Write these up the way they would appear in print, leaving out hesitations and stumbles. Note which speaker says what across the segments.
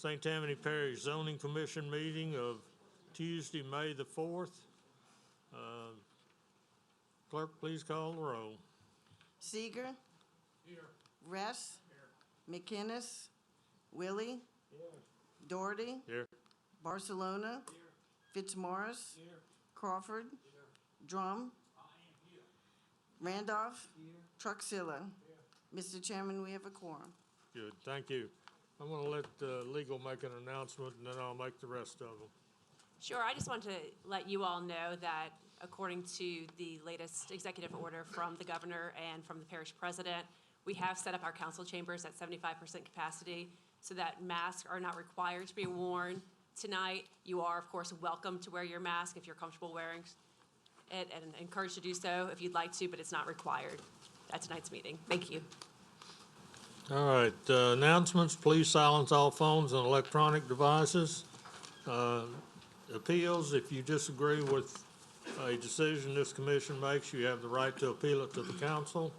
Speaker 1: St. Tammany Parish Zoning Commission meeting of Tuesday, May the 4th. Clerk, please call the roll.
Speaker 2: Seeger. Here. Ress. Here. McInnes. Willie. Here. Doherty.
Speaker 1: Here.
Speaker 2: Barcelona. Here. Fitzmaurice. Here. Crawford. Here. Drum. I am here. Randolph. Here. Truxilla. Here. Mr. Chairman, we have a quorum.
Speaker 1: Good, thank you. I'm going to let legal make an announcement, and then I'll make the rest of them.
Speaker 3: Sure, I just want to let you all know that according to the latest executive order from the governor and from the parish president, we have set up our council chambers at 75% capacity so that masks are not required to be worn tonight. You are, of course, welcome to wear your mask if you're comfortable wearing it, and encouraged to do so if you'd like to, but it's not required at tonight's meeting. Thank you.
Speaker 1: All right, announcements. Please silence all phones and electronic devices. Appeals, if you disagree with a decision this commission makes, you have the right to appeal it to the council.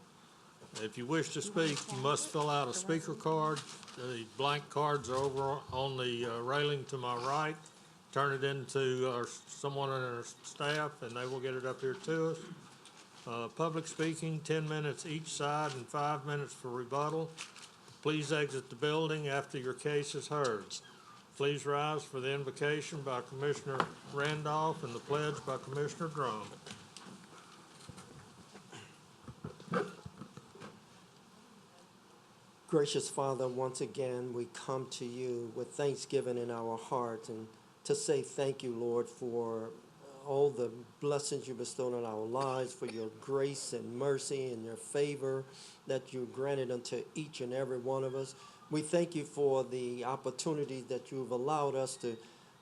Speaker 1: If you wish to speak, you must fill out a speaker card. The blank cards are over on the railing to my right. Turn it into someone on our staff, and they will get it up here to us. Public speaking, 10 minutes each side and 5 minutes for rebuttal. Please exit the building after your case is heard. Please rise for the invocation by Commissioner Randolph and the pledge by Commissioner Drum.
Speaker 4: Gracious Father, once again, we come to you with thanksgiving in our hearts and to say thank you, Lord, for all the blessings you bestowed on our lives, for your grace and mercy and your favor that you granted unto each and every one of us. We thank you for the opportunity that you've allowed us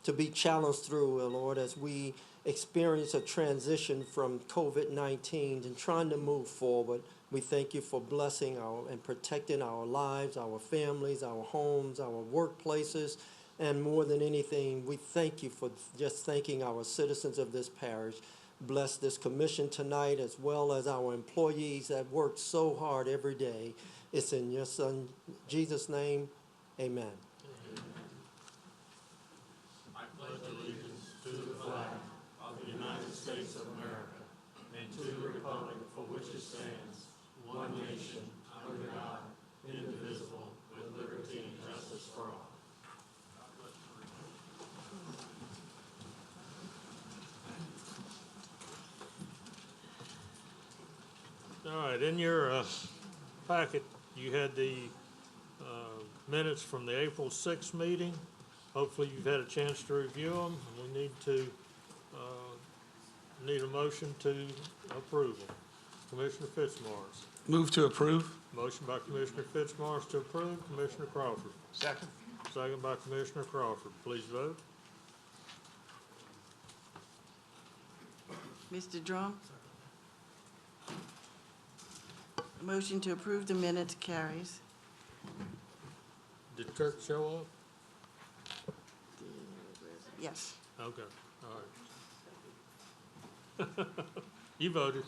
Speaker 4: to be challenged through, Lord, as we experience a transition from COVID-19 and trying to move forward. We thank you for blessing and protecting our lives, our families, our homes, our workplaces, and more than anything, we thank you for just thanking our citizens of this parish. Bless this commission tonight, as well as our employees that work so hard every day. It's in your Son, Jesus' name, amen.
Speaker 1: I pledge allegiance to the flag of the United States of America and to the republic for which it stands, one nation, under God, indivisible, with liberty and justice for all. All right, in your packet, you had the minutes from the April 6th meeting. Hopefully you've had a chance to review them. We need a motion to approve them. Commissioner Fitzmaurice.
Speaker 5: Move to approve.
Speaker 1: Motion by Commissioner Fitzmaurice to approve. Commissioner Crawford.
Speaker 5: Second.
Speaker 1: Second by Commissioner Crawford. Please vote.
Speaker 2: Mr. Drum? Motion to approve the minutes carries.
Speaker 1: Did Kirk show up?
Speaker 2: Yes.
Speaker 1: Okay, all right. You voted.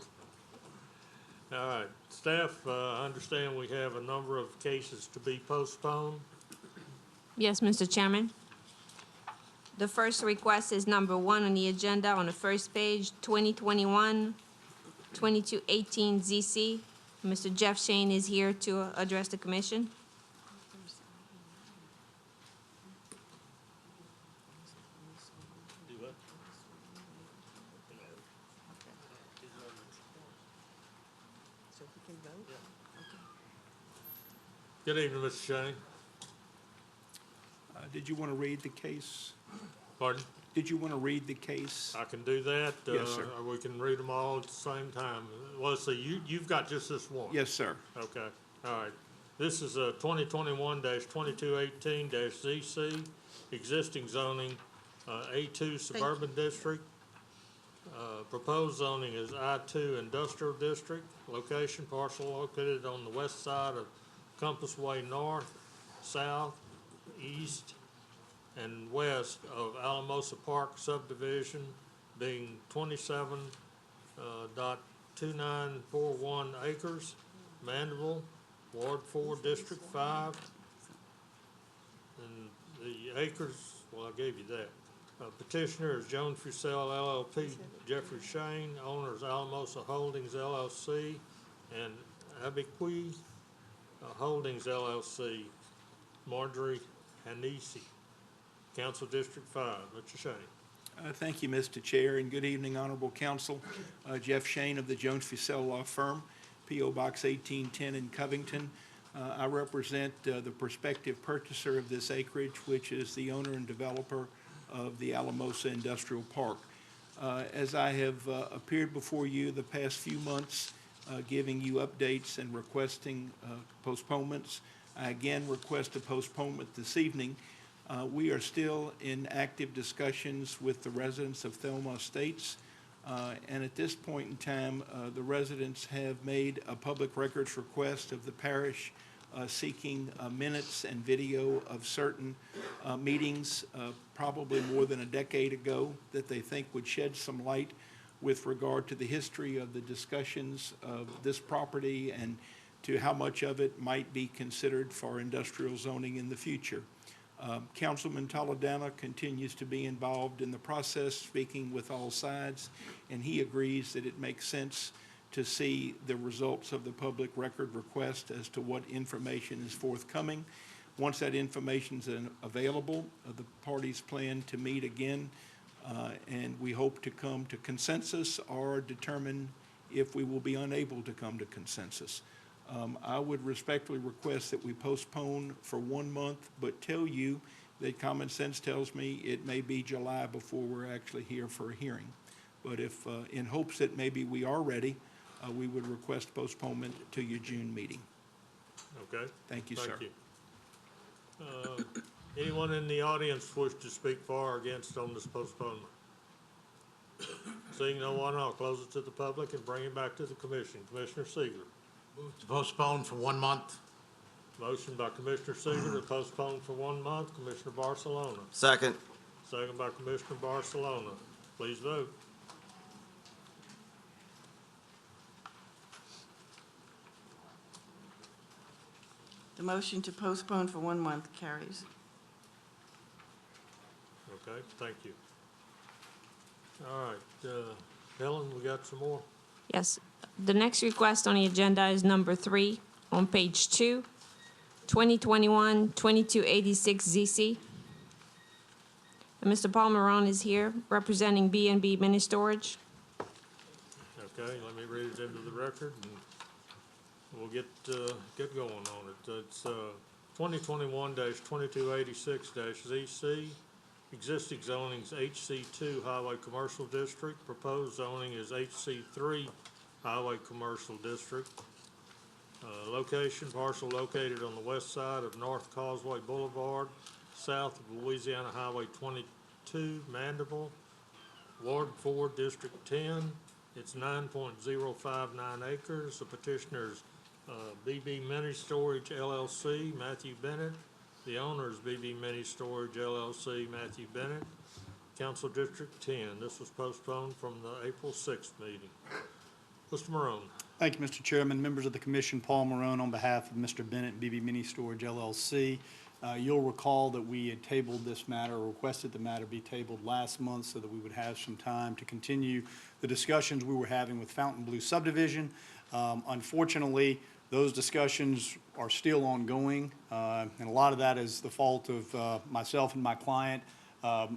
Speaker 1: All right, staff, I understand we have a number of cases to be postponed.
Speaker 6: Yes, Mr. Chairman. The first request is number 1 on the agenda on the first page, 2021-2218 ZC. Mr. Jeff Shane is here to address the commission.
Speaker 2: So we can vote? Okay.
Speaker 1: Good evening, Mr. Shane.
Speaker 5: Did you want to read the case?
Speaker 1: Pardon?
Speaker 5: Did you want to read the case?
Speaker 1: I can do that.
Speaker 5: Yes, sir.
Speaker 1: Or we can read them all at the same time. Well, let's see, you've got just this one.
Speaker 5: Yes, sir.
Speaker 1: Okay, all right. This is 2021-2218-ZC, existing zoning, A2 Suburban District. Proposed zoning is I2 Industrial District. Location parcel located on the west side of Compass Way North, south, east, and west of Alamosa Park subdivision, being 27.2941 acres, Mandeville, Ward 4, District 5. And the acres, well, I gave you that. Petitioner is Jones Fusell LLP, Jeffrey Shane, owner is Alamosa Holdings LLC, and Abiqui Holdings LLC, Marjorie Hanisi. Council District 5, Mr. Shane.
Speaker 5: Thank you, Mr. Chair, and good evening, Honorable Council. Jeff Shane of the Jones Fusell Law Firm, P.O. Box 1810 in Covington. I represent the prospective purchaser of this acreage, which is the owner and developer of the Alamosa Industrial Park. As I have appeared before you the past few months, giving you updates and requesting postponements, I again request a postponement this evening. We are still in active discussions with the residents of Thelma Estates, and at this point in time, the residents have made a public records request of the parish seeking minutes and video of certain meetings, probably more than a decade ago, that they think would shed some light with regard to the history of the discussions of this property and to how much of it might be considered for industrial zoning in the future. Councilman Toledano continues to be involved in the process, speaking with all sides, and he agrees that it makes sense to see the results of the public record request as to what information is forthcoming. Once that information is available, the parties plan to meet again, and we hope to come to consensus or determine if we will be unable to come to consensus. I would respectfully request that we postpone for 1 month, but tell you that common sense tells me it may be July before we're actually here for a hearing. But if, in hopes that maybe we are ready, we would request postponement to your June meeting.
Speaker 1: Okay?
Speaker 5: Thank you, sir.
Speaker 1: Thank you. Anyone in the audience wish to speak for or against on this postponement? Seeing no one, I'll close it to the public and bring it back to the commission. Commissioner Seeger.
Speaker 7: Move to postpone for 1 month.
Speaker 1: Motion by Commissioner Seeger to postpone for 1 month. Commissioner Barcelona.
Speaker 8: Second.
Speaker 1: Second by Commissioner Barcelona. Please vote.
Speaker 2: The motion to postpone for 1 month carries.
Speaker 1: Okay, thank you. All right, Helen, we got some more?
Speaker 6: Yes. The next request on the agenda is number 3 on page 2, 2021-2286 ZC. And Mr. Paul Marone is here representing B&B Mini Storage.
Speaker 1: Okay, let me read it into the record and we'll get going on it. It's 2021-2286-ZC. Existing zoning is HC2 Highway Commercial District. Proposed zoning is HC3 Highway Commercial District. Location, parcel located on the west side of North Causeway Boulevard, south of Louisiana Highway 22, Mandeville, Ward 4, District 10. It's 9.059 acres. The petitioner's BB Mini Storage LLC, Matthew Bennett. The owner is BB Mini Storage LLC, Matthew Bennett. Council District 10. This was postponed from the April 6th meeting. Mr. Marone.
Speaker 9: Thank you, Mr. Chairman. Members of the commission, Paul Marone on behalf of Mr. Bennett, BB Mini Storage LLC. You'll recall that we had tabled this matter, or requested the matter be tabled last month so that we would have some time to continue the discussions we were having with Fountain Blue Subdivision. Unfortunately, those discussions are still ongoing, and a lot of that is the fault of myself and my client.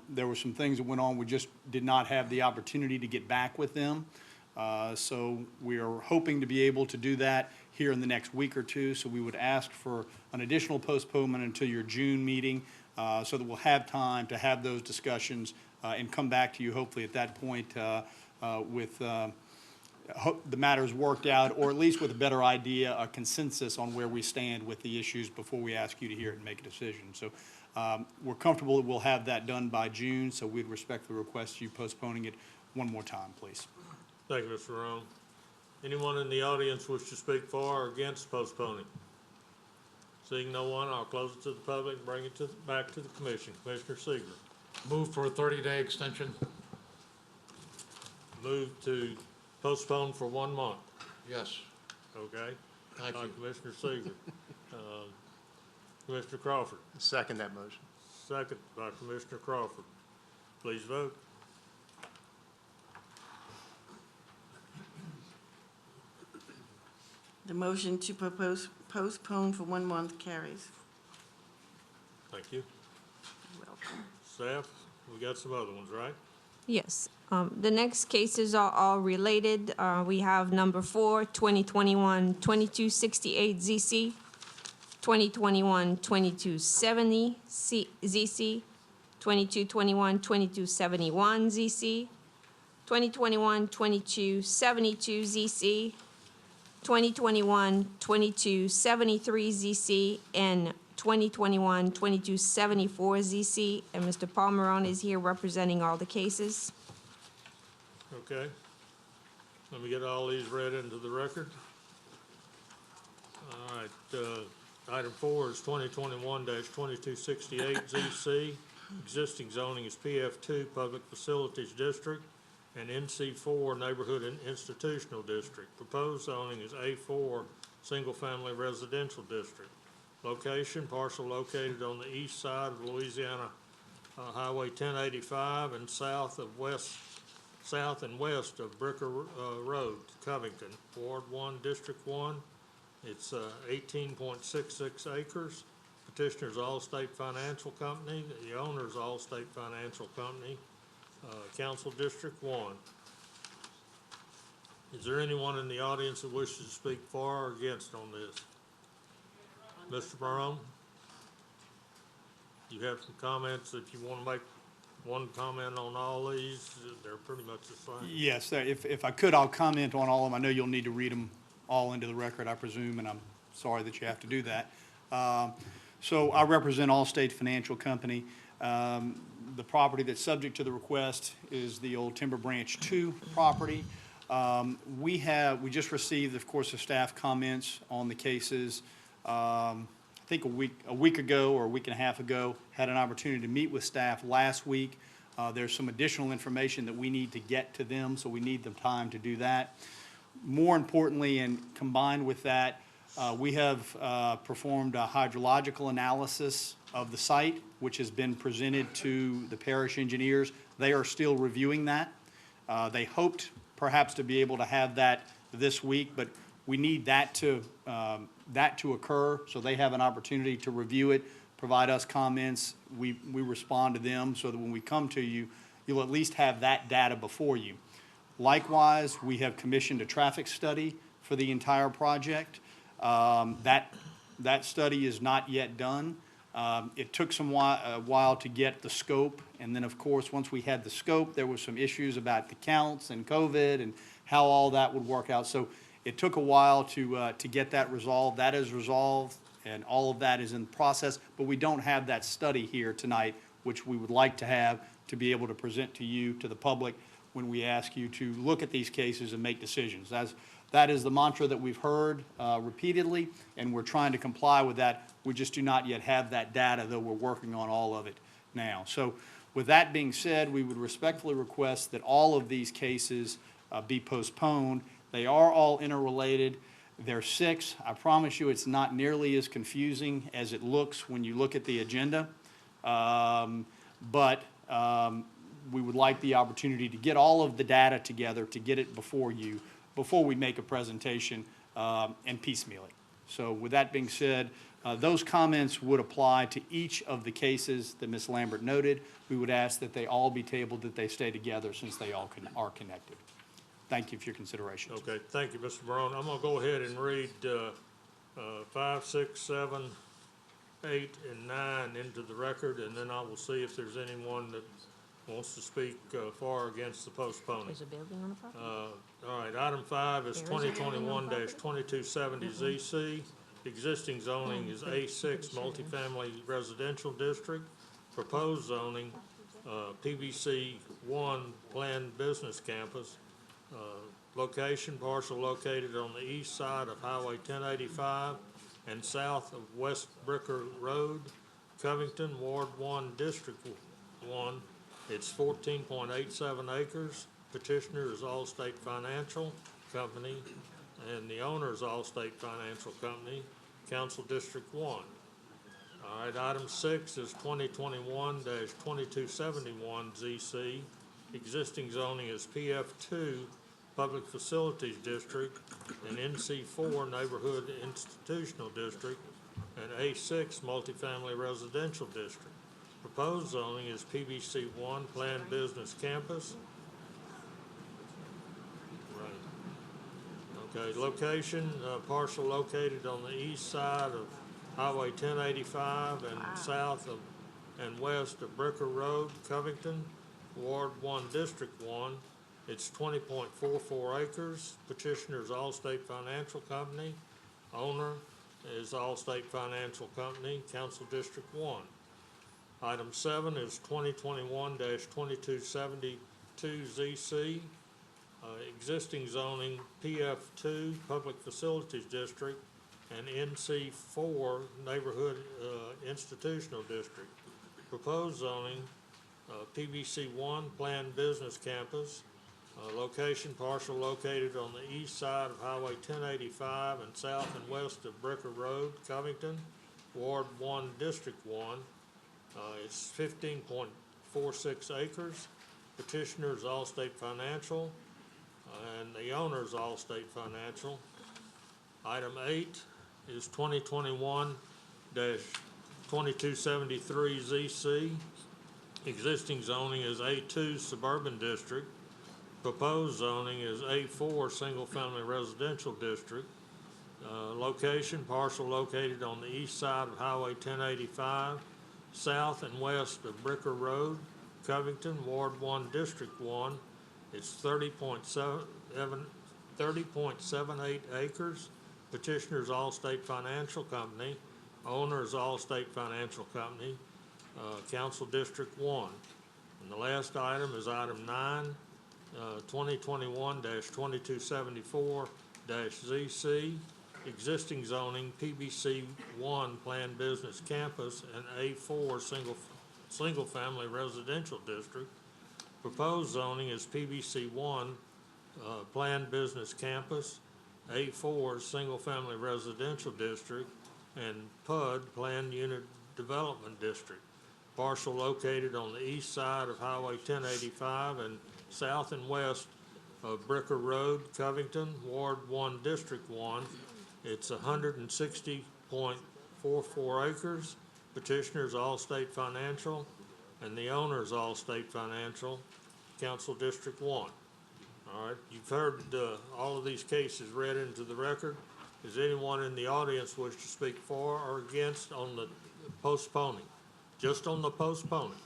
Speaker 9: There were some things that went on. We just did not have the opportunity to get back with them. So we are hoping to be able to do that here in the next week or two. So we would ask for an additional postponement until your June meeting so that we'll have time to have those discussions and come back to you hopefully at that point with the matters worked out, or at least with a better idea, a consensus on where we stand with the issues before we ask you to hear it and make a decision. So we're comfortable that we'll have that done by June, so we'd respectfully request you postponing it one more time, please.
Speaker 1: Thank you, Mr. Marone. Anyone in the audience wish to speak for or against postponing? Seeing no one, I'll close it to the public and bring it back to the commission. Commissioner Seeger.
Speaker 7: Move for a 30-day extension.
Speaker 1: Move to postpone for 1 month.
Speaker 7: Yes.
Speaker 1: Okay.
Speaker 7: Thank you.
Speaker 1: Commissioner Seeger. Commissioner Crawford.
Speaker 8: Second that motion.
Speaker 1: second by Commissioner Crawford. Please vote.
Speaker 2: The motion to postpone for 1 month carries.
Speaker 1: Thank you.
Speaker 2: Welcome.
Speaker 1: Staff, we got some other ones, right?
Speaker 6: Yes, the next cases are all related. We have number 4, 2021-2268 ZC, 2021-2270 ZC, 2221-2271 ZC, 2021-2272 ZC, 2021-2273 ZC, and 2021-2274 ZC, and Mr. Palmeron is here representing all the cases.
Speaker 1: Okay. Let me get all these read into the record. All right, item 4 is 2021-2268 ZC. Existing zoning is PF2 Public Facilities District and NC4 Neighborhood and Institutional District. Proposed zoning is A4 Single Family Residential District. Location, parcel located on the east side of Louisiana Highway 1085 and south and west of Bricker Road, Covington, Ward 1, District 1. It's 18.66 acres. Petitioner's Allstate Financial Company. The owner's Allstate Financial Company. Council District 1. Is there anyone in the audience that wishes to speak for or against on this? Mr. Barone? You have some comments if you want to make one comment on all these? They're pretty much the same.
Speaker 9: Yes, sir. If I could, I'll comment on all of them. I know you'll need to read them all into the record, I presume, and I'm sorry that you have to do that. So I represent Allstate Financial Company. The property that's subject to the request is the old Timber Branch 2 property. We just received, of course, the staff comments on the cases. I think a week ago or a week and a half ago, had an opportunity to meet with staff last week. There's some additional information that we need to get to them, so we need the time to do that. More importantly, and combined with that, we have performed a hydrological analysis of the site, which has been presented to the parish engineers. They are still reviewing that. They hoped perhaps to be able to have that this week, but we need that to occur, so they have an opportunity to review it, provide us comments. We respond to them so that when we come to you, you'll at least have that data before you. Likewise, we have commissioned a traffic study for the entire project. That study is not yet done. It took a while to get the scope, and then, of course, once we had the scope, there were some issues about the counts and COVID and how all that would work out. So it took a while to get that resolved. That is resolved, and all of that is in process, but we don't have that study here tonight, which we would like to have to be able to present to you, to the public, when we ask you to look at these cases and make decisions. That is the mantra that we've heard repeatedly, and we're trying to comply with that. We just do not yet have that data, though we're working on all of it now. So with that being said, we would respectfully request that all of these cases be postponed. They are all interrelated. They're 6. I promise you it's not nearly as confusing as it looks when you look at the agenda. But we would like the opportunity to get all of the data together, to get it before you, before we make a presentation and piecemeal it. So with that being said, those comments would apply to each of the cases that Ms. Lambert noted. We would ask that they all be tabled, that they stay together since they all are connected. Thank you for your consideration.
Speaker 1: Okay, thank you, Mr. Barone. I'm gonna go ahead and read 5, 6, 7, 8, and 9 into the record, and then I will see if there's anyone that wants to speak for or against the postponing.
Speaker 6: There's a building on the property?
Speaker 1: All right, item 5 is 2021-2270 ZC. Existing zoning is A6 Multifamily Residential District. Proposed zoning, PBC 1 Planned Business Campus. Location, parcel located on the east side of Highway 1085 and south of West Bricker Road, Covington, Ward 1, District 1. It's 14.87 acres. Petitioner is Allstate Financial Company, and the owner is Allstate Financial Company, Council District 1. All right, item 6 is 2021-2271 ZC. Existing zoning is PF2, Public Facilities District, and NC4, Neighborhood Institutional District, and A6, Multifamily Residential District. Proposed zoning is PBC1, Planned Business Campus. Right. Okay, location, parcel located on the east side of Highway 1085 and south of and west of Bricker Road, Covington, Ward 1, District 1. It's 20.44 acres. Petitioner is Allstate Financial Company. Owner is Allstate Financial Company, Council District 1. Item 7 is 2021-2272 ZC. Existing zoning PF2, Public Facilities District, and NC4, Neighborhood Institutional District. Proposed zoning, PBC1, Planned Business Campus. Location, parcel located on the east side of Highway 1085 and south and west of Bricker Road, Covington, Ward 1, District 1. It's 15.46 acres. Petitioner is Allstate Financial, and the owner is Allstate Financial. Item 8 is 2021-2273 ZC. Existing zoning is A2 Suburban District. Proposed zoning is A4 Single Family Residential District. Location, parcel located on the east side of Highway 1085, south and west of Bricker Road, Covington, Ward 1, District 1. It's 30.78 acres. Petitioner is Allstate Financial Company. Owner is Allstate Financial Company, Council District 1. And the last item is item 9, 2021-2274-ZC. Existing zoning PBC1 Planned Business Campus and A4 Single Family Residential District. Proposed zoning is PBC1 Planned Business Campus, A4 Single Family Residential District, and PUD Planned Unit Development District. Parcel located on the east side of Highway 1085 and south and west of Bricker Road, Covington, Ward 1, District 1. It's 160.44 acres. Petitioner is Allstate Financial, and the owner is Allstate Financial, Council District 1. All right, you've heard all of these cases read into the record. Does anyone in the audience wish to speak for or against on the postponing? Just on the postponing?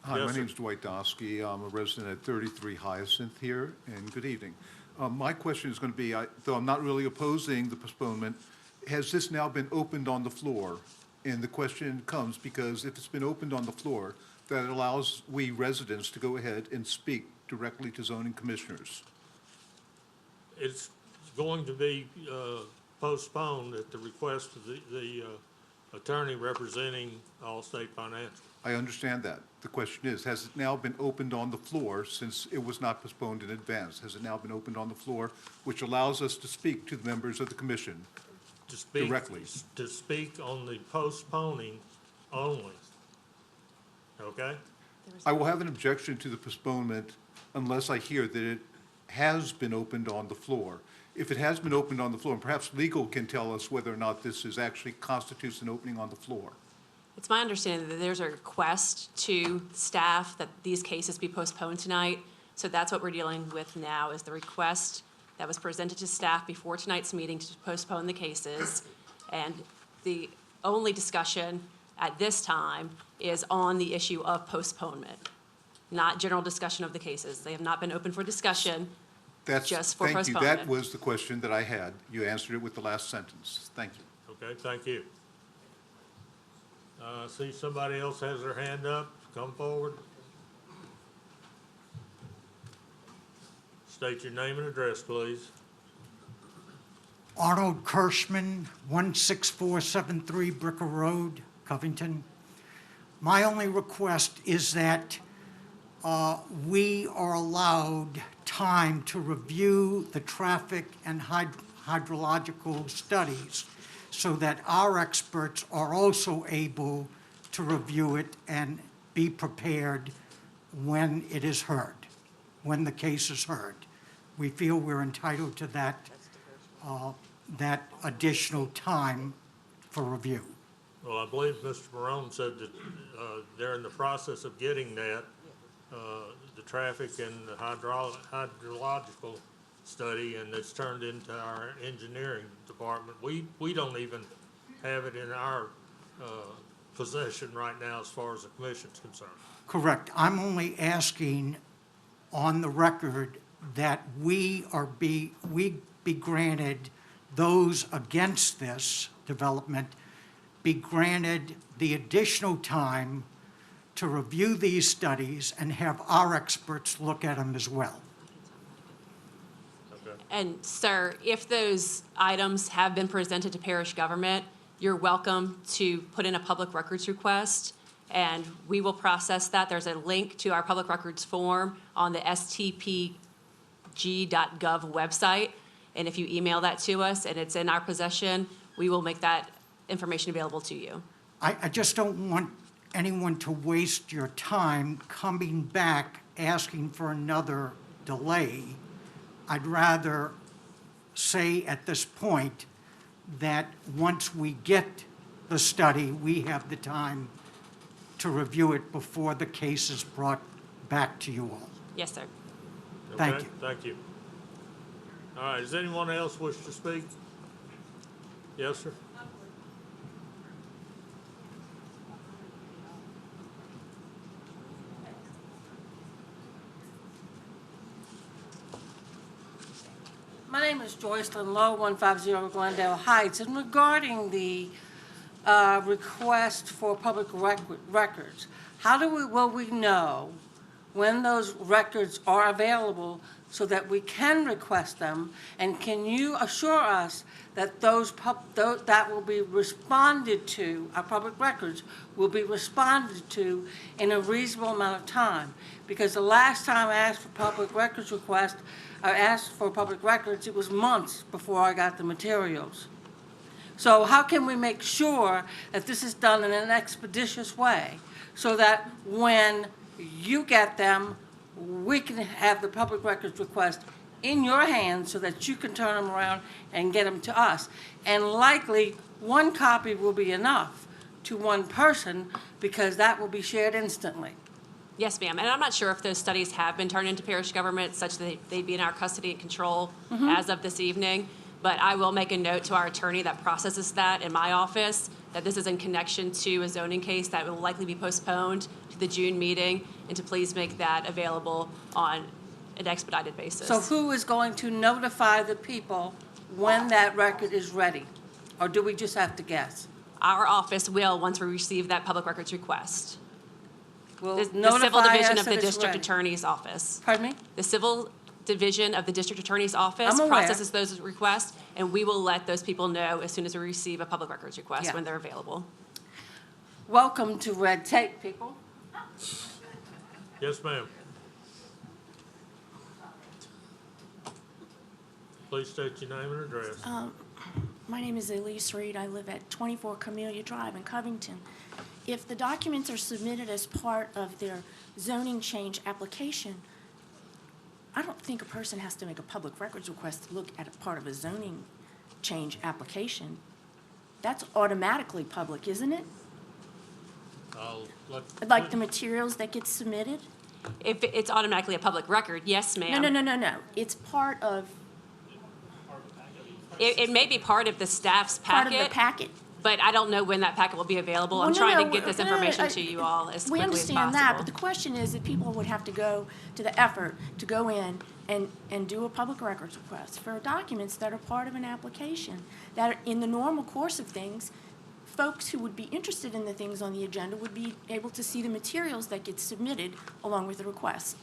Speaker 8: Hi,
Speaker 1: Yes,
Speaker 8: my
Speaker 1: sir.
Speaker 8: name's Dwight Dosky. I'm a resident at 33 Hyacinth here, and good evening. My question is going to be, though I'm not really opposing the postponement, has this now been opened on the floor? And the question comes because if it's been opened on the floor, that allows we residents to go ahead and speak directly to zoning commissioners.
Speaker 1: It's going to be postponed at the request of the attorney representing Allstate Financial.
Speaker 8: I understand that. The question is, has it now been opened on the floor since it was not postponed in advance? Has it now been opened on the floor, which allows us to speak to the members of the commission
Speaker 1: To speak
Speaker 8: directly?
Speaker 1: To speak on the postponing only. Okay?
Speaker 8: I will have an objection to the postponement unless I hear that it has been opened on the floor. If it has been opened on the floor, and perhaps legal can tell us whether or not this is actually constitutes an opening on the floor.
Speaker 3: It's my understanding that there's a request to staff that these cases be postponed tonight. So that's what we're dealing with now, is the request that was presented to staff before tonight's meeting to postpone the cases. And the only discussion at this time is on the issue of postponement, not general discussion of the cases. They have not been open for discussion, just for
Speaker 8: Thank you.
Speaker 3: postponement.
Speaker 8: That was the question that I had. You answered it with the last sentence. Thank you.
Speaker 1: Okay, thank you. See somebody else has their hand up. Come forward. State your name and address, please.
Speaker 10: Arnold Kirschman, 16473 Bricker Road, Covington. My only request is that we are allowed time to review the traffic and hydrological studies so that our experts are also able to review it and be prepared when it is heard, when the case is heard. We feel we're entitled to that additional time for review.
Speaker 1: Well, I believe Mr. Barone said that they're in the process of getting that, the traffic and the hydrological study, and it's turned into our engineering department. We don't even have it in our possession right now as far as the commission's concerned.
Speaker 10: Correct. I'm only asking on the record that we be granted, those against this development, be granted the additional time to review these studies and have our experts look at them as well.
Speaker 1: Okay.
Speaker 3: And sir, if those items have been presented to parish government, you're welcome to put in a public records request, and we will process that. There's a link to our public records form on the STPG.gov website, and if you email that to us and it's in our possession, we will make that information available to you.
Speaker 10: I just don't want anyone to waste your time coming back asking for another delay. I'd rather say at this point that once we get the study, we have the time to review it before the case is brought back to you all.
Speaker 3: Yes, sir.
Speaker 10: Thank
Speaker 1: Okay,
Speaker 10: you.
Speaker 1: thank you. All right, does anyone else wish to speak? Yes, sir?
Speaker 11: My name is Joyce Lowe, 150 Glendale Heights, and regarding the request for public records, will we know when those records are available so that we can request them? And can you assure us that that will be responded to, our public records will be responded to in a reasonable amount of time? Because the last time I asked for public records request, I asked for public records, it was months before I got the materials. So how can we make sure that this is done in an expeditious way so that when you get them, we can have the public records request in your hands so that you can turn them around and get them to us? And likely, one copy will be enough to one person because that will be shared instantly.
Speaker 3: Yes, ma'am. And I'm not sure if those studies have been turned into parish government such that they'd be in our custody and control as of this evening. But I will make a note to our attorney that processes that in my office, that this is in connection to a zoning case that will likely be postponed to the June meeting, and to please make that available on an expedited basis.
Speaker 11: So who is going to notify the people when that record is ready? Or do we just have to guess?
Speaker 3: Our office will, once we receive that public records request.
Speaker 11: Will
Speaker 3: The Civil
Speaker 11: notify
Speaker 3: Division
Speaker 11: us
Speaker 3: of the
Speaker 11: if it's
Speaker 3: District
Speaker 11: ready.
Speaker 3: Attorney's Office.
Speaker 11: Pardon me?
Speaker 3: The Civil Division of the District Attorney's Office
Speaker 11: I'm aware.
Speaker 3: processes those requests, and we will let those people know as soon as we receive a public records request
Speaker 11: Yeah.
Speaker 3: when they're available.
Speaker 11: Welcome to red tape, people.
Speaker 1: Yes, ma'am. Please state your name and address.
Speaker 12: My name is Elise Reed. I live at 24 Camellia Drive in Covington. If the documents are submitted as part of their zoning change application, I don't think a person has to make a public records request to look at a part of a zoning change application. That's automatically public, isn't it?
Speaker 1: I'll let.
Speaker 12: Like the materials that get submitted?
Speaker 3: If it's automatically a public record, yes, ma'am.
Speaker 12: No. It's part of
Speaker 3: It may be part of the staff's packet.
Speaker 12: the packet.
Speaker 3: But I don't know when that packet will be available. I'm
Speaker 12: Well,
Speaker 3: trying
Speaker 12: no,
Speaker 3: to get this
Speaker 12: no,
Speaker 3: information to you all as
Speaker 12: We
Speaker 3: quickly as possible.
Speaker 12: understand that, but the question is that people would have to go to the effort to go in and do a public records request for documents that are part of an application, that are in the normal course of things, folks who would be interested in the things on the agenda would be able to see the materials that get submitted along with the request.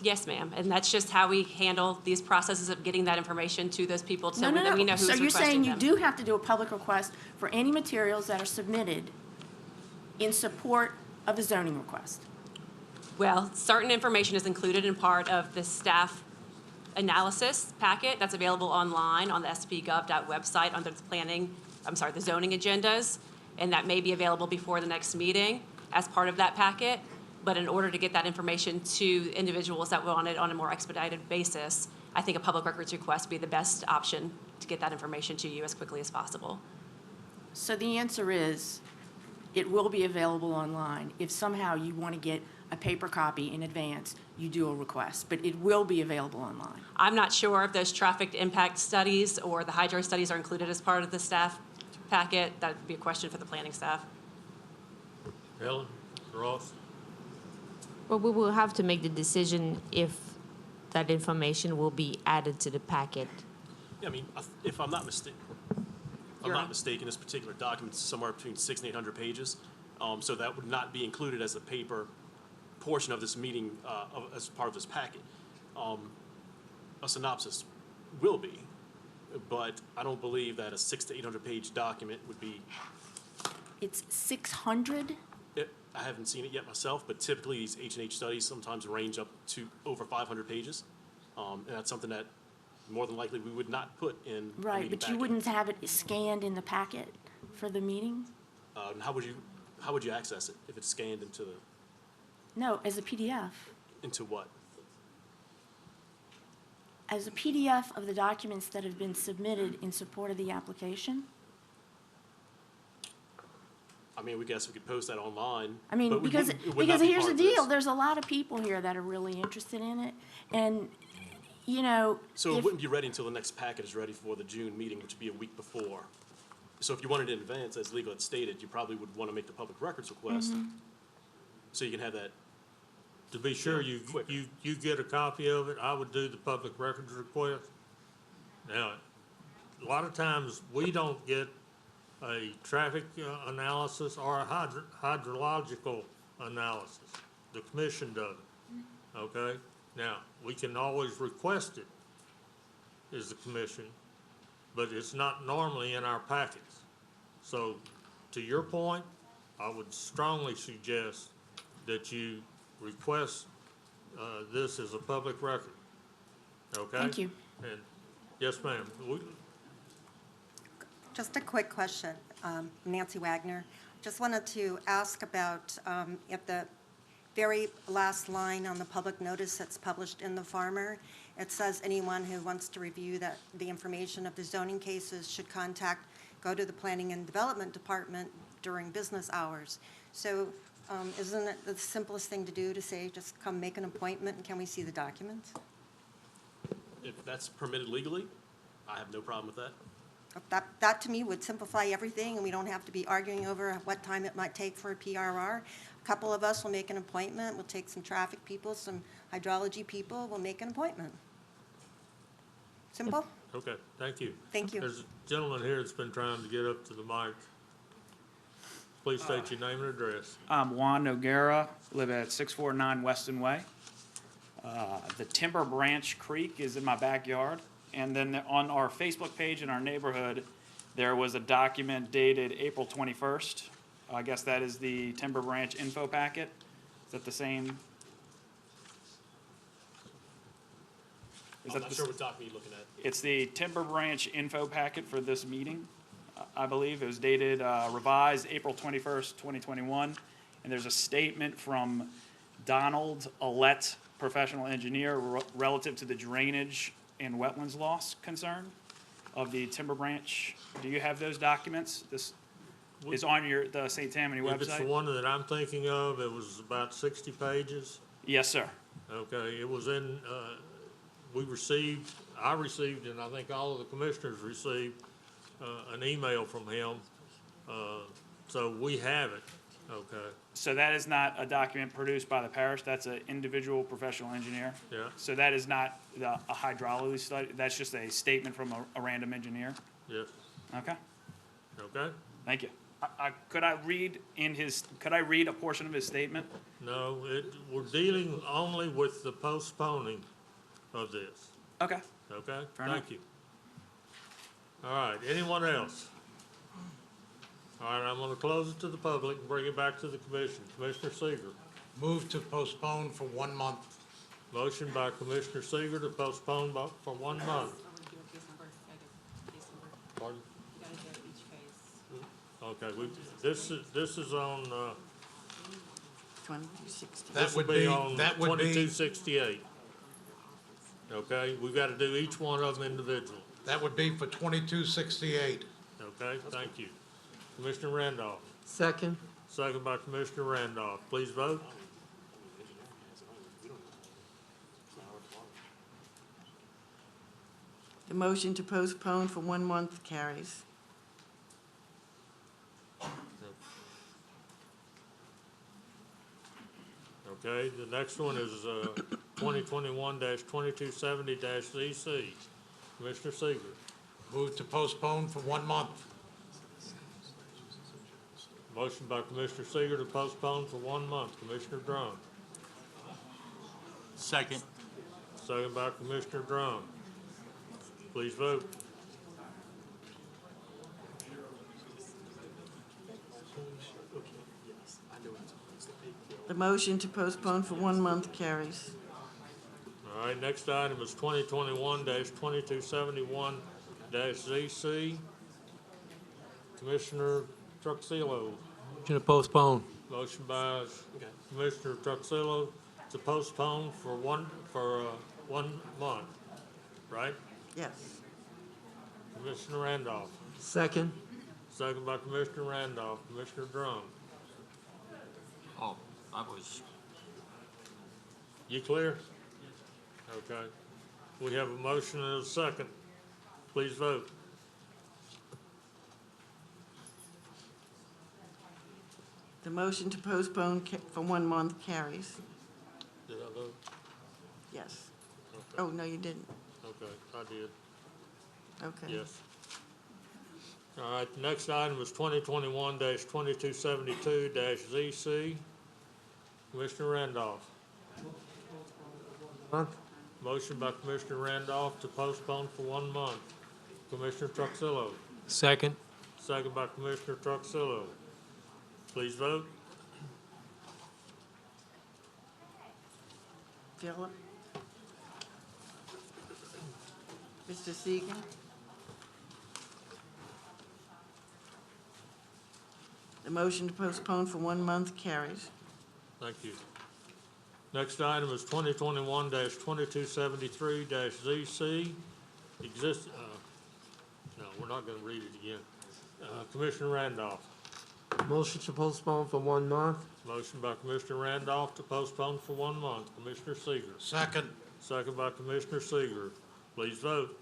Speaker 3: Yes, ma'am, and that's just how we handle these processes of getting that information to those people so
Speaker 12: No.
Speaker 3: that we know who's
Speaker 12: So
Speaker 3: requesting
Speaker 12: you're saying you
Speaker 3: them.
Speaker 12: do have to do a public request for any materials that are submitted in support of a zoning request?
Speaker 3: Well, certain information is included in part of the staff analysis packet that's available online on the stpgov website under the zoning agendas, and that may be available before the next meeting as part of that packet. But in order to get that information to individuals that want it on a more expedited basis, I think a public records request would be the best option to get that information to you as quickly as possible.
Speaker 12: So the answer is, it will be available online. If somehow you want to get a paper copy in advance, you do a request, but it will be available online.
Speaker 3: I'm not sure if those traffic impact studies or the hydro studies are included as part of the staff packet. That would be a question for the planning staff.
Speaker 1: Helen, Ross?
Speaker 6: But we will have to make the decision if that information will be added to the packet.
Speaker 13: Yeah, I mean, if I'm not mistaken, this particular document is somewhere between 600 and 800 pages. So that would not be included as a paper portion of this meeting, as part of this packet. A synopsis will be, but I don't believe that a 600 to 800 page document would be.
Speaker 12: It's 600?
Speaker 13: I haven't seen it yet myself, but typically these H&H studies sometimes range up to over 500 pages. And that's something that more than likely we would not put in a meeting
Speaker 12: Right, but you
Speaker 13: packet.
Speaker 12: wouldn't have it scanned in the packet for the meeting?
Speaker 13: And how would you access it if it's scanned into
Speaker 12: No, as a PDF.
Speaker 13: into what?
Speaker 12: As a PDF of the documents that have been submitted in support of the application?
Speaker 13: I mean, we guess we could post that online.
Speaker 12: I mean,
Speaker 13: but we
Speaker 12: because
Speaker 13: wouldn't- it would not be
Speaker 12: here's
Speaker 13: part
Speaker 12: the
Speaker 13: of this.
Speaker 12: deal, there's a lot of people here that are really interested in it, and, you know,
Speaker 13: So it
Speaker 12: if-
Speaker 13: wouldn't be ready until the next packet is ready for the June meeting, which would be a week before. So if you wanted it in advance, as legal had stated, you probably would want to make the public records request.
Speaker 12: Mm-hmm.
Speaker 13: So you can have that.
Speaker 1: To be sure
Speaker 13: quicker.
Speaker 1: you get a copy of it, I would do the public records request. Now, a lot of times, we don't get a traffic analysis or a hydrological analysis. The commission does it, okay? Now, we can always request it as the commission, but it's not normally in our packets. So, to your point, I would strongly suggest that you request this as a public record, okay?
Speaker 12: Thank you.
Speaker 1: And, yes, ma'am.
Speaker 14: Just a quick question. Nancy Wagner. Just wanted to ask about, at the very last line on the public notice that's published in the Farmer, it says anyone who wants to review the information of the zoning cases should go to the Planning and Development Department during business hours. So isn't it the simplest thing to do to say, just come make an appointment and can we see the documents?
Speaker 13: If that's permitted legally, I have no problem with that.
Speaker 14: That to me would simplify everything, and we don't have to be arguing over what time it might take for a PRR. A couple of us will make an appointment, we'll take some traffic people, some hydrology people, we'll make an appointment. Simple?
Speaker 1: Okay, thank you.
Speaker 14: Thank you.
Speaker 1: There's a gentleman here that's been trying to get up to the mic. Please state your name and address.
Speaker 15: I'm Juan Noguera, live at 649 Weston Way. The Timber Branch Creek is in my backyard. And then on our Facebook page in our neighborhood, there was a document dated April 21st. I guess that is the Timber Branch info packet. Is that the same?
Speaker 13: I'm not sure what document you're looking at.
Speaker 15: It's the Timber Branch info packet for this meeting, I believe. It was dated, revised April 21st, 2021. And there's a statement from Donald Allett, professional engineer, relative to the drainage and wetlands loss concern of the Timber Branch. Do you have those documents? This is on the St. Tammany website?
Speaker 1: If it's the one that I'm thinking of, it was about 60 pages.
Speaker 15: Yes, sir.
Speaker 1: Okay, it was in, I received, and I think all of the commissioners received, an email from him. So we have it, okay?
Speaker 15: So that is not a document produced by the parish, that's an individual professional engineer?
Speaker 1: Yeah.
Speaker 15: So that is not a hydrology study, that's just a statement from a random engineer?
Speaker 1: Yes,
Speaker 15: Okay,
Speaker 1: okay?
Speaker 15: thank you. Could I read a portion of his statement?
Speaker 1: No, we're dealing only with the postponing of this,
Speaker 15: Okay.
Speaker 1: okay?
Speaker 15: Fair enough.
Speaker 1: Thank you. All right, anyone else? All right, I'm gonna close it to the public and bring it back to the commission. Commissioner Seeger.
Speaker 7: Move to postpone for 1 month.
Speaker 1: Motion by Commissioner Seeger to postpone for 1 month. Pardon? Okay, this is on,
Speaker 2: 2260.
Speaker 7: That
Speaker 1: this will
Speaker 7: would
Speaker 1: be
Speaker 7: be-
Speaker 1: on
Speaker 7: that would be-
Speaker 1: 2268. Okay, we gotta do each one of them individually.
Speaker 7: That would be for 2268.
Speaker 1: Okay, thank you. Commissioner Randolph,
Speaker 4: Second.
Speaker 1: second by Commissioner Randolph. Please vote.
Speaker 2: The motion to postpone for 1 month carries.
Speaker 1: Okay, the next one is 2021-2270-ZC. Commissioner Seeger.
Speaker 7: Move to postpone for 1 month.
Speaker 1: Motion by Commissioner Seeger to postpone for 1 month. Commissioner Drum.
Speaker 13: Second.
Speaker 1: Second by Commissioner Drum. Please vote.
Speaker 2: The motion to postpone for 1 month carries.
Speaker 1: All right, next item is 2021-2271-ZC. Commissioner Truxillo.
Speaker 16: Motion to postpone.
Speaker 1: Motion by Commissioner Truxillo to postpone for 1 month, right?
Speaker 2: Yes.
Speaker 1: Commissioner Randolph.
Speaker 4: Second.
Speaker 1: Second by Commissioner Randolph. Commissioner Drum.
Speaker 16: Oh, I was.
Speaker 1: You clear? Okay. We have a motion and a second. Please vote.
Speaker 2: The motion to postpone for 1 month carries.
Speaker 1: Did I vote?
Speaker 2: Yes.
Speaker 1: Okay.
Speaker 2: Oh, no, you didn't.
Speaker 1: Okay, I did.
Speaker 2: Okay.
Speaker 1: Yes. All right, the next item is 2021-2272-ZC. Commissioner Randolph.
Speaker 4: Month.
Speaker 1: Motion by Commissioner Randolph to postpone for 1 month. Commissioner Truxillo.
Speaker 16: Second.
Speaker 1: Second by Commissioner Truxillo. Please vote.
Speaker 2: Philip? Mr. Seeger? The motion to postpone for 1 month carries.
Speaker 1: Thank you. Next item is 2021-2273-ZC. No, we're not gonna read it again. Commissioner Randolph.
Speaker 4: Motion to postpone for 1 month.
Speaker 1: Motion by Commissioner Randolph to postpone for 1 month. Commissioner Seeger.
Speaker 7: Second.
Speaker 1: Second by Commissioner Seeger. Please vote.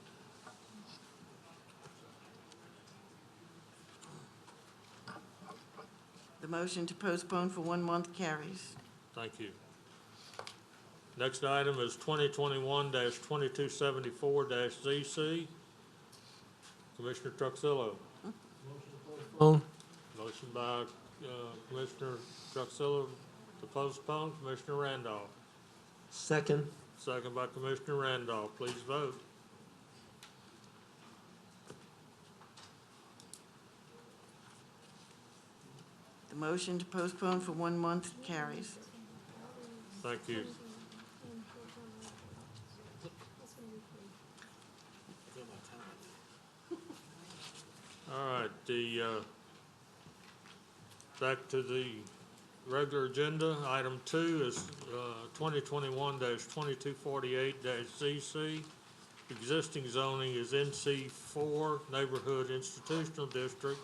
Speaker 2: The motion to postpone for 1 month carries.
Speaker 1: Thank you. Next item is 2021-2274-ZC. Commissioner Truxillo.
Speaker 16: Postpone.
Speaker 1: Motion by Commissioner Truxillo to postpone. Commissioner Randolph.
Speaker 4: Second.
Speaker 1: Second by Commissioner Randolph. Please vote.
Speaker 2: The motion to postpone for 1 month carries.
Speaker 1: Thank you. All right, back to the regular agenda. Item 2 is 2021-2248-ZC. Existing zoning is NC4 Neighborhood Institutional District.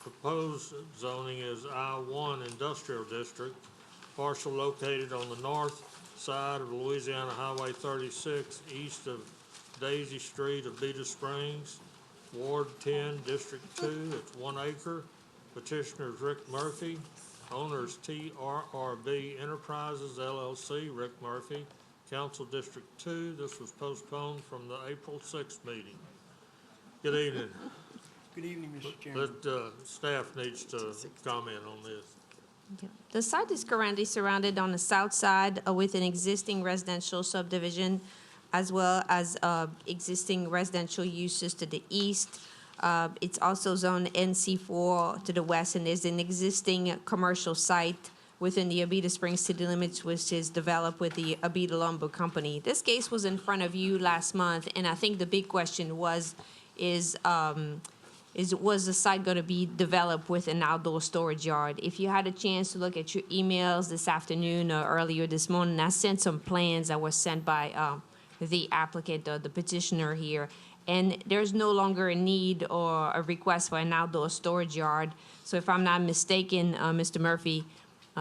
Speaker 1: Proposed zoning is I-1 Industrial District, parcel located on the north side of Louisiana Highway 36, east of Daisy Street of Beta Springs, Ward 10, District 2. It's 1 acre. Petitioner is Rick Murphy. Owner is TRRB Enterprises LLC, Rick Murphy. Council District 2. This was postponed from the April 6th meeting. Good evening.
Speaker 9: Good evening, Mr. Chairman.
Speaker 1: Staff needs to comment on this.
Speaker 6: The site is currently surrounded on the south side with an existing residential subdivision, as well as existing residential uses to the east. It's also zoned NC4 to the west, and there's an existing commercial site within the Abita Springs city limits, which is developed with the Abita Lumber Company. This case was in front of you last month, and I think the big question was was the site going to be developed with an outdoor storage yard? If you had a chance to look at your emails this afternoon or earlier this morning, I sent some plans that were sent by the applicant or the petitioner here. And there's no longer a need or a request for an outdoor storage yard. So if I'm not mistaken, Mr. Murphy,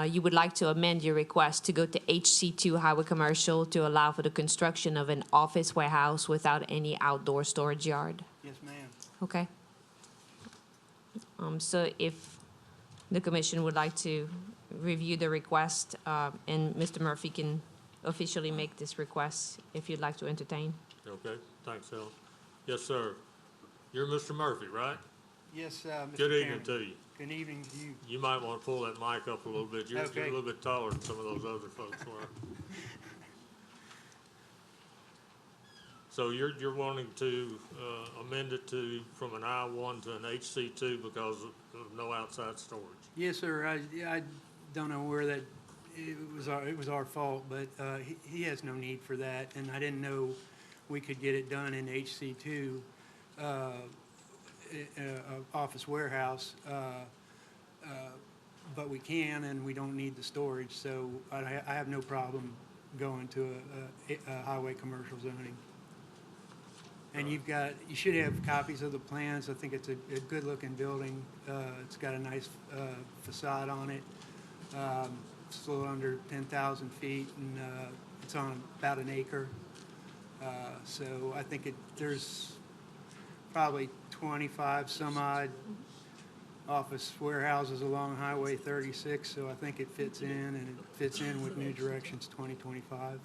Speaker 6: you would like to amend your request to go to HC2 Highway Commercial to allow for the construction of an office warehouse without any outdoor storage yard?
Speaker 5: Yes, ma'am.
Speaker 6: Okay. So if the commission would like to review the request, and Mr. Murphy can officially make this request if you'd like to entertain.
Speaker 1: Okay, thanks, Helen. Yes, sir. You're Mr. Murphy, right?
Speaker 5: Yes, Mr.
Speaker 1: Good evening
Speaker 5: Chairman.
Speaker 1: to you.
Speaker 5: Good evening to you.
Speaker 1: You might want to pull that mic up a little bit. You're a
Speaker 5: Okay.
Speaker 1: little bit taller than some of those other folks were. So you're wanting to amend it from an I-1 to an HC2 because of no outside storage?
Speaker 5: Yes, sir. I don't know where that, it was our fault, but he has no need for that, and I didn't know we could get it done in HC2, office warehouse, but we can, and we don't need the storage, so I have no problem going to a highway commercial zoning. And you should have copies of the plans. I think it's a good-looking building. It's got a nice facade on it. It's a little under 10,000 feet, and it's on about an acre. So I think there's probably 25 some odd office warehouses along Highway 36, so I think it fits in, and it fits in with New Directions 2025.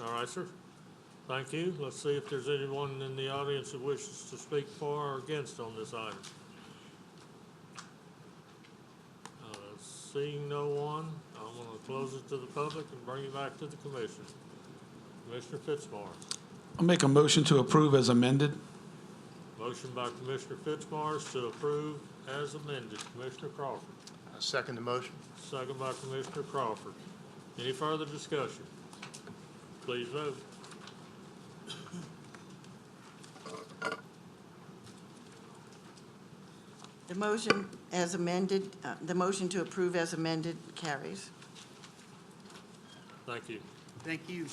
Speaker 1: All right, sir. Thank you. Let's see if there's anyone in the audience that wishes to speak for or against on this item. Seeing no one, I'm going to close it to the public and bring it back to the commission. Commissioner Fitzmaurice.
Speaker 17: I'll make a motion to approve as amended.
Speaker 1: Motion by Commissioner Fitzmaurice to approve as amended. Commissioner Crawford.
Speaker 18: I second the motion.
Speaker 1: Second by Commissioner Crawford. Any further discussion? Please vote.
Speaker 2: The motion as amended, the motion to approve as amended carries.
Speaker 1: Thank you.
Speaker 5: Thank you.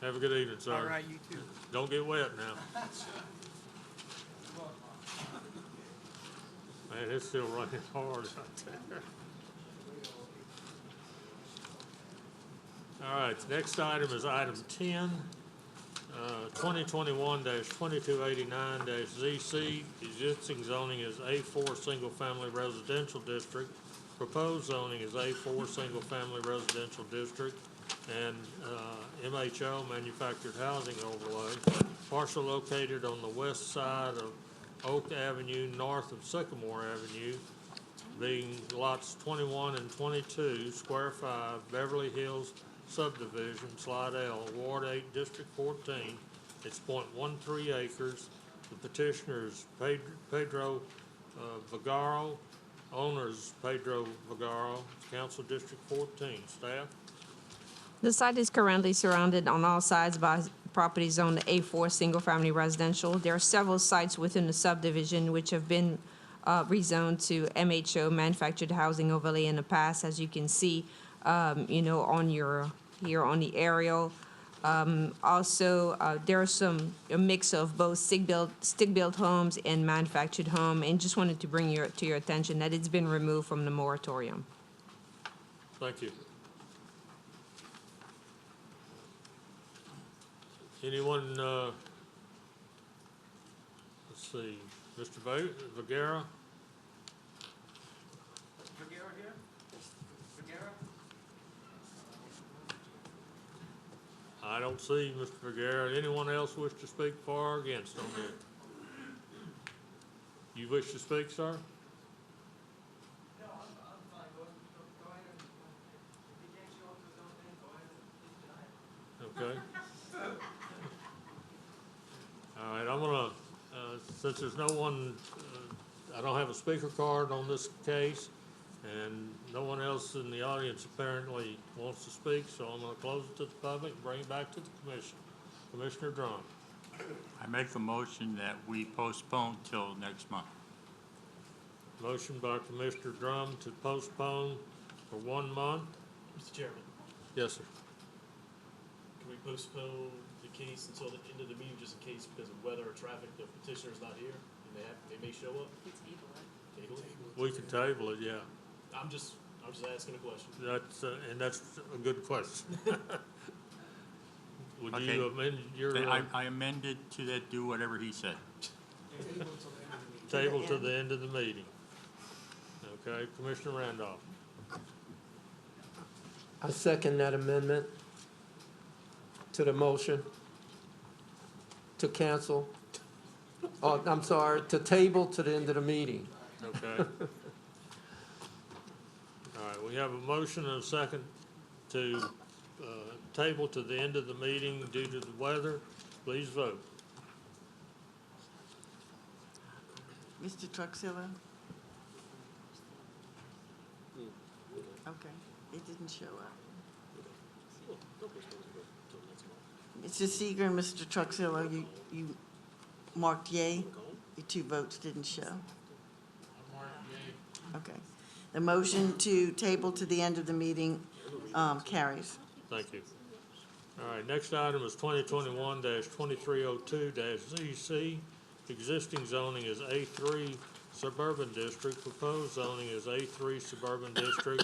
Speaker 1: Have a good evening, sir.
Speaker 5: All right, you too.
Speaker 1: Don't get wet now. Man, it's still running hard out there. All right, the next item is item 10, 2021-2289-ZC. Existing zoning is A4 Single Family Residential District. Proposed zoning is A4 Single Family Residential District and MHO Manufactured Housing Overlay. Parcel located on the west side of Oak Avenue, north of Sycamore Avenue, being lots 21 and 22, Square 5, Beverly Hills Subdivision, Slide L, Ward 8, District 14. It's 0.13 acres. The petitioner is Pedro Vigaro. Owner is Pedro Vigaro. Council District 14. Staff?
Speaker 6: The site is currently surrounded on all sides by properties zoned A4 Single Family Residential. There are several sites within the subdivision which have been rezoned to MHO Manufactured Housing Overlay in the past, as you can see, on here on the aerial. Also, there are a mix of both stick-built homes and manufactured home, and just wanted to bring to your attention that it's been removed from the moratorium.
Speaker 1: Thank you. Anyone, let's see, Mr. Vergara? I don't see Mr. Vergara. Anyone else wish to speak for or against on that? You wish to speak, sir?
Speaker 19: No, I'm fine. Go ahead and, if you can't show up to something, go ahead and
Speaker 1: Okay. All right, I'm gonna, since there's no one, I don't have a speaker card on this case, And no one else in the audience apparently wants to speak, so I'm gonna close it to the public and bring it back to the commission. Commissioner Drum.
Speaker 18: I make a motion that we postpone till next month.
Speaker 1: Motion by Commissioner Drum to postpone for 1 month.
Speaker 13: Mr. Chairman,
Speaker 1: Yes, sir.
Speaker 13: can we postpone the case until the end of the meeting, just in case because of weather or traffic, the petitioner's not here, and they may show up? Table it?
Speaker 1: We can table it, yeah.
Speaker 13: I'm just asking a question.
Speaker 1: That's, and that's a good question. Would
Speaker 18: Okay.
Speaker 1: you amend your,
Speaker 18: I amended to that, do whatever he said.
Speaker 1: table to the end of the meeting? Okay, Commissioner Randolph.
Speaker 4: I second that amendment to the motion to cancel. Oh, I'm sorry, to table to the end of the meeting.
Speaker 1: Okay. All right, we have a motion and a second to table to the end of the meeting due to the weather. Please vote.
Speaker 2: Mr. Truxilla? Okay, it didn't show up. Mr. Seeger and Mr. Truxilla, you marked yea? Your 2 votes didn't show. Okay. The motion to table to the end of the meeting carries.
Speaker 1: Thank you. All right, next item is 2021-2302-ZC. Existing zoning is A3 Suburban District. Proposed zoning is A3 Suburban District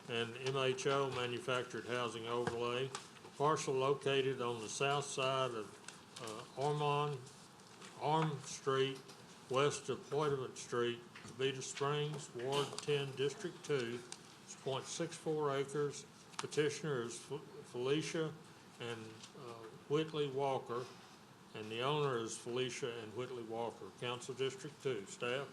Speaker 1: and MHO Manufactured Housing Overlay. Parcel located on the south side of Arm Street, west of Poitevin Street, Vita Springs, Ward 10, District 2. It's .64 acres. Petitioner is Felicia and Whitley Walker, and the owner is Felicia and Whitley Walker. Council District 2, staff.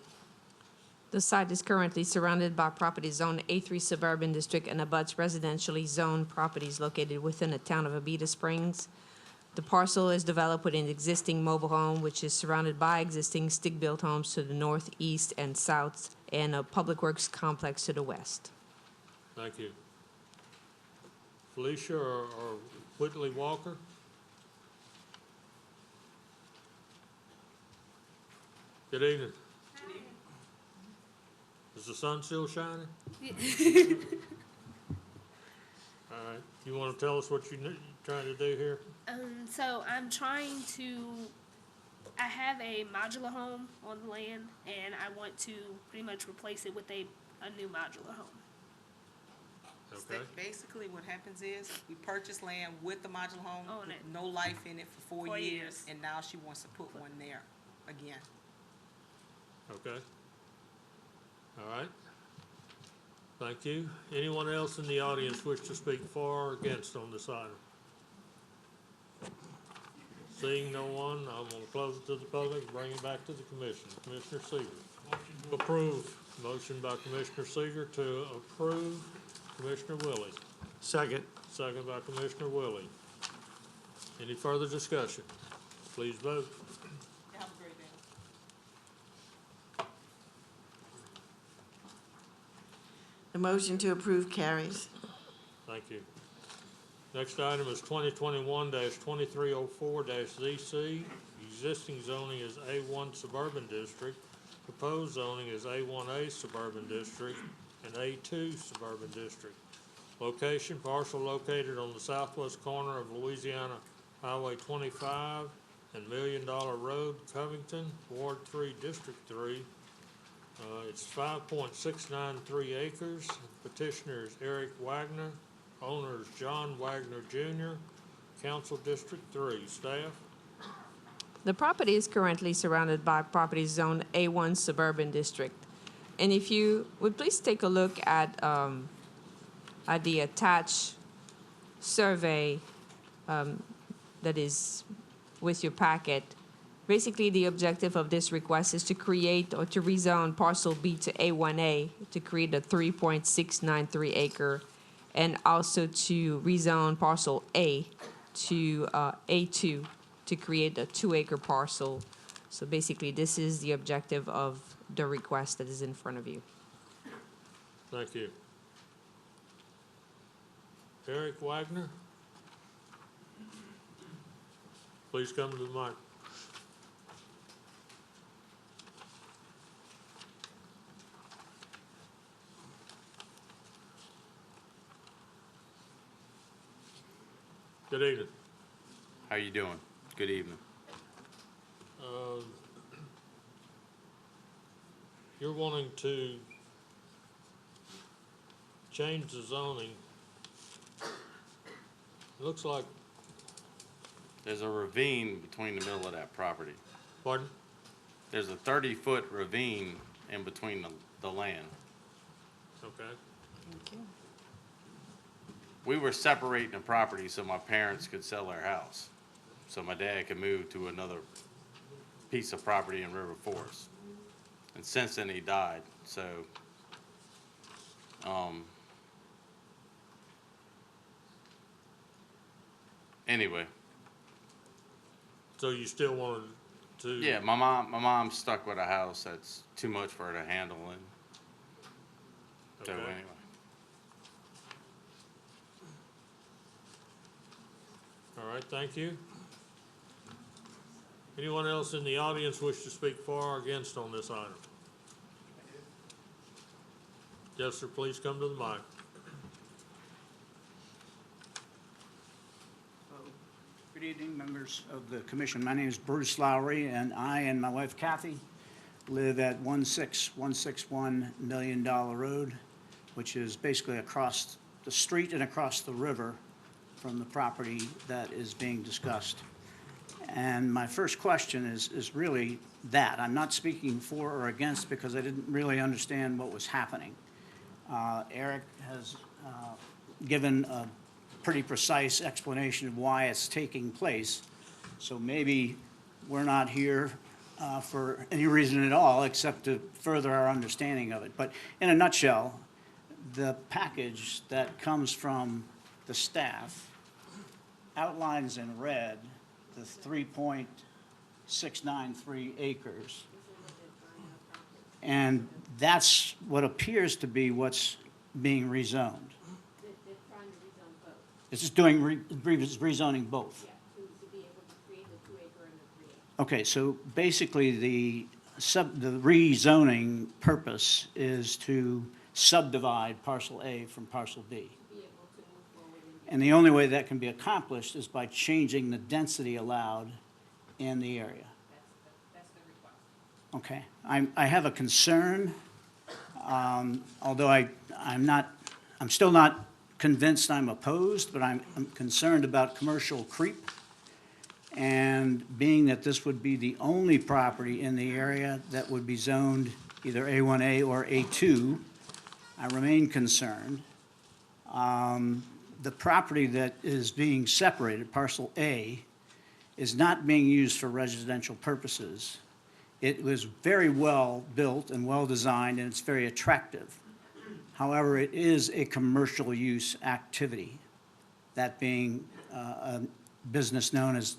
Speaker 6: The site is currently surrounded by property zone A3 Suburban District and abuts residentially zoned properties located within the town of Abita Springs. The parcel is developed with an existing mobile home, which is surrounded by existing stick-built homes to the north, east, and south, and a public works complex to the west.
Speaker 1: Thank you. Felicia or Whitley Walker? Good evening. Is the sun still shining? All right. You want to tell us what you're trying to do here?
Speaker 20: So I'm trying to, I have a modular home on the land, and I want to pretty much replace it with a new modular home.
Speaker 1: Okay.
Speaker 21: Basically, what happens is, we purchase land with the modular home,
Speaker 20: On
Speaker 21: with
Speaker 20: it.
Speaker 21: no life in it for 4
Speaker 20: 4
Speaker 21: years,
Speaker 20: years.
Speaker 21: and now she wants to put one there again.
Speaker 1: Okay. All right. Thank you. Anyone else in the audience wish to speak for or against on this item? Seeing no one, I'm going to close it to the public and bring it back to the commission. Commissioner Seeger. Approve. Motion by Commissioner Seeger to approve. Commissioner Willie.
Speaker 16: Second.
Speaker 1: Second by Commissioner Willie. Any further discussion? Please vote.
Speaker 21: Have a great day.
Speaker 2: The motion to approve carries.
Speaker 1: Thank you. Next item is 2021-2304-ZC. Existing zoning is A1 Suburban District. Proposed zoning is A1A Suburban District and A2 Suburban District. Location, parcel located on the southwest corner of Louisiana Highway 25 and $1 Million Road, Covington, Ward 3, District 3. It's 5.693 acres. Petitioner is Eric Wagner. Owner is John Wagner Jr. Council District 3. Staff?
Speaker 6: The property is currently surrounded by property zone A1 Suburban District. And if you would please take a look at the attached survey that is with your packet. Basically, the objective of this request is to create or to rezone parcel B to A1A to create a 3.693 acre, and also to rezone parcel A to A2 to create a 2 acre parcel. So basically, this is the objective of the request that is in front of you.
Speaker 1: Thank you. Eric Wagner? Please come to the mic. Good evening.
Speaker 8: How you doing? Good evening.
Speaker 1: You're wanting to change the zoning. It looks like,
Speaker 8: There's a ravine between the middle of that property.
Speaker 1: pardon?
Speaker 8: There's a 30-foot ravine in between the land.
Speaker 1: Okay.
Speaker 8: We were separating the property so my parents could sell their house, so my dad could move to another piece of property in River Forest. And since then, he died, so, anyway.
Speaker 1: So you still wanted to?
Speaker 8: Yeah, my mom's stuck with a house that's too much for her to handle, and so
Speaker 1: Okay.
Speaker 8: anyway.
Speaker 1: All right, thank you. Anyone else in the audience wish to speak for or against on this item? Yes, sir, please come to the mic.
Speaker 22: Good evening, members of the commission. My name is Bruce Lowry, and I and my wife Kathy live at 16161 Million Dollar Road, which is basically across the street and across the river from the property that is being discussed. And my first question is really that. I'm not speaking for or against because I didn't really understand what was happening. Eric has given a pretty precise explanation of why it's taking place. So maybe we're not here for any reason at all except to further our understanding of it. But in a nutshell, the package that comes from the staff outlines in red the 3.693 acres. And that's what appears to be what's being rezoned. It's just doing, rezoning both. Okay, so basically the rezoning purpose is to subdivide parcel A from parcel B. And the only way that can be accomplished is by changing the density allowed in the area. Okay, I have a concern, although I'm still not convinced I'm opposed, but I'm concerned about commercial creep. And being that this would be the only property in the area that would be zoned either A1A or A2, I remain concerned. The property that is being separated, parcel A, is not being used for residential purposes. It was very well built and well designed, and it's very attractive. However, it is a commercial use activity, that being a business known as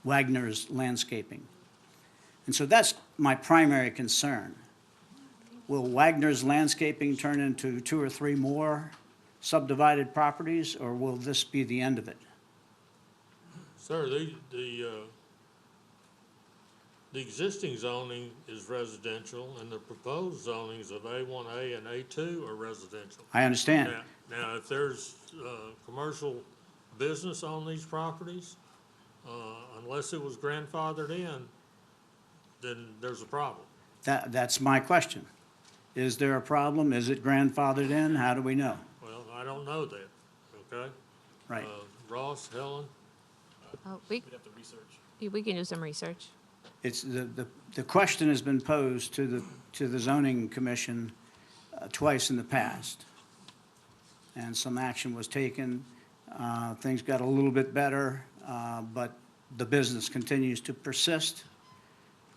Speaker 22: Wagner's Landscaping. And so that's my primary concern. Will Wagner's Landscaping turn into 2 or 3 more subdivided properties, or will this be the end of it?
Speaker 1: Sir, the existing zoning is residential, and the proposed zonings of A1A and A2 are residential.
Speaker 22: I understand.
Speaker 1: Now, if there's commercial business on these properties, unless it was grandfathered in, then there's a problem.
Speaker 22: That's my question. Is there a problem? Is it grandfathered in? How do we know?
Speaker 1: Well, I don't know that, okay?
Speaker 22: Right.
Speaker 1: Ross, Helen?
Speaker 3: We'd have to research. We can do some research.
Speaker 22: It's the question has been posed to the zoning commission twice in the past. And some action was taken. Things got a little bit better, but the business continues to persist.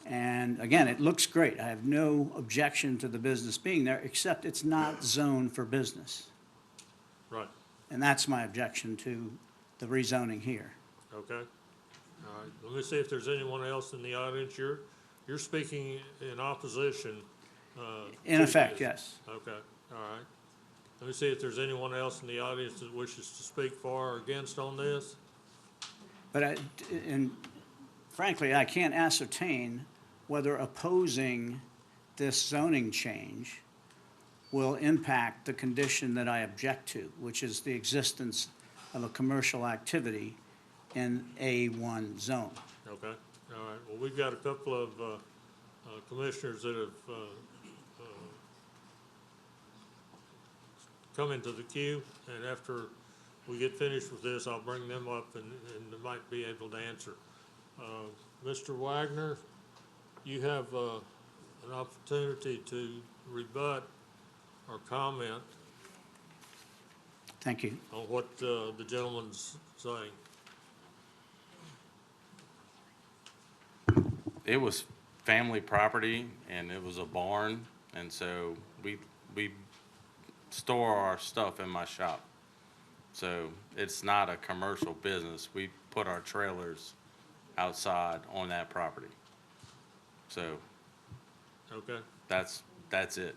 Speaker 22: And again, it looks great. I have no objection to the business being there, except it's not zoned for business.
Speaker 1: Right.
Speaker 22: And that's my objection to the rezoning here.
Speaker 1: Okay. All right. Let me see if there's anyone else in the audience. You're speaking in opposition
Speaker 22: In effect, yes.
Speaker 1: Okay, all right. Let me see if there's anyone else in the audience that wishes to speak for or against on this.
Speaker 22: But and frankly, I can't ascertain whether opposing this zoning change will impact the condition that I object to, which is the existence of a commercial activity in A1 zone.
Speaker 1: Okay, all right. Well, we've got a couple of commissioners that have come into the queue, and after we get finished with this, I'll bring them up and they might be able to answer. Mr. Wagner, you have an opportunity to rebut or comment
Speaker 22: Thank you.
Speaker 1: on what the gentleman's saying.
Speaker 8: It was family property and it was a barn, and so we store our stuff in my shop. So it's not a commercial business. We put our trailers outside on that property. So
Speaker 1: Okay,
Speaker 8: that's it.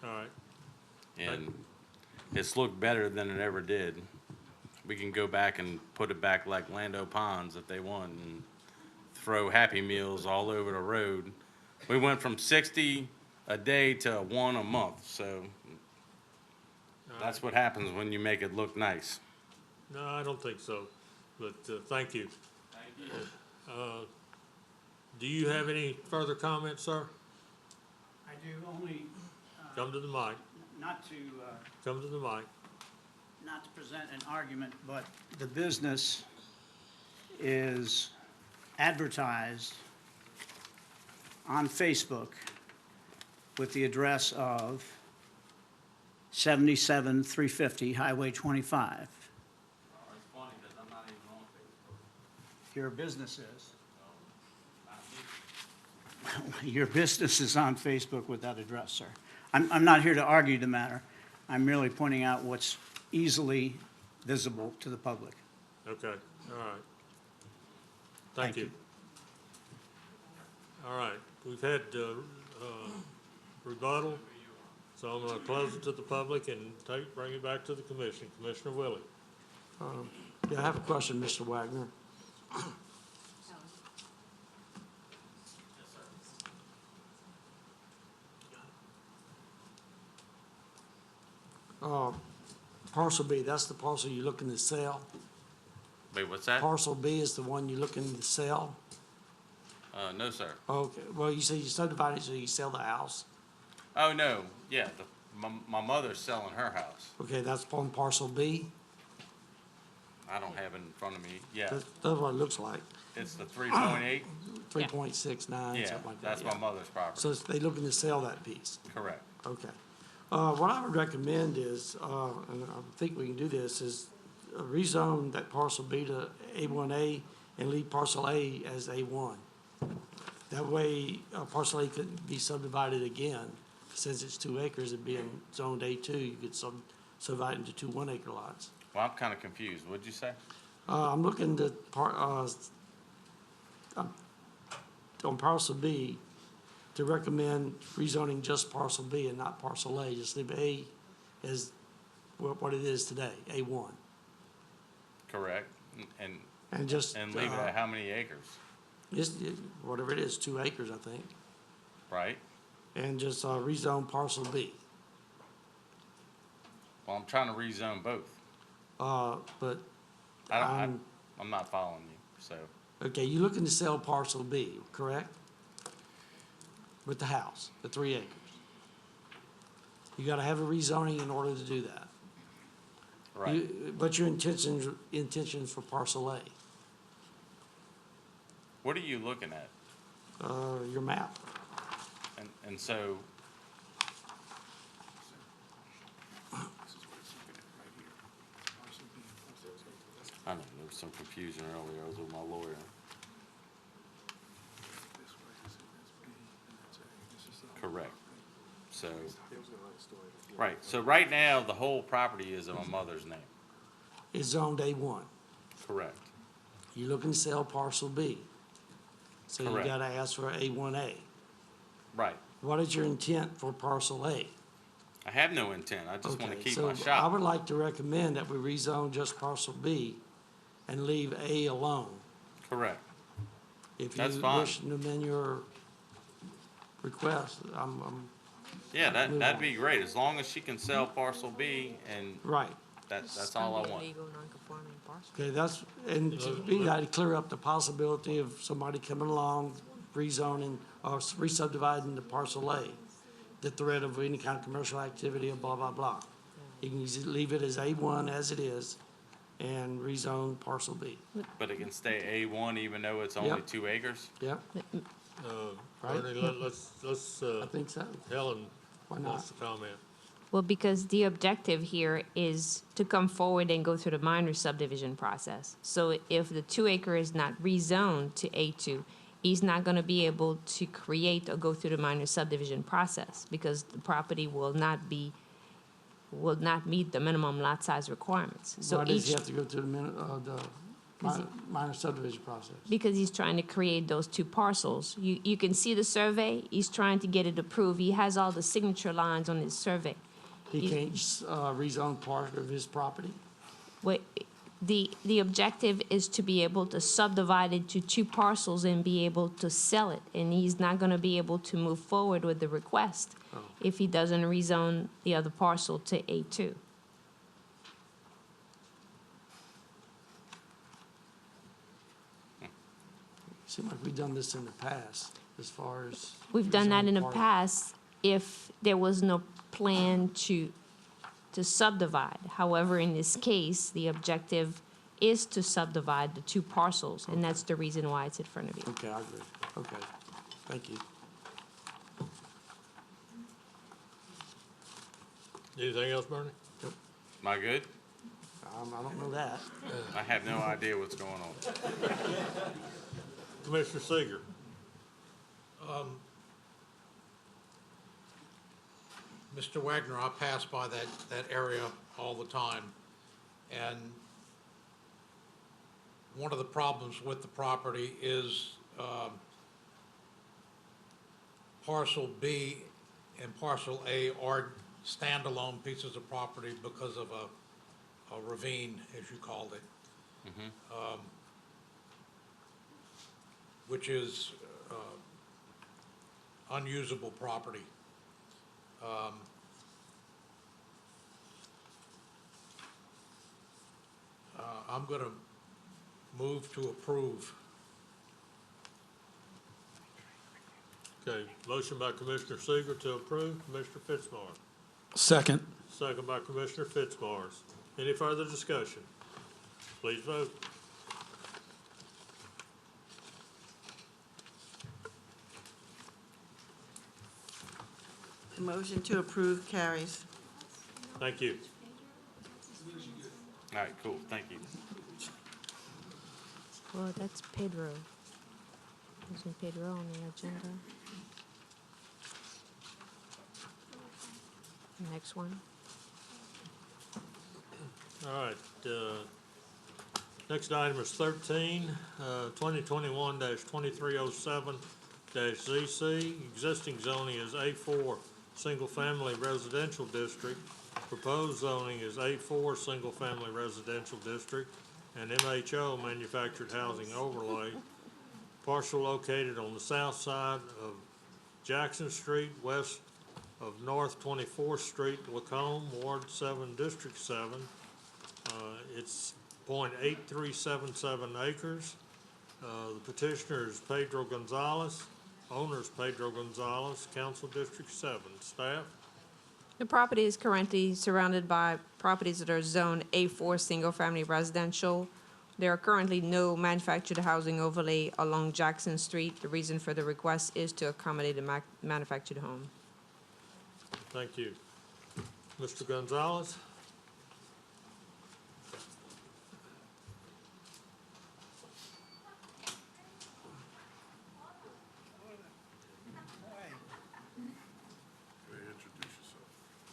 Speaker 1: all right.
Speaker 8: And it's looked better than it ever did. We can go back and put it back like Lando Ponds if they want and throw Happy Meals all over the road. We went from 60 a day to 1 a month, so that's what happens when you make it look nice.
Speaker 1: No, I don't think so, but thank you.
Speaker 8: Thank you.
Speaker 1: Do you have any further comments, sir?
Speaker 22: I do only,
Speaker 1: Come to the mic.
Speaker 22: not to,
Speaker 1: Come to the mic.
Speaker 22: not to present an argument, but the business is advertised on Facebook with the address of 77350 Highway 25.
Speaker 8: It's funny because I'm not even on Facebook.
Speaker 22: Your business is. Your business is on Facebook with that address, sir. I'm not here to argue the matter. I'm merely pointing out what's easily visible to the public.
Speaker 1: Okay, all right. Thank you. All right, we've had rebuttal, so I'm going to close it to the public and bring it back to the commission. Commissioner Willie.
Speaker 10: Yeah, I have a question, Mr. Wagner. Parcel B, that's the parcel you're looking to sell?
Speaker 8: Wait, what's that?
Speaker 10: Parcel B is the one you're looking to sell?
Speaker 8: No, sir.
Speaker 10: Okay, well, you say you subdivided so you sell the house?
Speaker 8: Oh, no, yeah, my mother's selling her house.
Speaker 10: Okay, that's on parcel B?
Speaker 8: I don't have it in front of me. Yeah,
Speaker 10: That's what it looks like,
Speaker 8: it's the 3.8.
Speaker 10: 3.69, something
Speaker 8: Yeah,
Speaker 10: like that.
Speaker 8: that's my mother's property.
Speaker 10: So they looking to sell that piece?
Speaker 8: Correct.
Speaker 10: Okay. What I would recommend is, and I think we can do this, is rezone that parcel B to A1A and leave parcel A as A1. That way, parcel A couldn't be subdivided again. Since it's 2 acres, it'd be in zoned A2, you could subdivide into 2 1-acre lots.
Speaker 8: Well, I'm kind of confused. What'd you say?
Speaker 10: I'm looking to on parcel B, to recommend rezoning just parcel B and not parcel A, just leave A as what it is today, A1.
Speaker 8: Correct.
Speaker 10: And just,
Speaker 8: And leave it at how many acres?
Speaker 10: Just whatever it is, 2 acres, I think,
Speaker 8: Right?
Speaker 10: and just rezone parcel B.
Speaker 8: Well, I'm trying to rezone both.
Speaker 10: But,
Speaker 8: I'm not following you, so.
Speaker 10: okay, you're looking to sell parcel B, correct? With the house, the 3 acres. You gotta have a rezoning in order to do that.
Speaker 8: Right.
Speaker 10: But your intentions for parcel A,
Speaker 8: What are you looking at?
Speaker 10: your map.
Speaker 8: And so, I know, there was some confusion earlier. I was with my lawyer. Correct. So, right, so right now, the whole property is in my mother's name.
Speaker 10: It's zoned A1.
Speaker 8: Correct.
Speaker 10: You're looking to sell parcel B. So you
Speaker 8: Correct.
Speaker 10: gotta ask for A1A.
Speaker 8: Right.
Speaker 10: What is your intent for parcel A?
Speaker 8: I have no intent. I just want to
Speaker 10: Okay,
Speaker 8: keep
Speaker 10: so
Speaker 8: my
Speaker 10: I
Speaker 8: shop.
Speaker 10: would like to recommend that we rezone just parcel B and leave A alone.
Speaker 8: Correct.
Speaker 10: If
Speaker 8: That's
Speaker 10: you
Speaker 8: fine.
Speaker 10: wish to amend your request,
Speaker 8: Yeah,
Speaker 10: move
Speaker 8: that'd
Speaker 10: on.
Speaker 8: be great, as long as she can sell parcel B, and
Speaker 10: Right.
Speaker 8: that's all I want.
Speaker 10: Okay, that's, and to me, that'd clear up the possibility of somebody coming along, rezoning or re-subdividing the parcel A, the threat of any kind of commercial activity or blah, blah, blah. You can easily leave it as A1 as it is and rezone parcel B.
Speaker 8: But it can stay A1 even though it's only
Speaker 10: Yep.
Speaker 8: 2 acres?
Speaker 10: Yep, Right.
Speaker 1: Bernie, let's,
Speaker 10: I think so.
Speaker 1: Helen
Speaker 10: Why not?
Speaker 1: wants to comment.
Speaker 6: Well, because the objective here is to come forward and go through the minor subdivision process. So if the 2 acre is not rezoned to A2, he's not gonna be able to create or go through the minor subdivision process because the property will not meet the minimum lot size requirements. So
Speaker 10: Why does he
Speaker 6: each,
Speaker 10: have to go through the minor subdivision process?
Speaker 6: because he's trying to create those 2 parcels. You can see the survey, he's trying to get it approved. He has all the signature lines on his survey.
Speaker 10: He can't rezone part of his property?
Speaker 6: What, the objective is to be able to subdivide it to 2 parcels and be able to sell it. And he's not gonna be able to move forward with the request if he doesn't rezone the other parcel to A2.
Speaker 10: Seems like we've done this in the past, as far as.
Speaker 6: We've done that in the
Speaker 10: rezoning part.
Speaker 6: past if there was no plan to subdivide. However, in this case, the objective is to subdivide the 2 parcels, and that's the reason why it's in front of you.
Speaker 10: Okay, I agree. Okay, thank you.
Speaker 1: Anything else, Bernie?
Speaker 8: Am I good?
Speaker 10: I don't know that.
Speaker 8: I have no idea what's going on.
Speaker 1: Commissioner Seeger.
Speaker 7: Mr. Wagner, I pass by that area all the time, and one of the problems with the property is parcel B and parcel A are standalone pieces of property because of a ravine, as you called it, which is unusable property. I'm going to move to approve.
Speaker 1: Okay, motion by Commissioner Seeger to approve, Commissioner Fitzmaurice.
Speaker 17: Second.
Speaker 1: Second by Commissioner Fitzmaurice. Any further discussion? Please vote.
Speaker 2: The motion to approve carries.
Speaker 1: Thank you.
Speaker 8: All right, cool, thank you.
Speaker 6: Well, that's Pedro. Isn't Pedro on the agenda? Next one.
Speaker 1: All right, next item is 13, 2021-2307-ZC. Existing zoning is A4, single-family residential district. Proposed zoning is A4, single-family residential district, and MHO, manufactured housing overlay. Parcel located on the south side of Jackson Street, west of North 24th Street, Lacombe, Ward 7, District 7. It's .8377 acres. The petitioner is Pedro Gonzalez. Owner is Pedro Gonzalez, Council District 7. Staff?
Speaker 6: The property is currently surrounded by properties that are zoned A4 single-family residential. There are currently no manufactured housing overlay along Jackson Street. The reason for the request is to accommodate a manufactured home.
Speaker 1: Thank you. Mr. Gonzalez?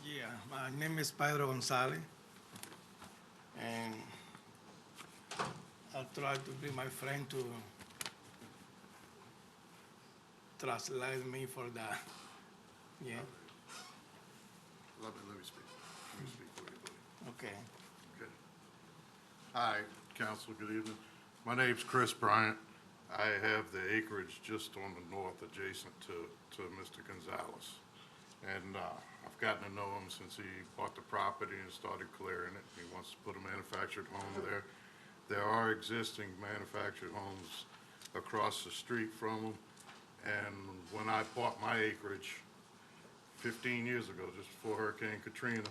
Speaker 11: Yeah, my name is Pedro Gonzalez, and I'll try to bring my friend to translate me for the Yeah,
Speaker 12: Let me speak. Let me speak for you, buddy.
Speaker 11: okay.
Speaker 12: Okay. Hi, council, good evening. My name's Chris Bryant. I have the acreage just on the north adjacent to Mr. Gonzalez. And I've gotten to know him since he bought the property and started clearing it. He wants to put a manufactured home there. There are existing manufactured homes across the street from him. And when I bought my acreage 15 years ago, just before Hurricane Katrina,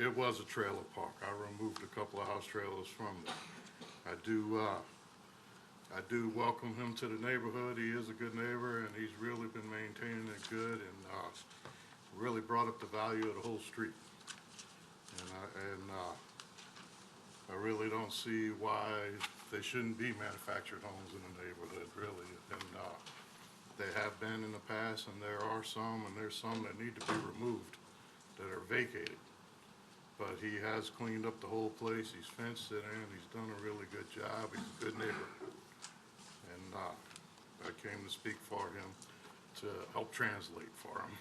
Speaker 12: it was a trailer park. I removed a couple of house trailers from there. I do welcome him to the neighborhood. He is a good neighbor, and he's really been maintaining it good, and really brought up the value of the whole street. And I really don't see why they shouldn't be manufactured homes in the neighborhood, really. And they have been in the past, and there are some, and there's some that need to be removed, that are vacated. But he has cleaned up the whole place. He's fenced it in. He's done a really good job. He's a good neighbor. And I came to speak for him, to help translate for him.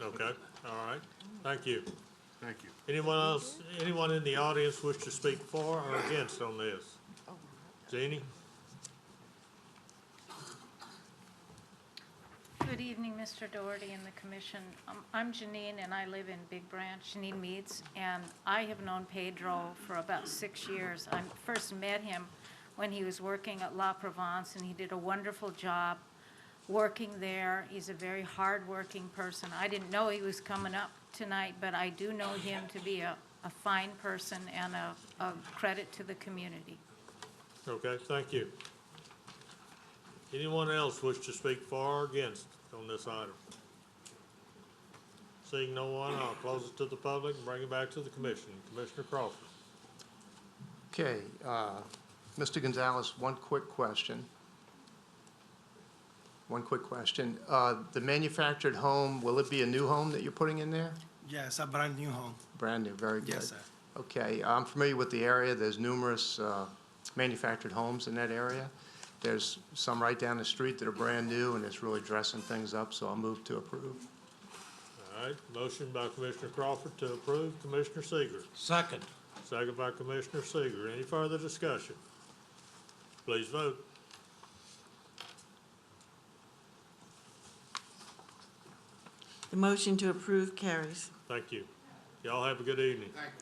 Speaker 1: Okay, all right, thank you.
Speaker 12: Thank you.
Speaker 1: Anyone else, anyone in the audience wish to speak for or against on this? Jeannie?
Speaker 14: Good evening, Mr. Doherty and the commission. I'm Janine, and I live in Big Branch, Janine Meads, and I have known Pedro for about 6 years. I first met him when he was working at La Provence, and he did a wonderful job working there. He's a very hard-working person. I didn't know he was coming up tonight, but I do know him to be a fine person and a credit to the community.
Speaker 1: Okay, thank you. Anyone else wish to speak for or against on this item? Seeing no one, I'll close it to the public and bring it back to the commission. Commissioner Crawford.
Speaker 23: Okay, Mr. Gonzalez, one quick question. The manufactured home, will it be a new home that you're putting in there?
Speaker 11: Yes, a brand new home.
Speaker 23: Brand new, very good.
Speaker 11: Yes, sir.
Speaker 23: Okay, I'm familiar with the area. There's numerous manufactured homes in that area. There's some right down the street that are brand new, and it's really dressing things up, so I'll move to approve.
Speaker 1: All right, motion by Commissioner Crawford to approve. Commissioner Seeger.
Speaker 7: Second.
Speaker 1: Second by Commissioner Seeger. Any further discussion? Please vote.
Speaker 2: The motion to approve carries.
Speaker 1: Thank you. Y'all have a good evening.
Speaker 11: Thank you.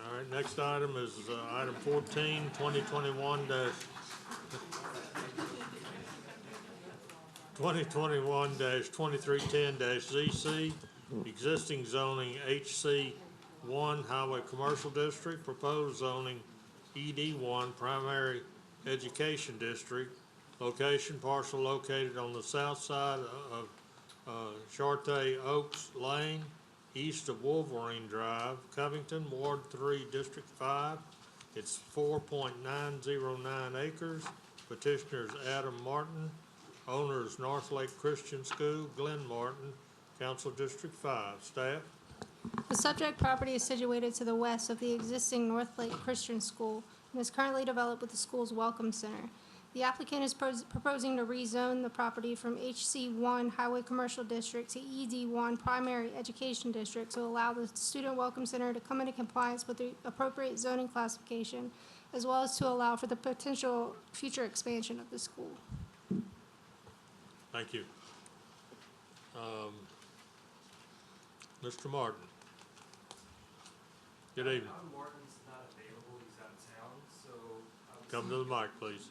Speaker 1: All right, next item is item 14, 2021-2310-ZC, existing zoning HC1 Highway Commercial District, proposed zoning ED1 Primary Education District, location parcel located on the south side of Charte Oaks Lane, east of Wolverine Drive, Covington, Ward 3, District 5. It's 4.909 acres. Petitioners Adam Martin, owners North Lake Christian School, Glenn Martin, Council District 5. Staff?
Speaker 24: The subject property is situated to the west of the existing North Lake Christian School and is currently developed with the school's Welcome Center. The applicant is proposing to rezone the property from HC1 Highway Commercial District to ED1 Primary Education District to allow the Student Welcome Center to come into compliance with the appropriate zoning classification, as well as to allow for the potential future expansion of the school.
Speaker 1: Thank you. Mr. Martin. Good evening.
Speaker 25: Martin's not available, he's out of town, so.
Speaker 1: Come to the mic, please.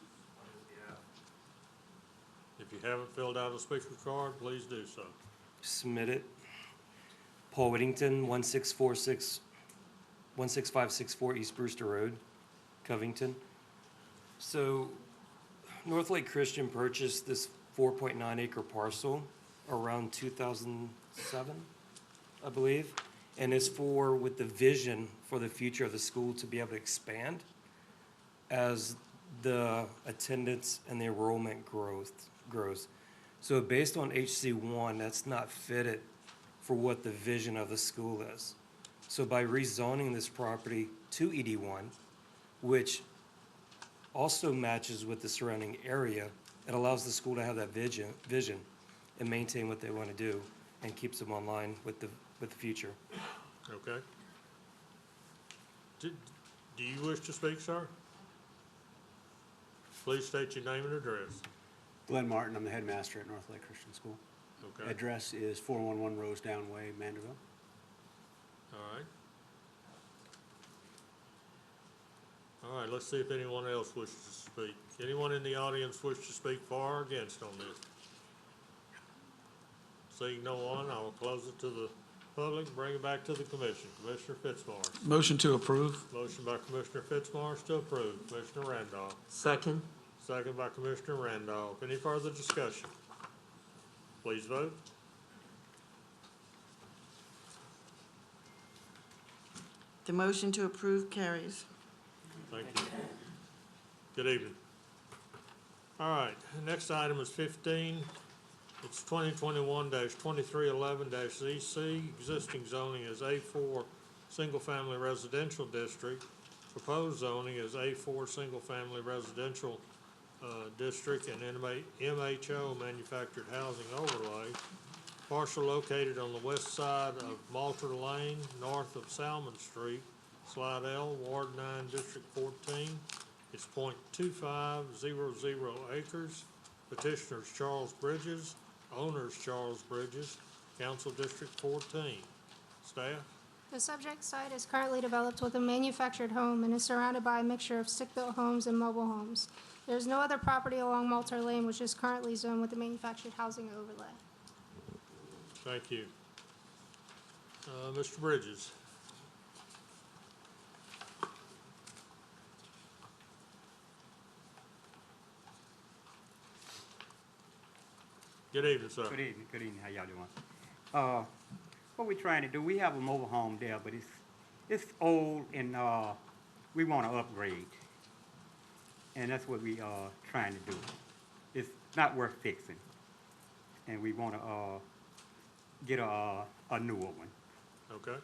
Speaker 1: If you haven't filled out a speaker card, please do so.
Speaker 25: Submit it. Paul Whittington, 16564 East Brewster Road, Covington. So North Lake Christian purchased this 4.9 acre parcel around 2007, I believe. And it's with the vision for the future of the school to be able to expand as the attendance and the enrollment grows. So based on HC1, that's not fitted for what the vision of the school is. So by rezoning this property to ED1, which also matches with the surrounding area, it allows the school to have that vision. and maintain what they want to do, and keeps them online with the future.
Speaker 1: Okay. Do you wish to speak, sir? Please state your name and address.
Speaker 5: Glenn Martin, I'm the headmaster at North Lake Christian School.
Speaker 1: Okay.
Speaker 5: Address is 411 Rosedown Way, Manderville.
Speaker 1: All right. All right, let's see if anyone else wishes to speak. Anyone in the audience wish to speak for or against on this? Seeing no one, I will close it to the public and bring it back to the commission. Commissioner Fitzmaurice.
Speaker 17: Motion to approve.
Speaker 1: Motion by Commissioner Fitzmaurice to approve. Commissioner Randolph.
Speaker 4: Second.
Speaker 1: Second by Commissioner Randolph. Any further discussion? Please vote.
Speaker 2: The motion to approve carries.
Speaker 1: Thank you. Good evening. All right, the next item is 15. It's 2021-2311-ZC. Existing zoning is A4 Single Family Residential District. Proposed zoning is A4 Single Family Residential District and MHO Manufactured Housing Overlay. Parcel located on the west side of Malter Lane, north of Salmon Street, Slide L, Ward 9, District 14. It's .2500 acres. Petitioners Charles Bridges, owners Charles Bridges, Council District 14. Staff?
Speaker 24: The subject site is currently developed with a manufactured home and is surrounded by a mixture of stick-built homes and mobile homes. There is no other property along Malter Lane which is currently zoned with a manufactured housing overlay.
Speaker 1: Thank you. Mr. Bridges? Good evening, sir.
Speaker 9: Good evening, how y'all doing? What we're trying to do, we have a mobile home there, but it's old and, we want to upgrade. And that's what we are trying to do. It's not worth fixing. And we want to, get a newer one.
Speaker 1: Okay.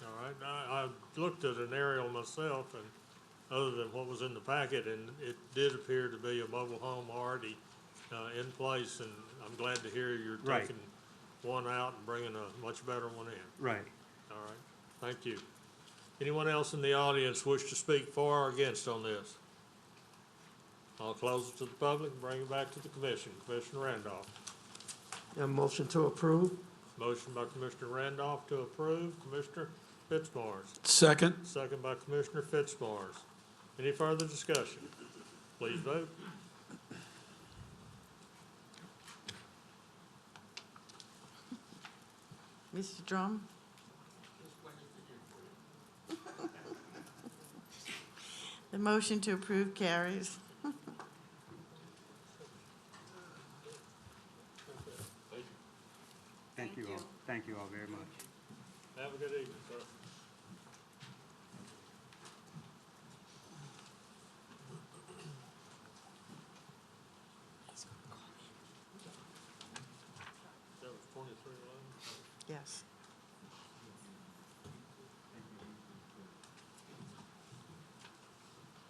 Speaker 1: All right. I looked at an aerial myself, and other than what was in the packet, and it did appear to be a mobile home already in place, and I'm glad to hear you're
Speaker 9: Right.
Speaker 1: taking one out and bringing a much better one in.
Speaker 9: Right.
Speaker 1: All right. Thank you. Anyone else in the audience wish to speak for or against on this? I'll close it to the public and bring it back to the commission. Commissioner Randolph.
Speaker 4: A motion to approve.
Speaker 1: Motion by Commissioner Randolph to approve. Commissioner Fitzmaurice.
Speaker 17: Second.
Speaker 1: Second by Commissioner Fitzmaurice. Any further discussion? Please vote.
Speaker 2: Mr. Drum? The motion to approve carries.
Speaker 9: Thank you all. Thank you all very much.
Speaker 1: Have a good evening, sir. That was 2311?
Speaker 2: Yes.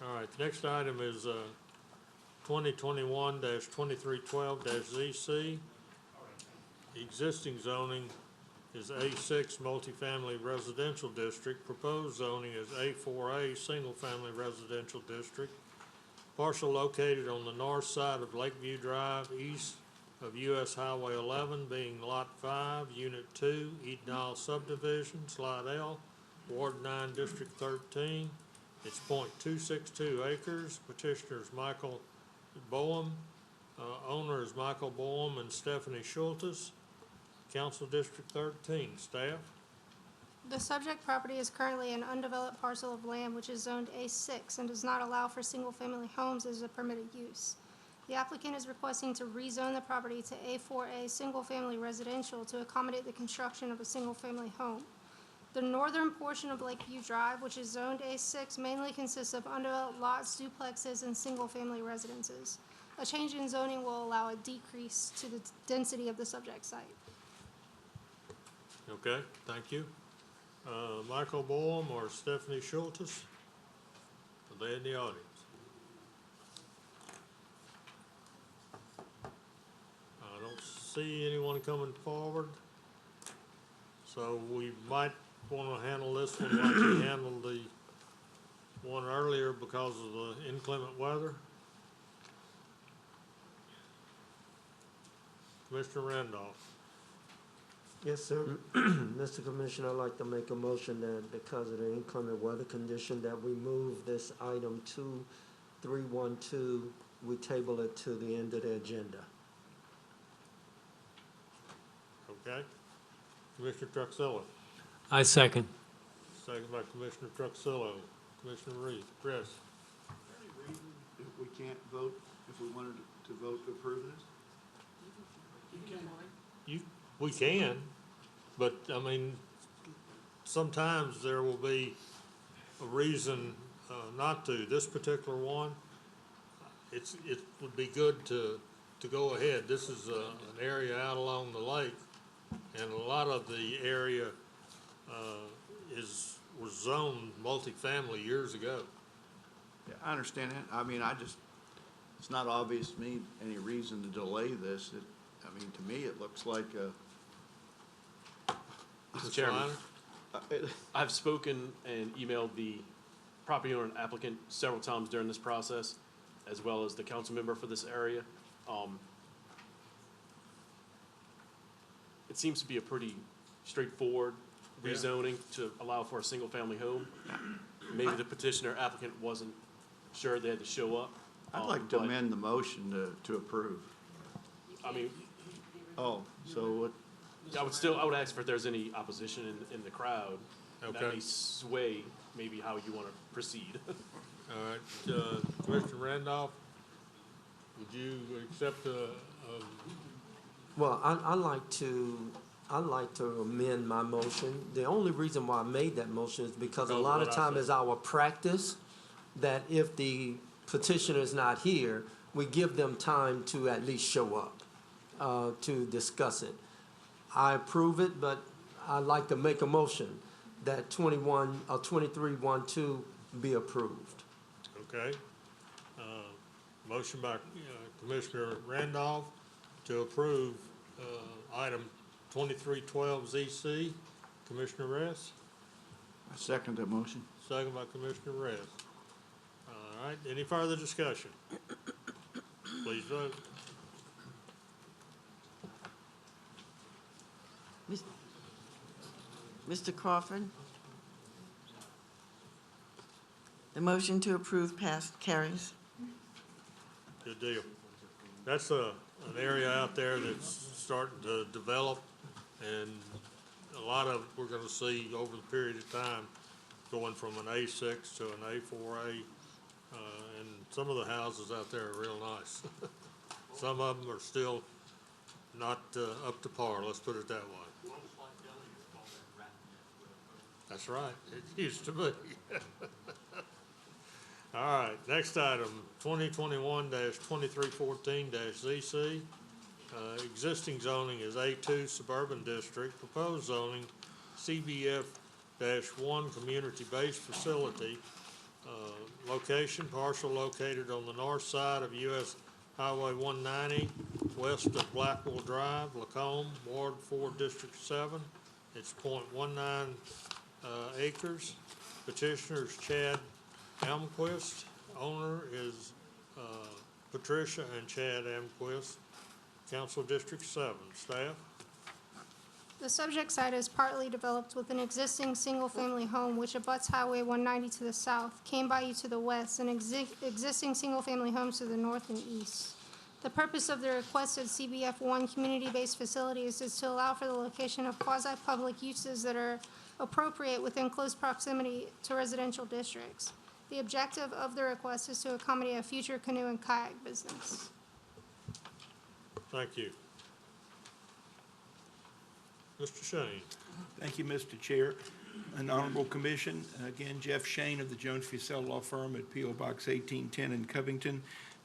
Speaker 1: All right, the next item is 2021-2312-ZC. Existing zoning is A6 Multifamily Residential District. Proposed zoning is A4A Single Family Residential District. Parcel located on the north side of Lakeview Drive, east of US Highway 11, being Lot 5, Unit 2, Eden Isle Subdivision, Slide L, Ward 9, District 13. It's .262 acres. Petitioners Michael Boehm. Owner is Michael Boehm and Stephanie Schultes. Council District 13. Staff?
Speaker 24: The subject property is currently an undeveloped parcel of land which is zoned A6 and does not allow for single-family homes as a permitted use. The applicant is requesting to rezone the property to A4A Single-Family Residential to accommodate the construction of a single-family home. The northern portion of Lakeview Drive, which is zoned A6, mainly consists of undeveloped lots, duplexes, and single-family residences. A change in zoning will allow a decrease to the density of the subject site.
Speaker 1: Okay, thank you. Michael Boehm or Stephanie Schultes? Are they in the audience? I don't see anyone coming forward. So we might want to handle this one like we handled the one earlier because of the inclement weather. Commissioner Randolph.
Speaker 4: Yes, sir. Mr. Commissioner, I'd like to make a motion that because of the inclement weather condition, that we move this item 2312, we table it to the end of the agenda.
Speaker 1: Okay. Commissioner Truxillo.
Speaker 16: I second.
Speaker 12: Second by Commissioner Truxillo. Commissioner Reed. Chris.
Speaker 13: Is there any reason if we can't vote, if we wanted to vote to approve this?
Speaker 1: We can, but I mean, sometimes there will be a reason not to. This particular one, it would be good to go ahead. This is an area out along the lake, and a lot of the area was zoned multifamily years ago.
Speaker 13: Yeah, I understand that. I mean, it's not obvious to me any reason to delay this. I mean, to me, it looks like
Speaker 1: Mr. Chairman,
Speaker 15: I've spoken and emailed the property owner and applicant several times during this process, as well as the council member for this area. It seems to be a pretty straightforward rezoning to allow for a single-family home. Maybe the petitioner applicant wasn't sure they had to show up.
Speaker 13: I'd like to amend the motion to approve.
Speaker 15: I mean,
Speaker 13: Oh, so what?
Speaker 15: I would ask if there's any opposition in the crowd.
Speaker 1: Okay.
Speaker 15: That may sway maybe how you want to proceed.
Speaker 1: all right, Commissioner Randolph, would you accept
Speaker 4: Well, I'd like to amend my motion. The only reason why I made that motion is because a lot of time is our practice that if the petitioner is not here, we give them time to at least show up to discuss it. I approve it, but I'd like to make a motion that 2312 be approved.
Speaker 1: Okay. Motion by Commissioner Randolph to approve item 2312 ZC. Commissioner Ress?
Speaker 13: I second that motion.
Speaker 1: Second by Commissioner Ress. All right, any further discussion? Please vote.
Speaker 2: Mr. Crawford? The motion to approve carries.
Speaker 1: Good deal. That's an area out there that's starting to develop, and a lot of, we're gonna see over the period of time, going from an A6 to an A4A, and some of the houses out there are real nice. Some of them are still not up to par, let's put it that way. That's right, it used to be. All right, next item, 2021-2314-ZC. Existing zoning is A2 Suburban District. Proposed zoning, CBF-1 Community-Based Facility. Location, parcel located on the north side of US Highway 190, west of Blackwell Drive, Lacombe, Ward 4, District 7. It's .19 acres. Petitioner is Chad Amquist. Owner is Patricia and Chad Amquist. Council District 7. Staff?
Speaker 24: The subject site is partly developed with an existing single-family home which abuts Highway 190 to the south, Cane Bayou to the west, and existing single-family homes to the north and east. The purpose of the requested CBF-1 community-based facilities is to allow for the location of quasi-public uses that are appropriate within close proximity to residential districts. The objective of the request is to accommodate a future canoe and kayak business.
Speaker 1: Thank you. Mr. Shane.
Speaker 18: Thank you, Mr. Chair. An honorable commission. Again, Jeff Shane of the Jones Fussell Law Firm at P.O. Box 1810 in Covington.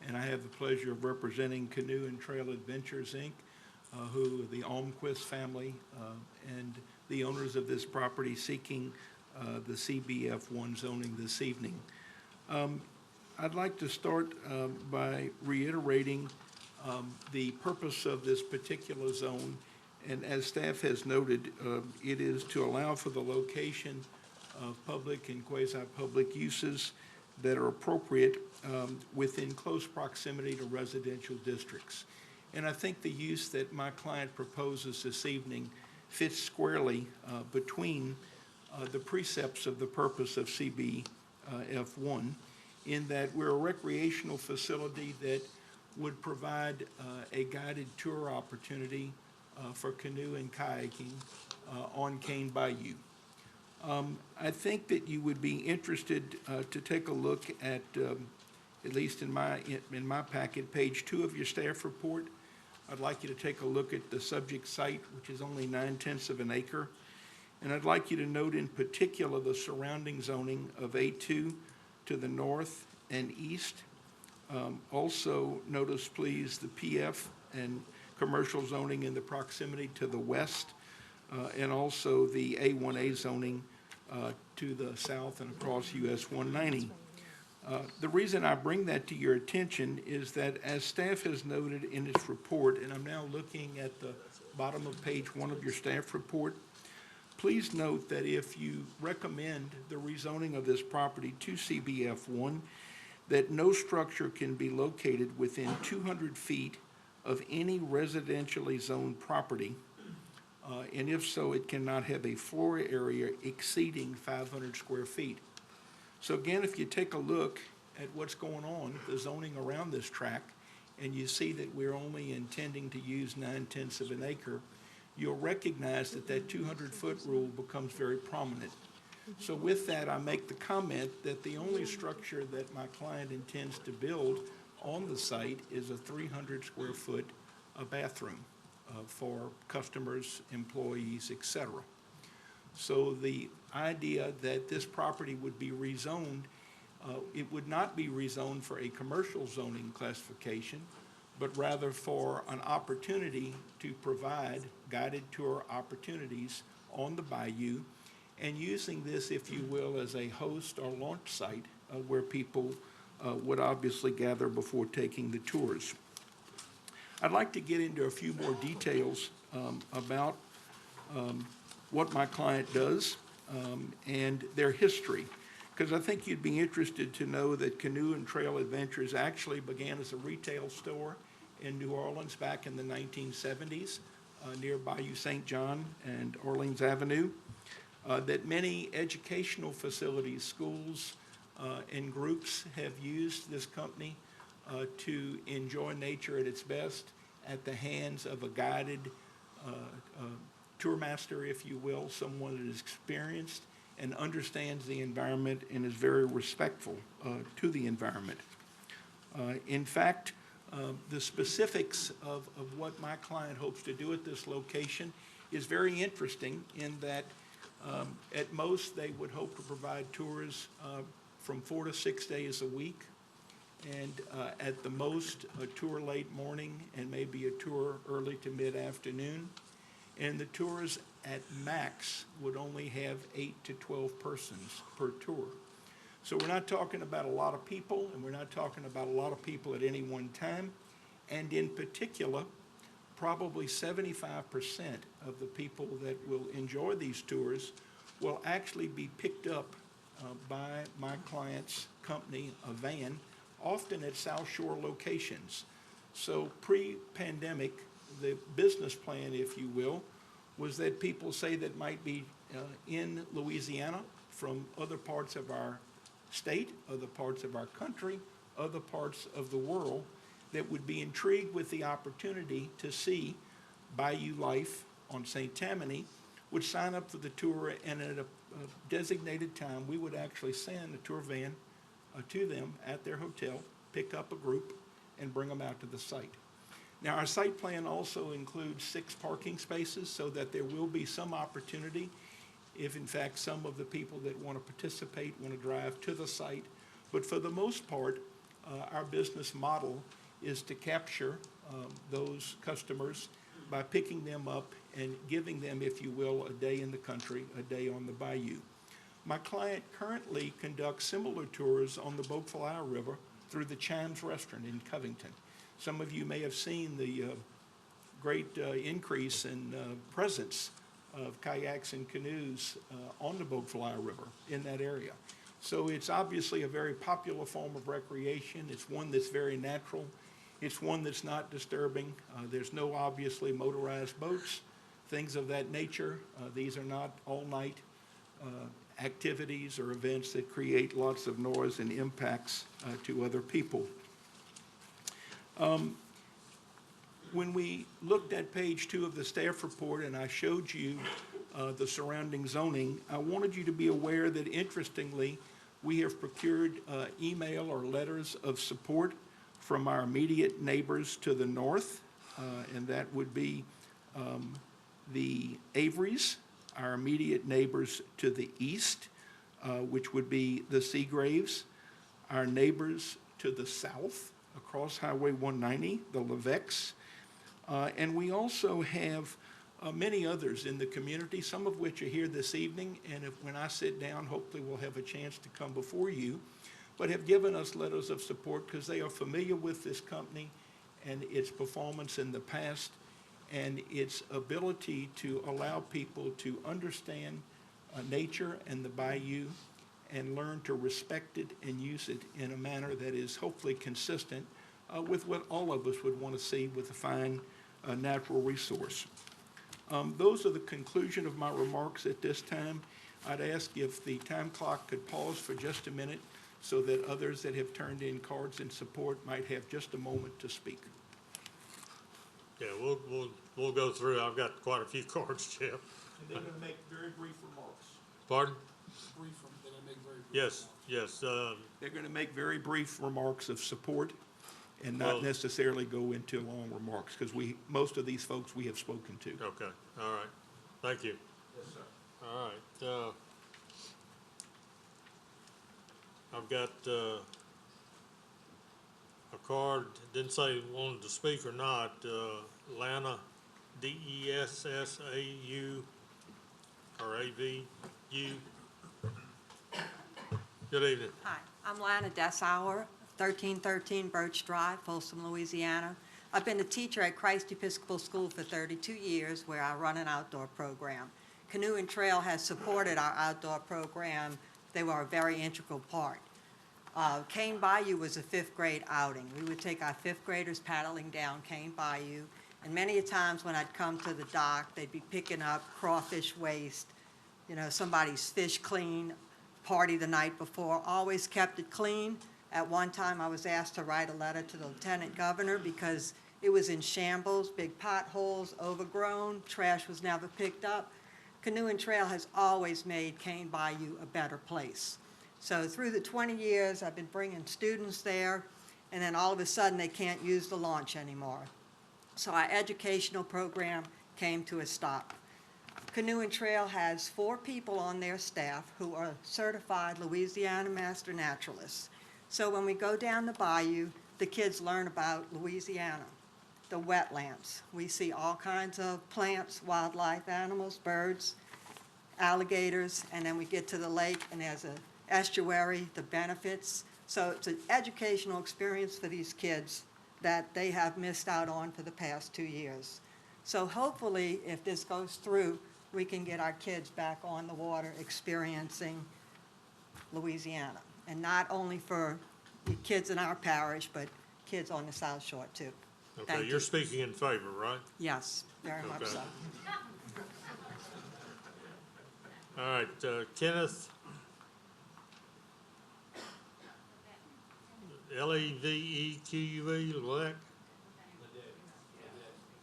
Speaker 18: And I have the pleasure of representing Canoe and Trail Adventures, Inc., who are the Almquist family and the owners of this property seeking the CBF-1 zoning this evening. I'd like to start by reiterating the purpose of this particular zone, and as staff has noted, it is to allow for the location of public and quasi-public uses that are appropriate within close proximity to residential districts. And I think the use that my client proposes this evening fits squarely between the precepts of the purpose of CBF1, in that we're a recreational facility that would provide a guided tour opportunity for canoe and kayaking on Cane Bayou. I think that you would be interested to take a look at least in my packet, page 2 of your staff report. I'd like you to take a look at the subject site, which is only 9/10 of an acre. And I'd like you to note in particular the surrounding zoning of A2 to the north and east. Also notice, please, the PF and commercial zoning in the proximity to the west, and also the A1A zoning to the south and across US 190. The reason I bring that to your attention is that, as staff has noted in its report, and I'm now looking at the bottom of page 1 of your staff report, please note that if you recommend the rezoning of this property to CBF1, that no structure can be located within 200 feet of any residentially zoned property, and if so, it cannot have a floor area exceeding 500 square feet. So again, if you take a look at what's going on, the zoning around this tract, and you see that we're only intending to use 9/10 of an acre, you'll recognize that that 200-foot rule becomes very prominent. So with that, I make the comment that the only structure that my client intends to build on the site is a 300-square-foot bathroom for customers, employees, etc. So the idea that this property would be rezoned, it would not be rezoned for a commercial zoning classification, but rather for an opportunity to provide guided tour opportunities on the bayou, and using this, if you will, as a host or launch site where people would obviously gather before taking the tours. I'd like to get into a few more details about what my client does and their history, because I think you'd be interested to know that Canoe and Trail Adventures actually began as a retail store in New Orleans back in the 1970s near Bayou St. John and Orleans Avenue, that many educational facilities, schools, and groups have used this company to enjoy nature at its best at the hands of a guided tour master, if you will, someone that is experienced and understands the environment and is very respectful to the environment. In fact, the specifics of what my client hopes to do at this location is very interesting in that at most they would hope to provide tours from 4 to 6 days a week, and at the most a tour late morning and maybe a tour early to mid-afternoon. And the tours at max would only have 8 to 12 persons per tour. So we're not talking about a lot of people, and we're not talking about a lot of people at any one time. And in particular, probably 75% of the people that will enjoy these tours will actually be picked up by my client's company, a van, often at South Shore locations. So pre-pandemic, the business plan, if you will, was that people say that might be in Louisiana from other parts of our state, other parts of our country, other parts of the world, that would be intrigued with the opportunity to see Bayou life on St. Tammany, would sign up for the tour, and at a designated time, we would actually send a tour van to them at their hotel, pick up a group, and bring them out to the site. Now, our site plan also includes 6 parking spaces so that there will be some opportunity if, in fact, some of the people that want to participate want to drive to the site. But for the most part, our business model is to capture those customers by picking them up and giving them, if you will, a day in the country, a day on the bayou. My client currently conducts similar tours on the Beaufort River through the Chimes Restaurant in Covington. Some of you may have seen the great increase in presence of kayaks and canoes on the Beaufly River in that area. So it's obviously a very popular form of recreation. It's one that's very natural. It's one that's not disturbing. There's no obviously motorized boats, things of that nature. These are not all-night activities or events that create lots of noise and impacts to other people. When we looked at page 2 of the staff report and I showed you the surrounding zoning, I wanted you to be aware that interestingly, we have procured email or letters of support from our immediate neighbors to the north, and that would be the Averys, our immediate neighbors to the east, which would be the Seagraves, our neighbors to the south across Highway 190, the Levesques, and we also have many others in the community, some of which are here this evening, and when I sit down, hopefully we'll have a chance to come before you, but have given us letters of support because they are familiar with this company and its performance in the past and its ability to allow people to understand nature and the bayou and learn to respect it and use it in a manner that is hopefully consistent with what all of us would want to see with a fine natural resource. Those are the conclusion of my remarks at this time. I'd ask if the time clock could pause for just a minute so that others that have turned in cards in support might have just a moment to speak.
Speaker 1: Yeah, we'll go through. I've got quite a few cards, Jeff.
Speaker 18: And they're going to make very brief remarks.
Speaker 1: Pardon?
Speaker 18: Brief, they're going to make very brief
Speaker 1: Yes, yes.
Speaker 18: They're going to make very brief remarks of support and not
Speaker 1: Well-
Speaker 18: necessarily go into long remarks, because most of these folks we have spoken to.
Speaker 1: Okay, all right. Thank you.
Speaker 18: Yes, sir.
Speaker 1: All right. I've got a card, didn't say wanted to speak or not, Lana, D-E-S-S-A-U, or A-V-U. Good evening.
Speaker 3: Hi, I'm Lana Dessauer, 1313 Birch Drive, Folsom, Louisiana. I've been a teacher at Christ Episcopal School for 32 years, where I run an outdoor program. Canoe and Trail has supported our outdoor program. They were a very integral part. Cane Bayou was a 5th grade outing. We would take our 5th graders paddling down Cane Bayou, and many a times when I'd come to the dock, they'd be picking up crawfish waste, you know, somebody's fish clean, party the night before, always kept it clean. At one time, I was asked to write a letter to the Lieutenant Governor because it was in shambles, big potholes, overgrown, trash was never picked up. Canoe and Trail has always made Cane Bayou a better place. So through the 20 years, I've been bringing students there, and then all of a sudden, they can't use the launch anymore. So our educational program came to a stop. Canoe and Trail has 4 people on their staff who are certified Louisiana Master Naturalists. So when we go down the bayou, the kids learn about Louisiana, the wetlands. We see all kinds of plants, wildlife, animals, birds, alligators, and then we get to the lake and there's an estuary, the benefits. So it's an educational experience for these kids that they have missed out on for the past 2 years. So hopefully, if this goes through, we can get our kids back on the water experiencing Louisiana. And not only for the kids in our parish, but kids on the South Shore too.
Speaker 1: Okay,
Speaker 3: Thank
Speaker 1: you're
Speaker 3: you.
Speaker 1: speaking in favor, right?
Speaker 3: Yes, very much
Speaker 1: Okay.
Speaker 3: so.
Speaker 1: All right, Kenneth. L-E-V-E-Q-U-E, Leveque?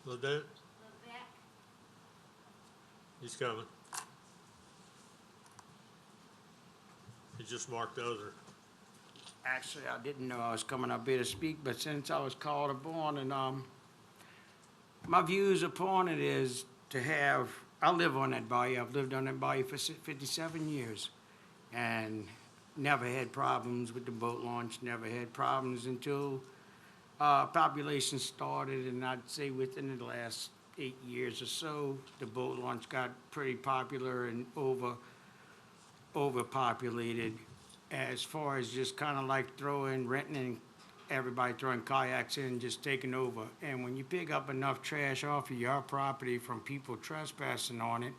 Speaker 1: Leveque? He's coming. He just marked the other.
Speaker 19: Actually, I didn't know I was coming up here to speak, but since I was called upon, and my views upon it is to have, I live on that bayou. I've lived on that bayou for 57 years and never had problems with the boat launch, never had problems until population started, and I'd say within the last 8 years or so, the boat launch got pretty popular and overpopulated as far as just kind of like renting everybody throwing kayaks in, just taking over. And when you pick up enough trash off of your property from people trespassing on it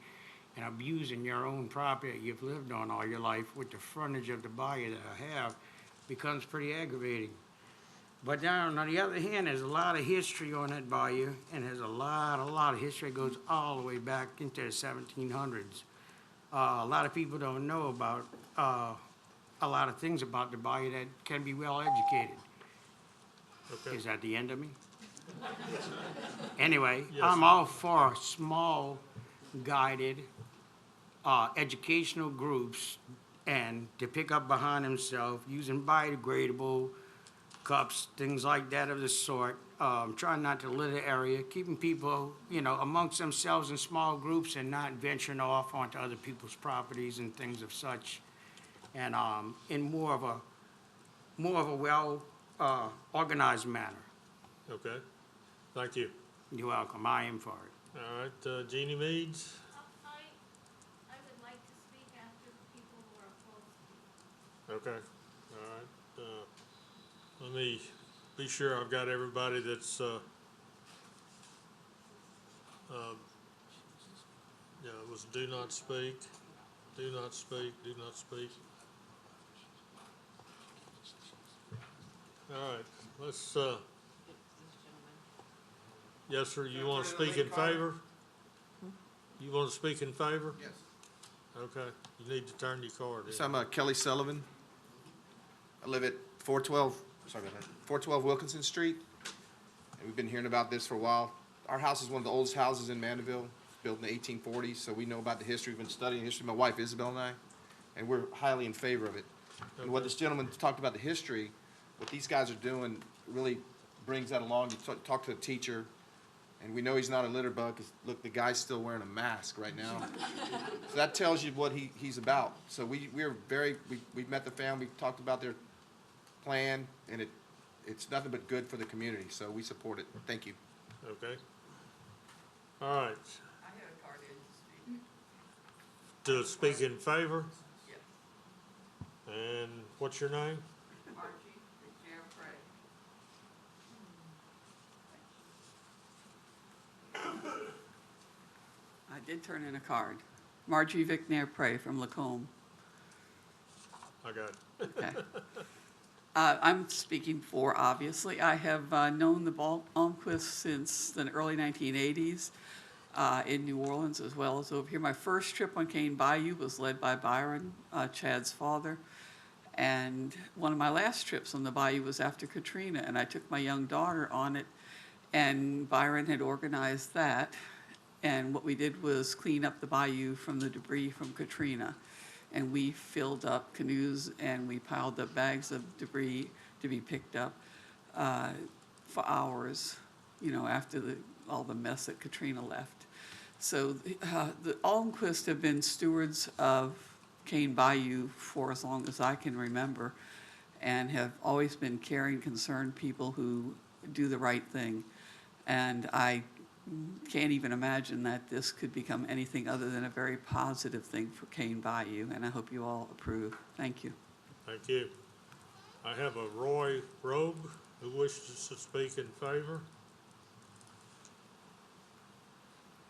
Speaker 19: and abusing your own property that you've lived on all your life with the frontage of the bayou that I have, becomes pretty aggravating. But then on the other hand, there's a lot of history on that bayou, and there's a lot of history that goes all the way back into the 1700s. A lot of people don't know about a lot of things about the bayou that can be well educated.
Speaker 1: Okay.
Speaker 19: Is that the end of me? Anyway,
Speaker 1: Yes.
Speaker 19: I'm all for small, guided, educational groups and to pick up behind themselves using biodegradable cups, things like that of the sort. Trying not to litter the area, keeping people, amongst themselves in small groups and not venturing off onto other people's properties and things of such. And in more of a well organized manner.
Speaker 1: Okay, thank you.
Speaker 19: You're welcome. I am for it.
Speaker 1: All right, Jeannie Meads?
Speaker 8: I would like to speak after the people who are opposed.
Speaker 1: Okay, all right. Let me be sure I've got everybody that's, it was do not speak, do not speak, do not speak. All right, let's, yes, sir, you want to speak in favor? You want to speak in favor?
Speaker 10: Yes.
Speaker 1: Okay, you need to turn your card in.
Speaker 10: So I'm Kelly Sullivan. I live at 412 Wilkinson Street, and we've been hearing about this for a while. Our house is one of the oldest houses in Mandeville, built in the 1840s, so we know about the history. We've been studying history, my wife Isabel and I, and we're highly in favor of it. And what this gentleman talked about the history, what these guys are doing really brings that along. You talk to a teacher, and we know he's not a litter bug, 'cause look, the guy's still wearing a mask right now. So that tells you what he's about. So we met the family, we talked about their plan, and it's nothing but good for the community, so we support it. Thank you.
Speaker 1: Okay. All right.
Speaker 20: I had a card in to speak.
Speaker 1: To speak in favor,
Speaker 20: Yes.
Speaker 1: and what's your name?
Speaker 20: Archie, McNair Prey. I did turn in a card. Marjorie Vicnair Prey from Lacombe.
Speaker 1: I got it.
Speaker 20: Okay. I'm speaking for, obviously. I have known the Almquists since the early 1980s in New Orleans as well as over here. My first trip on Cane Bayou was led by Byron, Chad's father. And one of my last trips on the bayou was after Katrina, and I took my young daughter on it, and Byron had organized that. And what we did was clean up the bayou from the debris from Katrina. And we filled up canoes and we piled up bags of debris to be picked up for hours, after all the mess that Katrina left. So the Almquists have been stewards of Cane Bayou for as long as I can remember, and have always been caring, concerned people who do the right thing. And I can't even imagine that this could become anything other than a very positive thing for Cane Bayou, and I hope you all approve. Thank you.
Speaker 1: Thank you. I have a Roy Robe who wishes to speak in favor.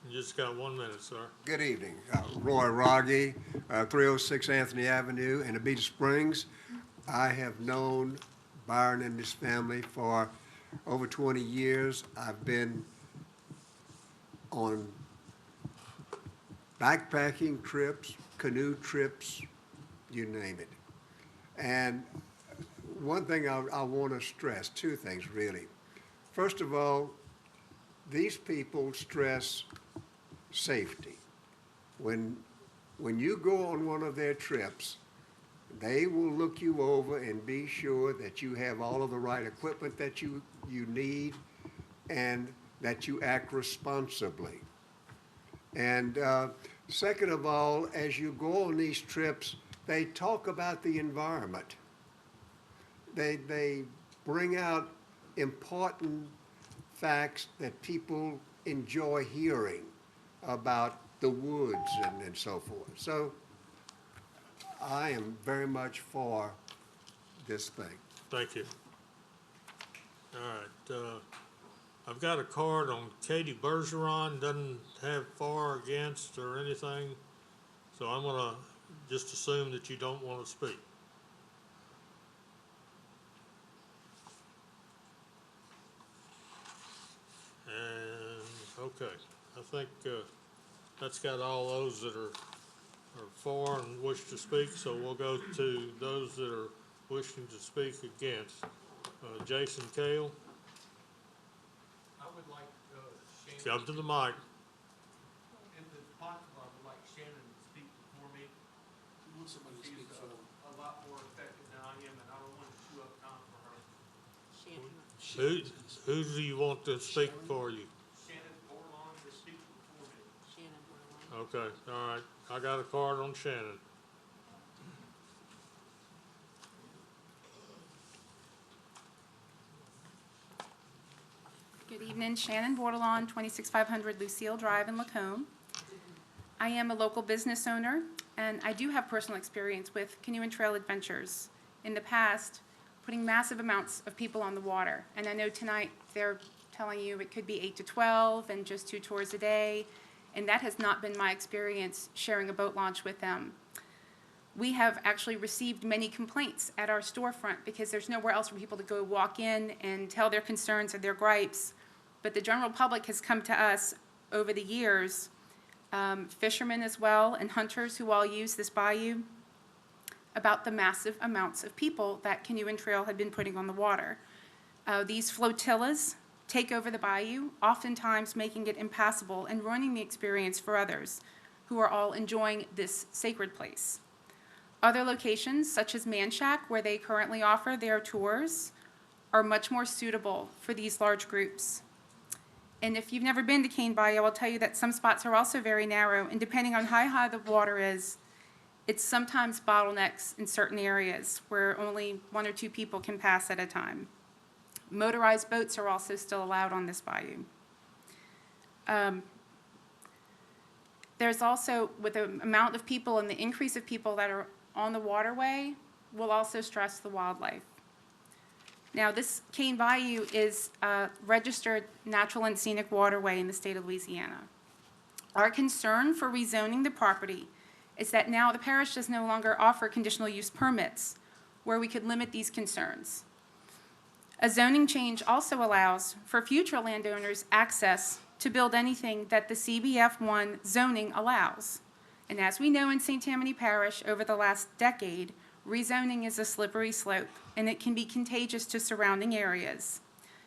Speaker 1: You just got 1 minute, sir.
Speaker 21: Good evening. Roy Rogge, 306 Anthony Avenue in Abita Springs. I have known Byron and his family for over 20 years. I've been on backpacking trips, canoe trips, you name it. And one thing I want to stress, two things really. First of all, these people stress safety. When you go on one of their trips, they will look you over and be sure that you have all of the right equipment that you need and that you act responsibly. And second of all, as you go on these trips, they talk about the environment. They bring out important facts that people enjoy hearing about the woods and so forth. So I am very much for this thing.
Speaker 1: Thank you. All right, I've got a card on Katie Bergeron, doesn't have for, against, or anything, so I'm gonna just assume that you don't want to speak. And, okay, I think, that's got all those that are for and wish to speak, so we'll go to those that are wishing to speak against. Jason Kale,
Speaker 6: I would like, Shannon.
Speaker 1: come to the mic.
Speaker 6: If it's possible, I would like Shannon to speak before me. She's a lot more effective than I am, and I don't want to chew up time for her.
Speaker 1: Who do you want to speak for you?
Speaker 6: Shannon Borlon to speak before me.
Speaker 1: Okay, all right, I got a card on Shannon.
Speaker 7: Good evening, Shannon Bordelon, 26500 Lucille Drive in Lacombe. I am a local business owner, and I do have personal experience with canoe and trail adventures. In the past, putting massive amounts of people on the water, and I know tonight they're telling you it could be 8 to 12 and just 2 tours a day, and that has not been my experience sharing a boat launch with them. We have actually received many complaints at our storefront because there's nowhere else for people to go walk in and tell their concerns or their gripes. But the general public has come to us over the years, fishermen as well, and hunters who all use this bayou, about the massive amounts of people that Canoe and Trail had been putting on the water. These flotillas take over the bayou, oftentimes making it impassable and ruining the experience for others who are all enjoying this sacred place. Other locations, such as Manchac, where they currently offer their tours, are much more suitable for these large groups. And if you've never been to Cane Bayou, I'll tell you that some spots are also very narrow, and depending on how high the water is, it's sometimes bottlenecks in certain areas where only 1 or 2 people can pass at a time. Motorized boats are also still allowed on this bayou. There's also, with the amount of people and the increase of people that are on the waterway, will also stress the wildlife. Now, this Cane Bayou is a registered natural and scenic waterway in the state of Louisiana. Our concern for rezoning the property is that now the parish does no longer offer conditional use permits where we could limit these concerns. A zoning change also allows for future landowners access to build anything that the CBF1 zoning allows. And as we know in St. Tammany Parish over the last decade, rezoning is a slippery slope, and it can be contagious to surrounding areas.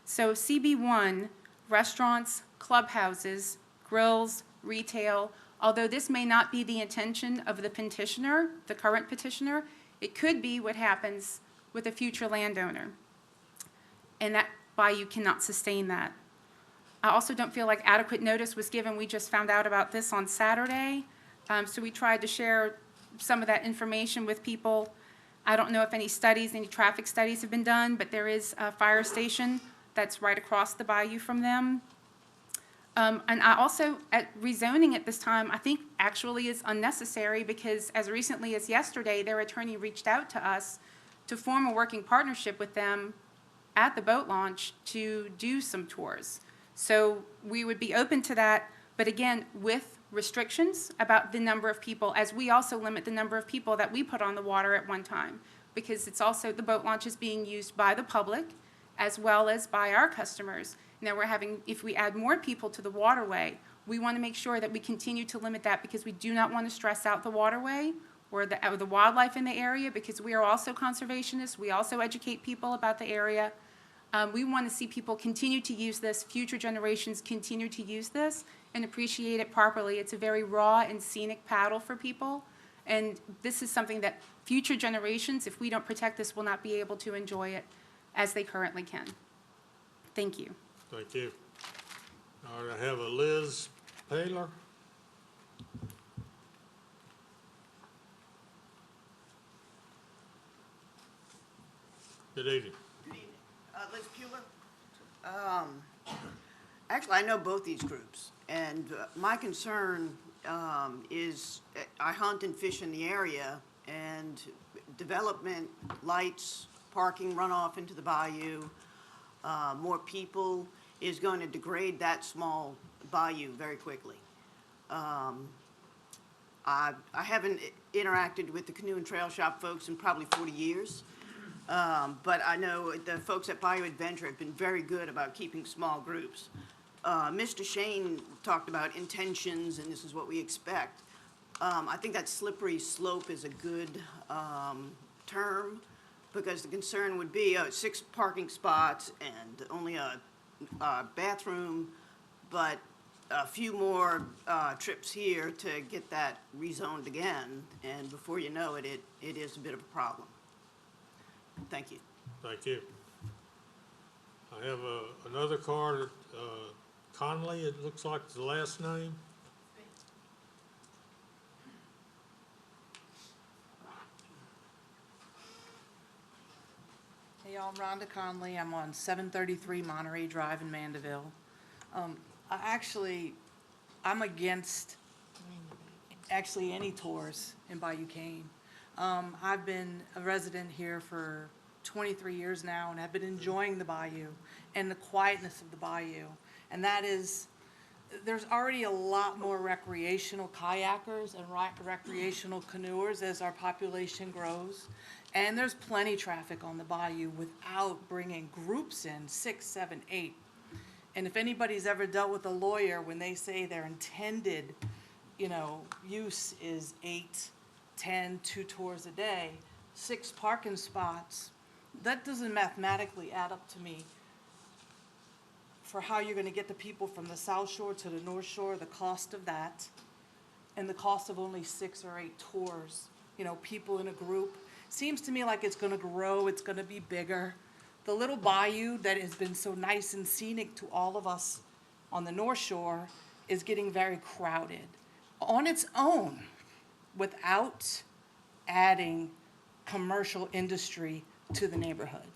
Speaker 7: So CB1, restaurants, clubhouses, grills, retail, although this may not be the intention of the petitioner, the current petitioner, it could be what happens with a future landowner. And that bayou cannot sustain that. I also don't feel like adequate notice was given. We just found out about this on Saturday. So we tried to share some of that information with people. I don't know if any studies, any traffic studies have been done, but there is a fire station that's right across the bayou from them. And I also, at rezoning at this time, I think actually is unnecessary because as recently as yesterday, their attorney reached out to us to form a working partnership with them at the boat launch to do some tours. So we would be open to that, but again, with restrictions about the number of people, as we also limit the number of people that we put on the water at one time, because it's also, the boat launch is being used by the public as well as by our customers. Now we're having, if we add more people to the waterway, we want to make sure that we continue to limit that because we do not want to stress out the waterway or the wildlife in the area, because we are also conservationists. We also educate people about the area. We want to see people continue to use this, future generations continue to use this and appreciate it properly. It's a very raw and scenic paddle for people, and this is something that future generations, if we don't protect this, will not be able to enjoy it as they currently can. Thank you.
Speaker 1: Thank you. All right, I have a Liz Paylor. Good evening.
Speaker 14: Good evening. Liz Puler. Actually, I know both these groups, and my concern is I hunt and fish in the area, and development, lights, parking, runoff into the bayou, more people is going to degrade that small bayou very quickly. I haven't interacted with the Canoe and Trail Shop folks in probably 40 years. But I know the folks at Bayou Adventure have been very good about keeping small groups. Mr. Shane talked about intentions, and this is what we expect. I think that slippery slope is a good term, because the concern would be 6 parking spots and only a bathroom, but a few more trips here to get that rezoned again, and before you know it, it is a bit of a problem. Thank you.
Speaker 1: Thank you. I have another card, Conley, it looks like the last name.
Speaker 5: Hey y'all, I'm Rhonda Conley. I'm on 733 Monterey Drive in Mandeville. I'm against actually any tours in Bayou Cane. I've been a resident here for 23 years now, and I've been enjoying the bayou and the quietness of the bayou. And that is, there's already a lot more recreational kayakers and recreational canoers as our population grows. And there's plenty traffic on the bayou without bringing groups in, 6, 7, 8. And if anybody's ever dealt with a lawyer, when they say their intended, use is 8, 10, 2 tours a day, 6 parking spots, that doesn't mathematically add up to me for how you're gonna get the people from the South Shore to the North Shore, the cost of that, and the cost of only 6 or 8 tours, people in a group. Seems to me like it's gonna grow, it's gonna be bigger. The little bayou that has been so nice and scenic to all of us on the North Shore is getting very crowded on its own without adding commercial industry to the neighborhood.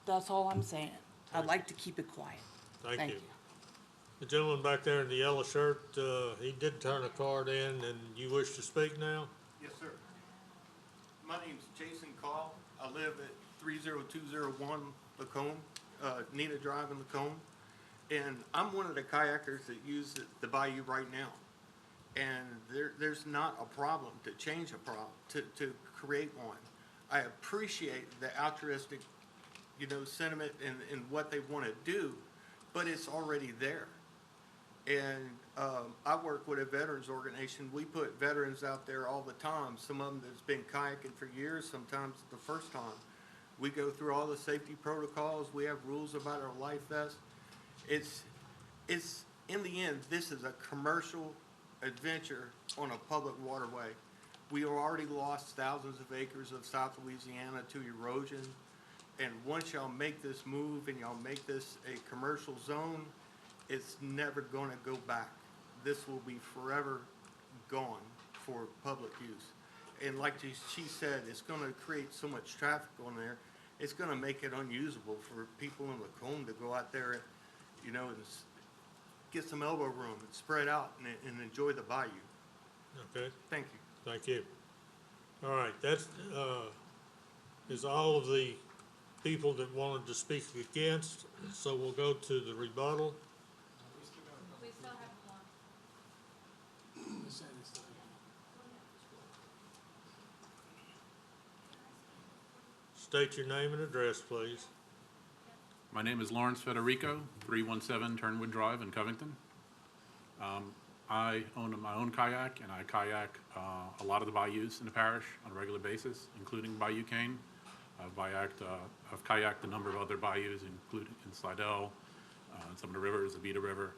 Speaker 5: That's all I'm saying. I'd like to keep it quiet.
Speaker 1: Thank you. The gentleman back there in the yellow shirt, he did turn a card in, and you wish to speak now?
Speaker 6: Yes, sir. My name's Jason Call. I live at 30201 Lacombe, Nina Drive in Lacombe. And I'm one of the kayakers that use the bayou right now. And there's not a problem to change a problem, to create one. I appreciate the altruistic, sentiment and what they want to do, but it's already there. And I work with a veterans organization. We put veterans out there all the time. Some of them that's been kayaking for years, sometimes the first time. We go through all the safety protocols. We have rules about our life vest. It's in the end, this is a commercial adventure on a public waterway. We have already lost thousands of acres of South Louisiana to erosion. And once y'all make this move and y'all make this a commercial zone, it's never going to go back. This will be forever gone for public use. And like she said, it's going to create so much traffic on there, it's going to make it unusable for people in Lacombe to go out there, and get some elbow room and spread out and enjoy the bayou.
Speaker 1: Okay.
Speaker 6: Thank you.
Speaker 1: Thank you. All right, that's, is all of the people that wanted to speak against, so we'll go to the rebuttal.
Speaker 8: We still have one.
Speaker 1: State your name and address, please.
Speaker 11: My name is Lawrence Federico, 317 Turnwood Drive in Covington. I own my own kayak, and I kayak a lot of the bayous in the parish on a regular basis, including Bayou Cane. I've kayaked a number of other bayous, including in Slidell, some of the rivers, the Beta River.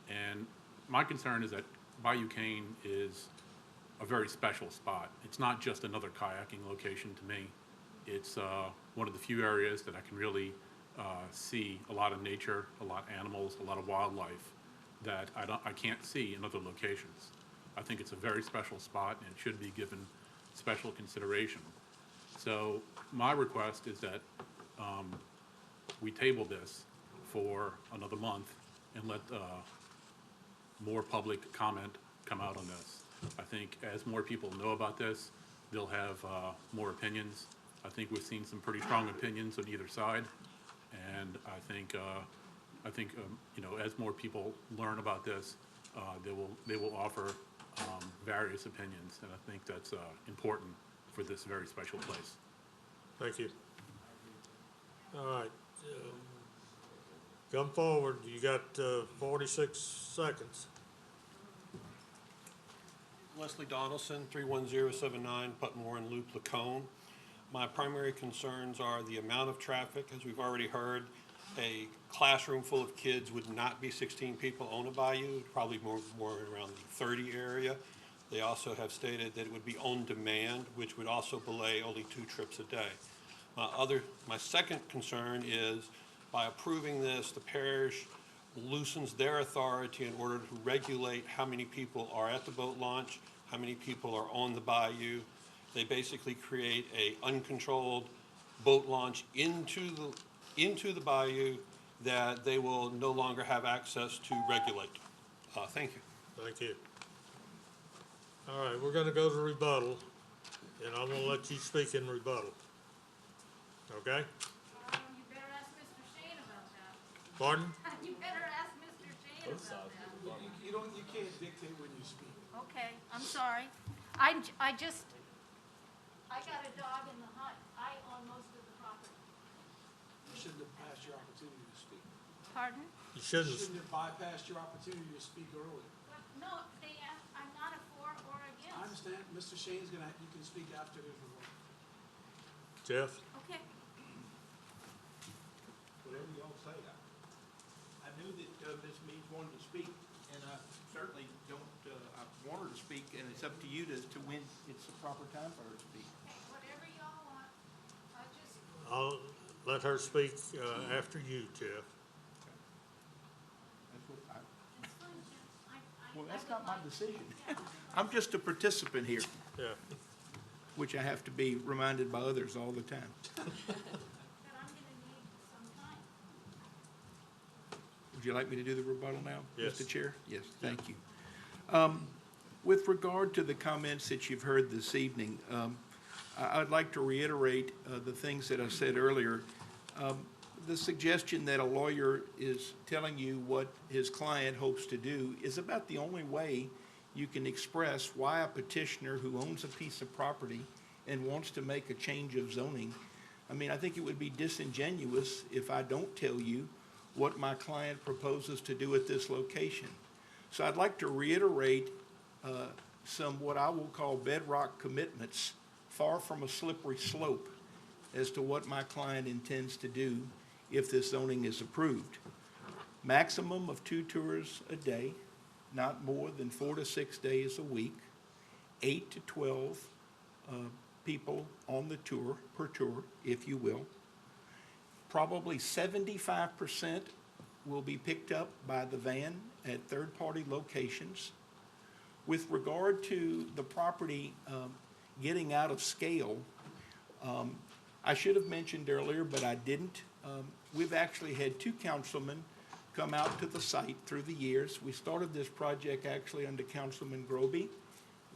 Speaker 11: And my concern is that Bayou Cane is a very special spot. It's not just another kayaking location to me. It's one of the few areas that I can really see a lot of nature, a lot of animals, a lot of wildlife that I can't see in other locations. I think it's a very special spot, and it should be given special consideration. So my request is that we table this for another month and let more public comment come out on this. I think as more people know about this, they'll have more opinions. I think we've seen some pretty strong opinions on either side, And I think, you know, as more people learn about this, they will offer various opinions, and I think that's important for this very special place.
Speaker 1: Thank you. All right. Come forward. You got 46 seconds.
Speaker 9: Leslie Donaldson, 31079 Putmore and Loop, Lacombe. My primary concerns are the amount of traffic. As we've already heard, a classroom full of kids would not be 16 people on a bayou, probably more around the 30 area. They also have stated that it would be on demand, which would also belay only 2 trips a day. My second concern is by approving this, the parish loosens their authority in order to regulate how many people are at the boat launch, how many people are on the bayou. They basically create a uncontrolled boat launch into the bayou that they will no longer have access to regulate. Thank you.
Speaker 1: Thank you. All right, we're gonna go to rebuttal, and I'm gonna let you speak in rebuttal. Okay?
Speaker 8: You better ask Mr. Shane about that.
Speaker 1: Pardon?
Speaker 8: You better ask Mr. Shane about that.
Speaker 13: You can't dictate when you speak.
Speaker 8: Okay, I'm sorry. I got a dog in the hut. I own most of the property.
Speaker 13: You shouldn't have passed your opportunity to speak.
Speaker 8: Pardon?
Speaker 1: You shouldn't.
Speaker 13: have bypassed your opportunity to speak earlier.
Speaker 8: No, they asked, I'm not a for or
Speaker 13: I
Speaker 8: against.
Speaker 13: understand, Mr. Shane's you can speak after his remarks.
Speaker 1: Jeff?
Speaker 8: Okay.
Speaker 18: Whatever y'all say. I knew that Ms. Meads wanted to speak, and I certainly don't, I want her to speak, and it's up to you to when it's the proper time for her to speak.
Speaker 8: Whatever y'all want. I just,
Speaker 1: I'll let her speak after you, Jeff.
Speaker 8: it's fine, Jeff.
Speaker 18: Well, that's not my decision. I'm just a participant here,
Speaker 1: Yeah.
Speaker 18: which I have to be reminded by others all the time.
Speaker 8: But I'm gonna need some time.
Speaker 18: Would you like me to do the rebuttal now,
Speaker 1: Yes.
Speaker 18: Mr. Chair? Yes, thank you. With regard to the comments that you've heard this evening, I'd like to reiterate the things that I said earlier. The suggestion that a lawyer is telling you what his client hopes to do is about the only way you can express why a petitioner who owns a piece of property and wants to make a change of zoning. I mean, I think it would be disingenuous if I don't tell you what my client proposes to do at this location. So I'd like to reiterate some what I will call bedrock commitments, far from a slippery slope, as to what my client intends to do if this zoning is approved. Maximum of 2 tours a day, not more than 4 to 6 days a week, 8 to 12 people on the tour, per tour, if you will. Probably 75% will be picked up by the van at third-party locations. With regard to the property getting out of scale, I should have mentioned earlier, but I didn't. We've actually had 2 councilmen come out to the site through the years. We started this project actually under Councilman Groby.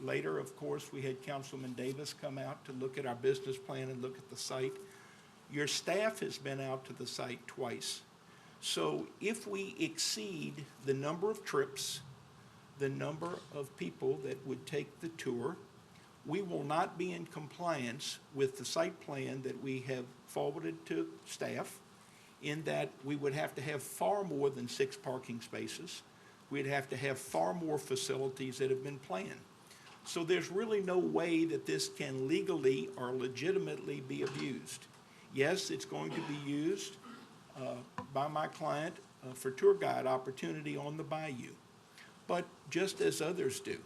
Speaker 18: Later, of course, we had Councilman Davis come out to look at our business plan and look at the site. Your staff has been out to the site twice. So if we exceed the number of trips, the number of people that would take the tour, we will not be in compliance with the site plan that we have forwarded to staff, in that we would have to have far more than 6 parking spaces. We'd have to have far more facilities that have been planned. So there's really no way that this can legally or legitimately be abused. Yes, it's going to be used by my client for tour guide opportunity on the bayou, but just as others do.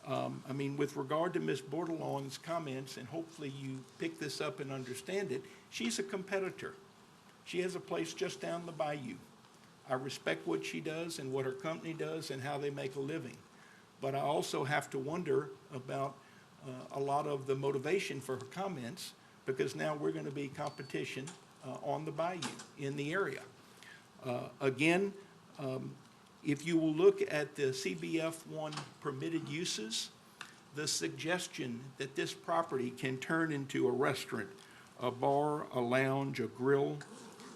Speaker 18: I mean, with regard to Ms. Bordelon's comments, and hopefully you pick this up and understand it, she's a competitor. She has a place just down the bayou. I respect what she does and what her company does and how they make a living. But I also have to wonder about a lot of the motivation for her comments, because now we're going to be competition on the bayou in the area. Again, if you will look at the CBF1 permitted uses, the suggestion that this property can turn into a restaurant, a bar, a lounge, a grill,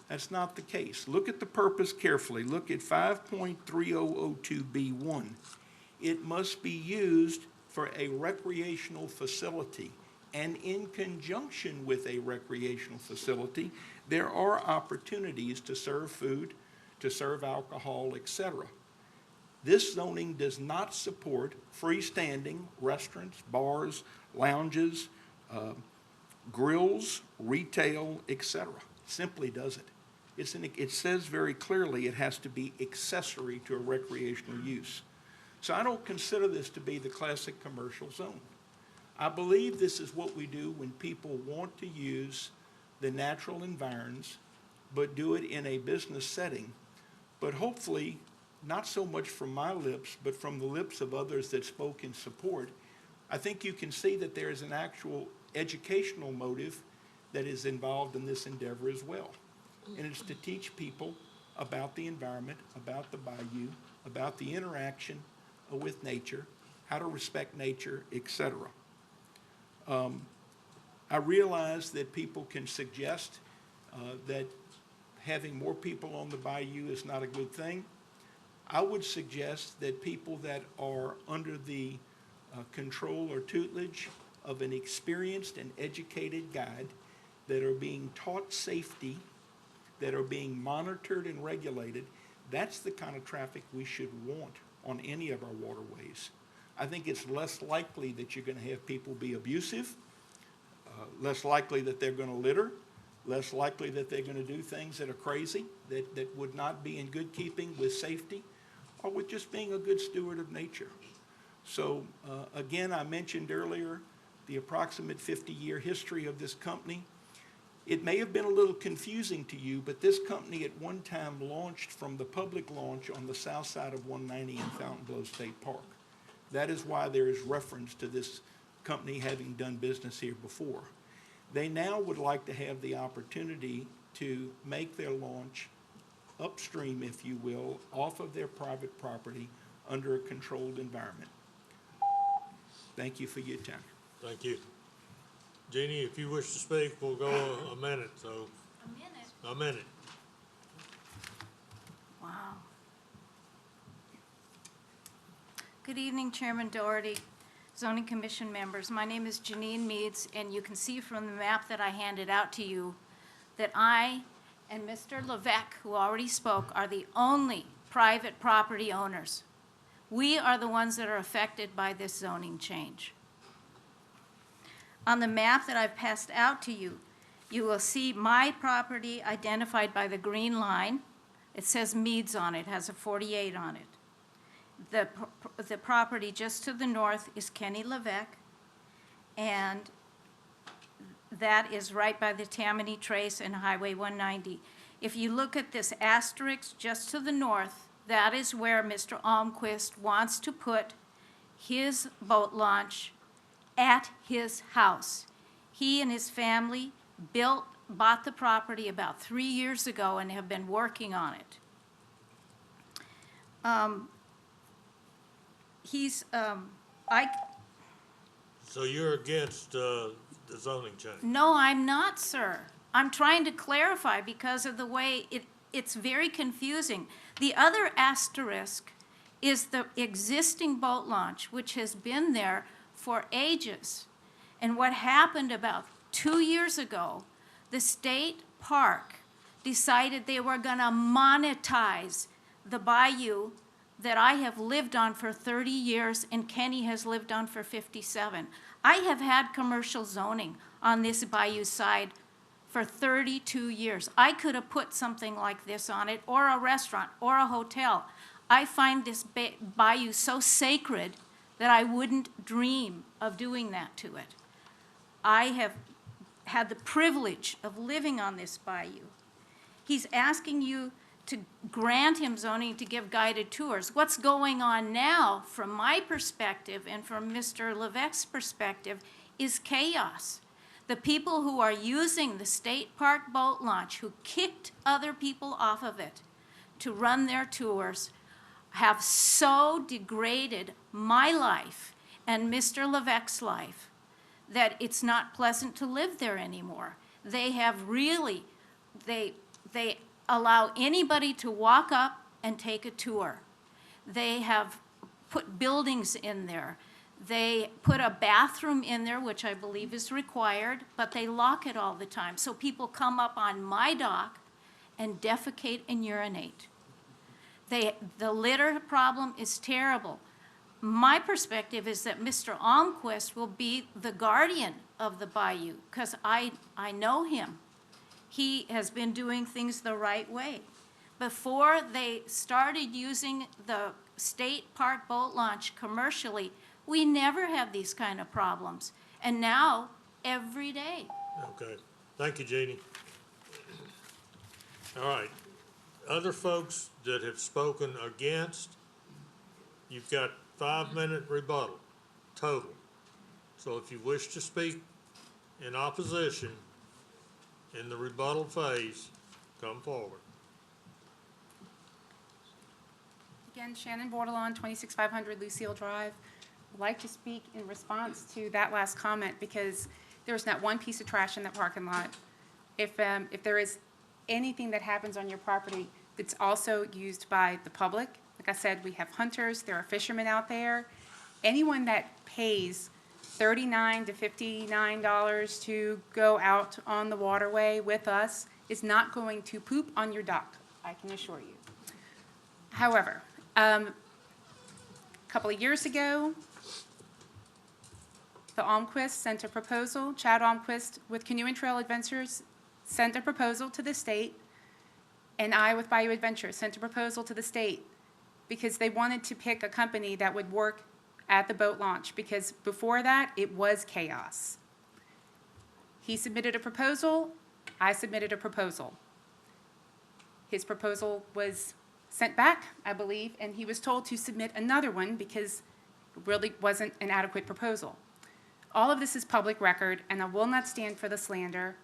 Speaker 18: That's not the case. Look at the purpose carefully. Look at 5.3002B1. It must be used for a recreational facility. And in conjunction with a recreational facility, there are opportunities to serve food, to serve alcohol, etc. This zoning does not support freestanding restaurants, bars, lounges, grills, retail, etc. Simply doesn't. It says very clearly it has to be accessory to a recreational use. So I don't consider this to be the classic commercial zone. I believe this is what we do when people want to use the natural environs, but do it in a business setting. But hopefully, not so much from my lips, but from the lips of others that spoke in support, I think you can see that there is an actual educational motive that is involved in this endeavor as well. And it's to teach people about the environment, about the bayou, about the interaction with nature, how to respect nature, etc. I realize that people can suggest that having more people on the bayou is not a good thing. I would suggest that people that are under the control or tutelage of an experienced and educated guide, that are being taught safety, that are being monitored and regulated, that's the kind of traffic we should want on any of our waterways. I think it's less likely that you're going to have people be abusive, less likely that they're going to litter, less likely that they're going to do things that are crazy, that would not be in good keeping with safety or with just being a good steward of nature. So again, I mentioned earlier the approximate 50-year history of this company. It may have been a little confusing to you, but this company at one time launched from the public launch on the south side of 190 in Fontainebleau State Park. That is why there is reference to this company having done business here before. They now would like to have the opportunity to make their launch upstream, if you will, off of their private property under a controlled environment. Thank you for your time.
Speaker 1: Thank you. Jeannie, if you wish to speak, we'll go a minute, so.
Speaker 8: A minute.
Speaker 1: A minute.
Speaker 8: Wow. Good evening, Chairman Doherty, Zoning Commission members. My name is Janine Meads, and you can see from the map that I handed out to you that I and Mr. Levesque, who already spoke, are the only private property owners. We are the ones that are affected by this zoning change. On the map that I've passed out to you, you will see my property identified by the green line. It says Meads on it, has a 48 on it. The property just to the north is Kenny Levesque, and that is right by the Tammany Trace and Highway 190. If you look at this asterisk just to the north, that is where Mr. Almquist wants to put his boat launch at his house. He and his family bought the property about 3 years ago and have been working on it.
Speaker 1: So you're against the zoning change?
Speaker 8: No, I'm not, sir. I'm trying to clarify because of the way it's very confusing. The other asterisk is the existing boat launch, which has been there for ages. And what happened about 2 years ago, the state park decided they were going to monetize the bayou that I have lived on for 30 years and Kenny has lived on for 57. I have had commercial zoning on this bayou side for 32 years. I could have put something like this on it, or a restaurant, or a hotel. I find this bayou so sacred that I wouldn't dream of doing that to it. I have had the privilege of living on this bayou. He's asking you to grant him zoning to give guided tours. What's going on now, from my perspective and from Mr. Levesque's perspective, is chaos. The people who are using the state park boat launch, who kicked other people off of it to run their tours, have so degraded my life and Mr. Levesque's life that it's not pleasant to live there anymore. They have really, They allow anybody to walk up and take a tour. They have put buildings in there. They put a bathroom in there, which I believe is required, but they lock it all the time. So people come up on my dock and defecate and urinate. The litter problem is terrible. My perspective is that Mr. Almquist will be the guardian of the bayou, because I know him. He has been doing things the right way. Before they started using the state park boat launch commercially, we never have these kind of problems. And now, every day.
Speaker 1: Okay, thank you, Jeannie. All right, other folks that have spoken against, you've got 5-minute rebuttal total. So if you wish to speak in opposition in the rebuttal phase, come forward.
Speaker 7: Again, Shannon Bordelon, 26500 Lucille Drive. I'd like to speak in response to that last comment because there's not one piece of trash in that parking lot. If there is anything that happens on your property that's also used by the public, like I said, we have hunters, there are fishermen out there. Anyone that pays $39 to $59 to go out on the waterway with us is not going to poop on your dock, I can assure you. However, a couple of years ago, the Almquist sent a proposal, Chad Almquist with Canoe and Trail Adventures sent a proposal to the state, and I with Bayou Adventures sent a proposal to the state because they wanted to pick a company that would work at the boat launch, because before that, it was chaos. He submitted a proposal, I submitted a proposal. His proposal was sent back, I believe, and he was told to submit another one because it really wasn't an adequate proposal. All of this is public record, and I will not stand for the slander.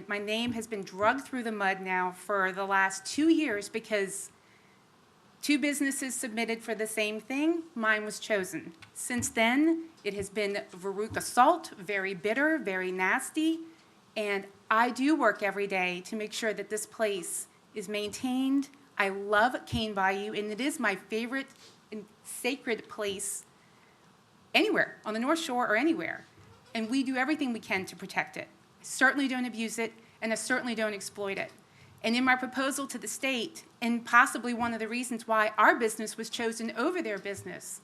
Speaker 7: My name has been dragged through the mud now for the last 2 years because 2 businesses submitted for the same thing. Mine was chosen. Since then, it has been Veruca salt, very bitter, very nasty, and I do work every day to make sure that this place is maintained. I love Cane Bayou, and it is my favorite and sacred place anywhere, on the North Shore or anywhere. And we do everything we can to protect it. I certainly don't abuse it, and I certainly don't exploit it. And in my proposal to the state, and possibly one of the reasons why our business was chosen over their business,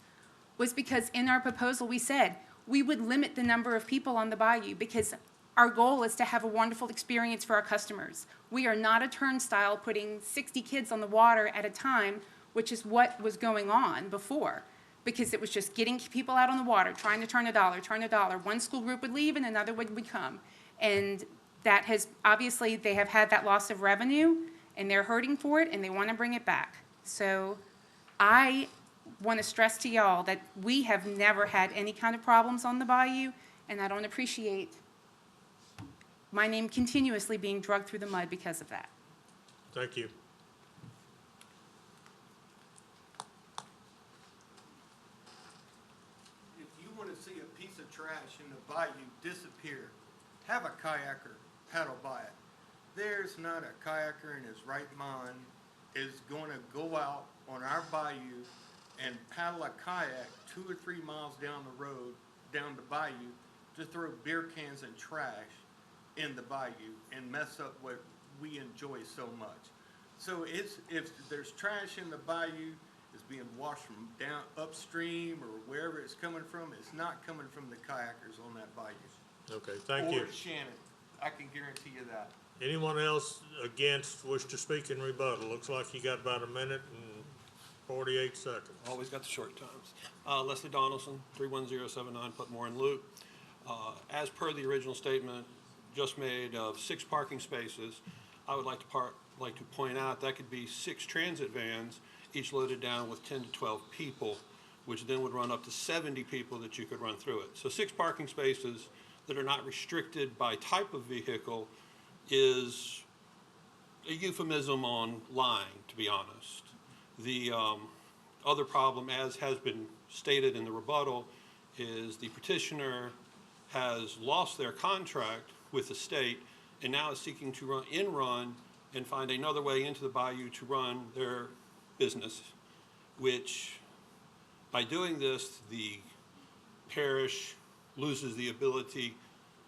Speaker 7: was because in our proposal we said we would limit the number of people on the bayou because our goal is to have a wonderful experience for our customers. We are not a turnstile putting 60 kids on the water at a time, which is what was going on before, because it was just getting people out on the water, trying to turn a dollar. One school group would leave and another would come. And that has, obviously, they have had that loss of revenue, and they're hurting for it, and they want to bring it back. So I want to stress to y'all that we have never had any kind of problems on the bayou, and I don't appreciate my name continuously being dragged through the mud because of that.
Speaker 1: Thank you.
Speaker 6: If you want to see a piece of trash in the bayou disappear, have a kayaker paddle by it. There's not a kayaker in his right mind is going to go out on our bayou and paddle a kayak 2 or 3 miles down the road, down the bayou, to throw beer cans and trash in the bayou and mess up what we enjoy so much. So if there's trash in the bayou, it's being washed from down upstream or wherever it's coming from, it's not coming from the kayakers on that bayou.
Speaker 1: Okay, thank you.
Speaker 6: Or Shannon, I can guarantee you that.
Speaker 1: Anyone else against wish to speak in rebuttal? Looks like you got about 1 minute and 48 seconds.
Speaker 9: Always got the short times. Leslie Donaldson, 31079 Putmore and Loop. As per the original statement just made of 6 parking spaces, I would like to point out that could be 6 transit vans, each loaded down with 10 to 12 people, which then would run up to 70 people that you could run through it. So 6 parking spaces that are not restricted by type of vehicle is a euphemism on lying, to be honest. The other problem, as has been stated in the rebuttal, is the petitioner has lost their contract with the state and now is seeking to run and find another way into the bayou to run their business, which by doing this, the parish loses the ability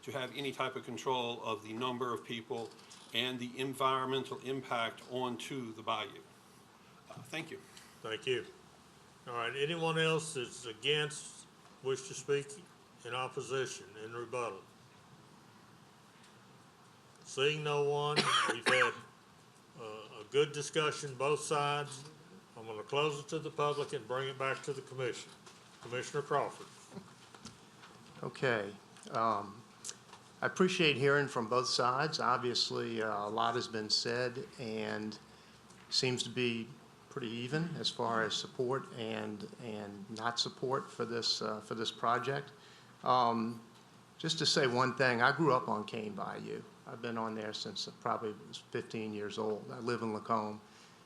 Speaker 9: to have any type of control of the number of people and the environmental impact onto the bayou. Thank you.
Speaker 1: Thank you. All right, anyone else that's against, wish to speak in opposition, in rebuttal? Seeing no one, we've had a good discussion, both sides. I'm gonna close it to the public and bring it back to the commission. Commissioner Crawford.
Speaker 16: Okay. I appreciate hearing from both sides. Obviously, a lot has been said and seems to be pretty even as far as support and not support for this project. Just to say one thing, I grew up on Cane Bayou. I've been on there since probably was 15 years old. I live in Lacombe.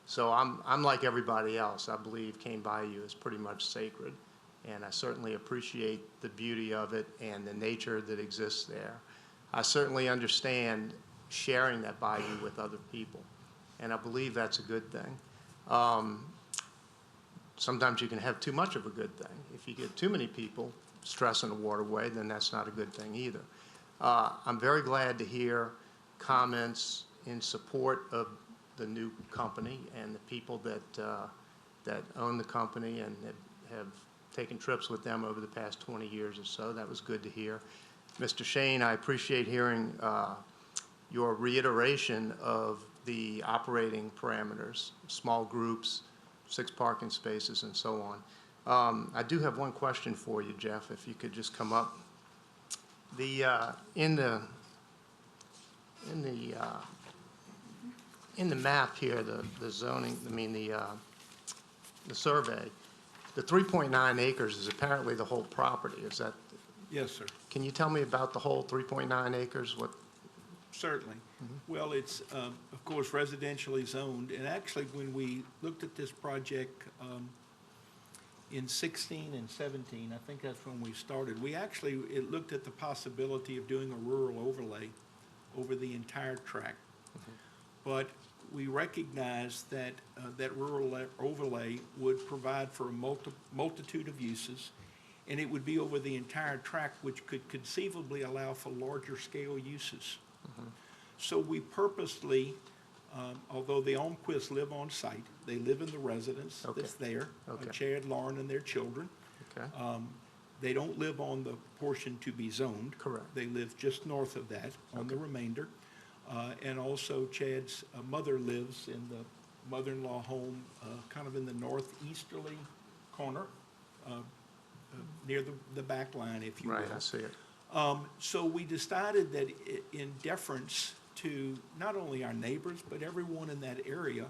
Speaker 16: So I'm like everybody else. I believe Cane Bayou is pretty much sacred. And I certainly appreciate the beauty of it and the nature that exists there. I certainly understand sharing that bayou with other people. And I believe that's a good thing. Sometimes you can have too much of a good thing. If you get too many people stressing the waterway, then that's not a good thing either. I'm very glad to hear comments in support of the new company and the people that own the company and that have taken trips with them over the past 20 years or so. That was good to hear. Mr. Shane, I appreciate hearing your reiteration of the operating parameters, small groups, 6 parking spaces, and so on. I do have one question for you, Jeff, if you could just come up. In the map here, the zoning, the survey, the 3.9 acres is apparently the whole property. Is that?
Speaker 18: Yes, sir.
Speaker 16: Can you tell me about the whole 3.9 acres? What?
Speaker 18: Certainly. Well, it's, of course, residentially zoned, and actually, when we looked at this project in 16 and 17, I think that's when we started, it looked at the possibility of doing a rural overlay over the entire tract. But we recognized that that rural overlay would provide for a multitude of uses, and it would be over the entire tract, which could conceivably allow for larger scale uses. So we purposely, although the Almquists live on site, they live in the residence that's there, Chad, Lauren, and their children. They don't live on the portion to be zoned.
Speaker 16: Correct.
Speaker 18: They live just north of that on the remainder. And also Chad's mother lives in the mother-in-law home kind of in the northeasterly corner, near the back line, if you will.
Speaker 16: Right, I see it.
Speaker 18: So we decided that in deference to not only our neighbors, but everyone in that area,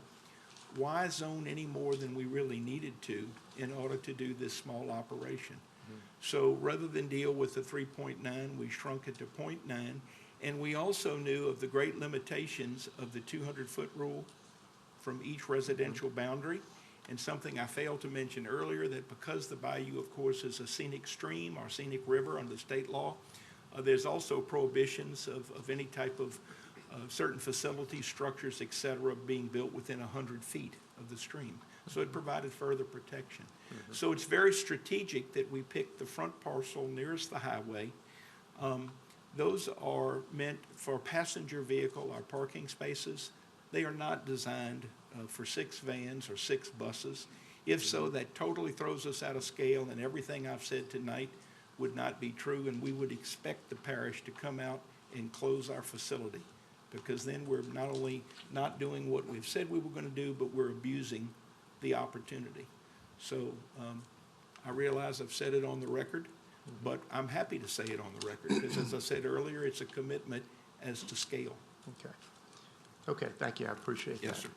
Speaker 18: why zone any more than we really needed to in order to do this small operation? So rather than deal with the 3.9, we shrunk it to 0.9. And we also knew of the great limitations of the 200-foot rule from each residential boundary. And something I failed to mention earlier, that because the bayou, of course, is a scenic stream or scenic river under state law, there's also prohibitions of any type of certain facilities, structures, et cetera, being built within 100 feet of the stream. So it provided further protection. So it's very strategic that we picked the front parcel nearest the highway. Those are meant for passenger vehicle or parking spaces. They are not designed for 6 vans or 6 buses. If so, that totally throws us out of scale, and everything I've said tonight would not be true, and we would expect the parish to come out and close our facility, because then we're not only not doing what we've said we were going to do, but we're abusing the opportunity. So I realize I've said it on the record, but I'm happy to say it on the record, because as I said earlier, it's a commitment as to scale.
Speaker 16: Okay. Okay, thank you. I appreciate that.
Speaker 18: Yes, sir.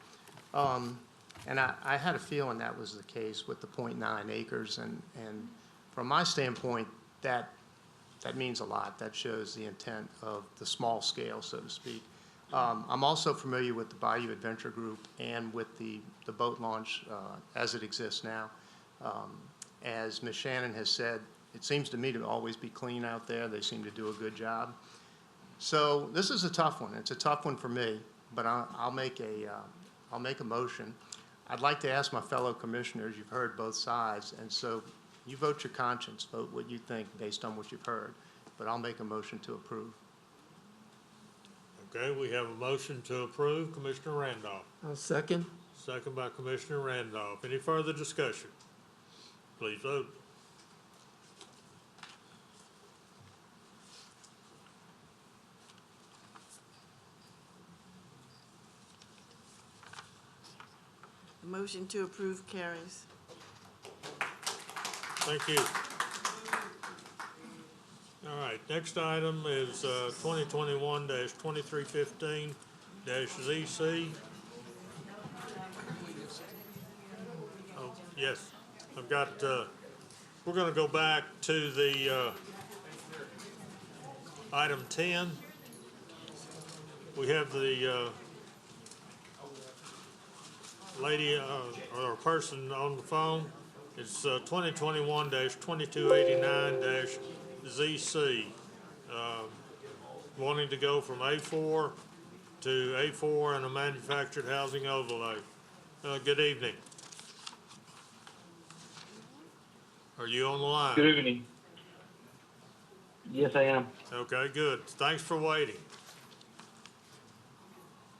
Speaker 16: And I had a feeling that was the case with the 0.9 acres, and from my standpoint, that means a lot. That shows the intent of the small scale, so to speak. I'm also familiar with the Bayou Adventure Group and with the boat launch as it exists now. As Ms. Shannon has said, it seems to me to always be clean out there. They seem to do a good job. So this is a tough one. It's a tough one for me. but I'll make a motion. I'd like to ask my fellow commissioners, you've heard both sides, and so you vote your conscience, vote what you think based on what you've heard, but I'll make a motion to approve.
Speaker 1: Okay, we have a motion to approve. Commissioner Randolph.
Speaker 4: I'll second.
Speaker 1: Second by Commissioner Randolph. Any further discussion? Please vote.
Speaker 2: The motion to approve carries.
Speaker 1: Thank you. All right, next item is 2021-2315-ZC. Oh, yes, I've got, we're gonna go back to the item 10. We have the lady or person on the phone. It's 2021-2289-ZC, wanting to go from A4 to A4 and a manufactured housing overlay. Good evening. Are you on the line?
Speaker 12: Good evening. Yes, I am.
Speaker 1: Okay, good. Thanks for waiting.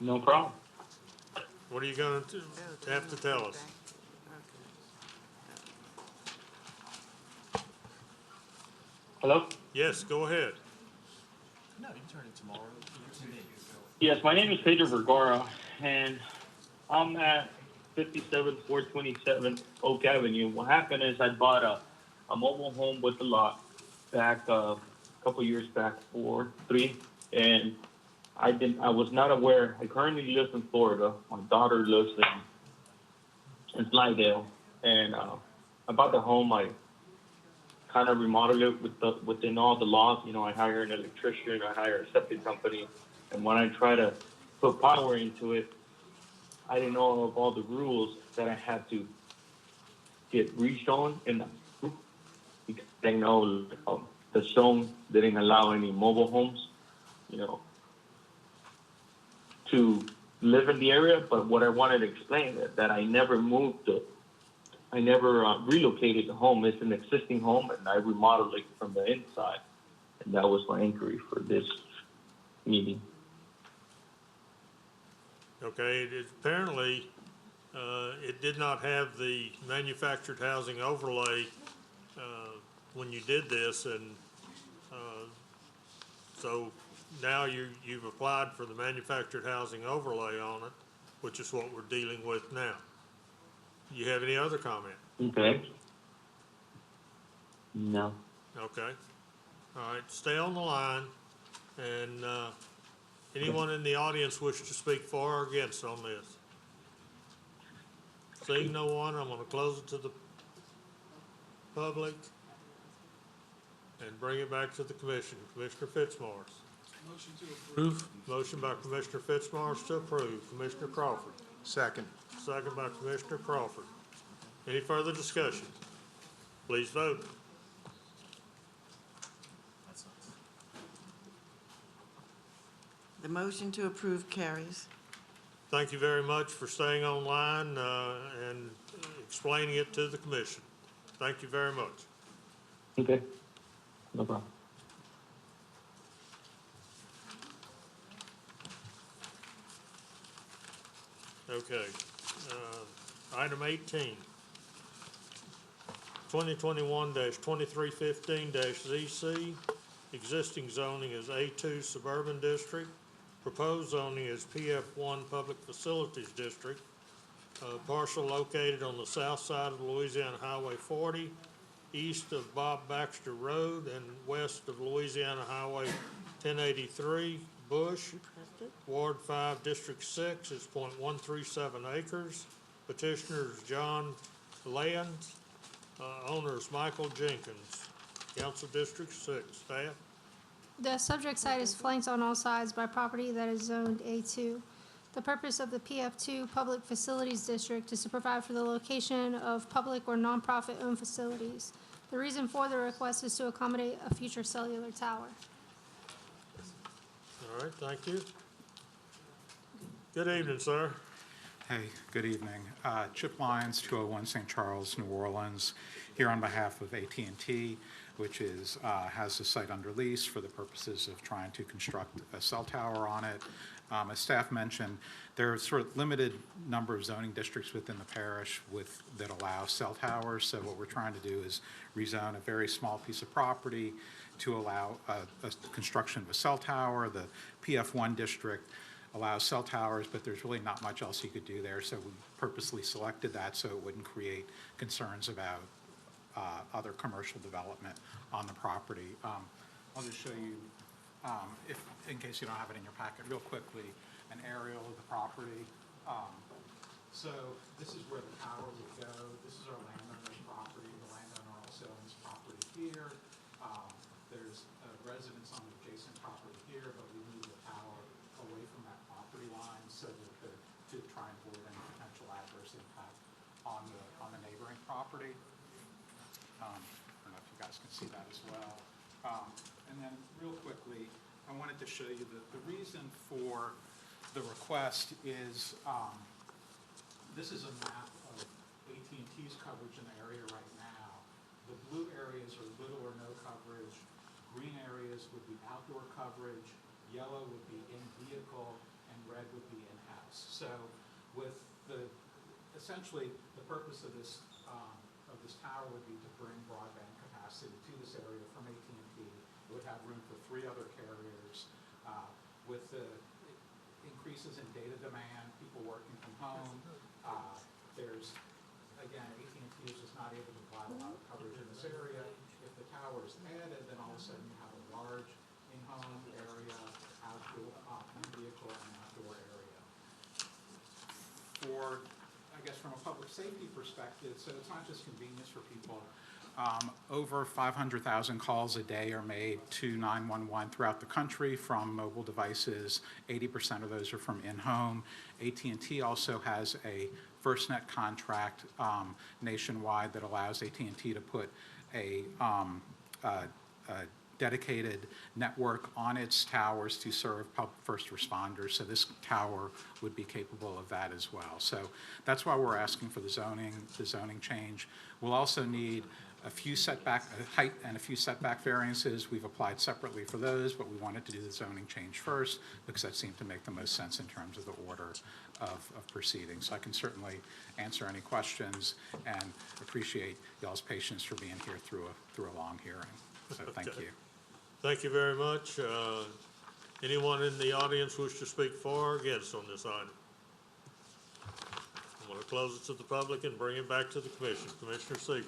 Speaker 12: No problem.
Speaker 1: What are you going to have to tell us?
Speaker 12: Hello?
Speaker 1: Yes, go ahead.
Speaker 15: No, you can turn it tomorrow.
Speaker 12: Yes, my name is Pedro Vergara, and I'm at 57427 Oak Avenue. What happened is I bought a mobile home with a lot back a couple years back, 3, and I was not aware. I currently live in Florida. My daughter lives in Slidell, and I bought the home. I kind of remodeled it within all the laws. You know, I hire an electrician, I hire a septic company, and when I try to put power into it, I didn't know of all the rules that I had to get reached on in the group, because they know the zone didn't allow any mobile homes, you know, to live in the area. But what I wanted to explain is that I never relocated the home. It's an existing home, and I remodeled it from the inside. And that was my inquiry for this meeting.
Speaker 1: Okay, apparently, it did not have the manufactured housing overlay when you did this, and so now you've applied for the manufactured housing overlay on it, which is what we're dealing with now. You have any other comment?
Speaker 12: Okay. No.
Speaker 1: Okay. All right, stay on the line, and anyone in the audience wish to speak for or against on this? Seeing no one, I'm gonna close it to the public and bring it back to the commission. Commissioner Fitzmaurice.
Speaker 15: Motion to approve.
Speaker 1: Motion by Commissioner Fitzmaurice to approve. Commissioner Crawford.
Speaker 16: Second.
Speaker 1: Second by Commissioner Crawford. Any further discussion? Please vote.
Speaker 2: The motion to approve carries.
Speaker 1: Thank you very much for staying online and explaining it to the commission. Thank you very much.
Speaker 12: Okay. No problem.
Speaker 1: Okay. Item 18. 2021-2315-ZC. Existing zoning is A2 Suburban District. Proposed zoning is PF1 Public Facilities District. Parcel located on the south side of Louisiana Highway 40, east of Bob Baxter Road, and west of Louisiana Highway 1083, Bush. Ward 5, District 6 is .137 acres. Petitioner is John Lyons. Owner is Michael Jenkins. Council District 6. Staff?
Speaker 24: The subject site is flanked on all sides by property that is zoned A2. The purpose of the PF2 Public Facilities District is to provide for the location of public or nonprofit-owned facilities. The reason for the request is to accommodate a future cellular tower.
Speaker 1: All right, thank you. Good evening, sir.
Speaker 3: Hey, good evening. Chip Lyons, 201 St. Charles, New Orleans, here on behalf of AT&T, which is, has the site under lease for the purposes of trying to construct a cell tower on it. As staff mentioned, there are sort of limited number of zoning districts within the parish that allow cell towers. So what we're trying to do is rezone a very small piece of property to allow a construction of a cell tower. The PF1 district allows cell towers, but there's really not much else you could do there. So we purposely selected that so it wouldn't create concerns about other commercial development on the property. I'll just show you, in case you don't have it in your packet, real quickly, an aerial of the property. So this is where the tower would go. This is our landowner's property. The landowner also owns property here. There's a residence on the adjacent property here, but we moved the tower away from that property line so that to try and avoid any potential adverse impact on the neighboring property. I don't know if you guys can see that as well. And then real quickly, I wanted to show you the reason for the request is this is a map of AT&T's coverage in the area right now. The blue areas are little or no coverage. Green areas would be outdoor coverage. Yellow would be in-vehicle, and red would be in-house. So with essentially the purpose of this tower would be to bring broadband capacity to this area from AT&T. It would have room for 3 other carriers. With the increases in data demand, people working from home, there's, again, AT&T is just not able to provide a lot of coverage in this area. If the tower is added, then all of a sudden you have a large in-home area, outdoor, in-vehicle, and outdoor area. For, I guess, from a public safety perspective, so it's not just convenience for people. Over 500,000 calls a day are made to 911 throughout the country from mobile devices. 80% of those are from in-home. AT&T also has a FirstNet contract nationwide that allows AT&T to put a dedicated network on its towers to serve first responders. So this tower would be capable of that as well. So that's why we're asking for the zoning change. We'll also need a few height and a few setback variances. We've applied separately for those, but we wanted to do the zoning change first because that seemed to make the most sense in terms of the order of proceedings. So I can certainly answer any questions and appreciate y'all's patience for being here through a long hearing. So thank you.
Speaker 1: Thank you very much. Anyone in the audience wish to speak for or against on this item? I'm going to close it to the public and bring it back to the commission. Commissioner Seeger.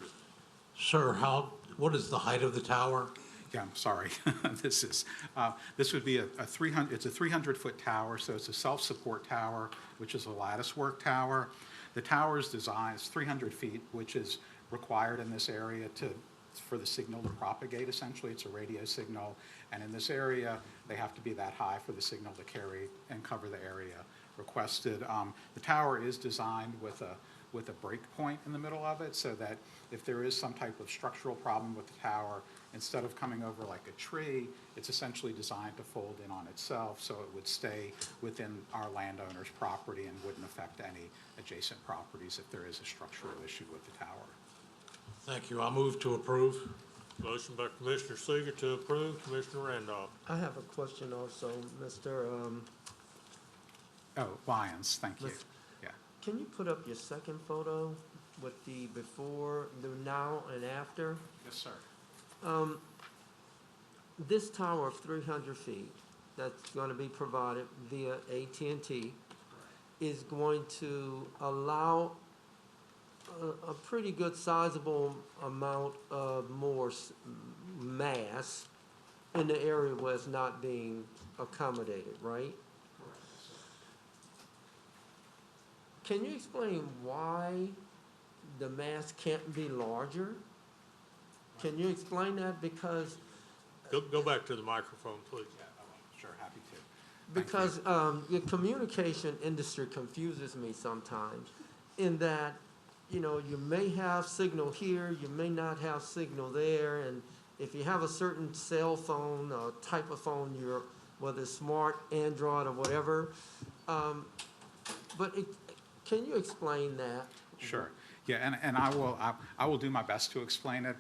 Speaker 17: Sir, what is the height of the tower?
Speaker 3: Yeah, I'm sorry. This would be it's a 300-foot tower, so it's a self-support tower, which is a lattice work tower. The tower is designed, it's 300 feet, which is required in this area for the signal to propagate, essentially. It's a radio signal, and in this area, they have to be that high for the signal to carry and cover the area requested. The tower is designed with a break point in the middle of it so that if there is some type of structural problem with the tower, instead of coming over like a tree, it's essentially designed to fold in on itself so it would stay within our landowner's property and wouldn't affect any adjacent properties if there is a structural issue with the tower.
Speaker 17: Thank you. I'll move to approve.
Speaker 1: Motion by Commissioner Seeger to approve. Commissioner Randolph.
Speaker 4: I have a question also, Mr.
Speaker 3: Lyons, thank you. Yeah.
Speaker 4: Can you put up your second photo with the before, the now and after?
Speaker 3: Yes, sir.
Speaker 4: This tower of 300 feet that's going to be provided via AT&T is going to allow a pretty good sizable amount of more mass in the area where it's not being accommodated, right? Can you explain why the mass can't be larger? Can you explain that? Because
Speaker 1: go back to the microphone, please.
Speaker 3: Yeah, sure, happy to.
Speaker 4: Because the communication industry confuses me sometimes in that, you know, you may have signal here, you may not have signal there, and if you have a certain cell phone or type of phone, whether it's smart, Android, or whatever, But can you explain that?
Speaker 3: Sure. Yeah, and I will do my best to explain it,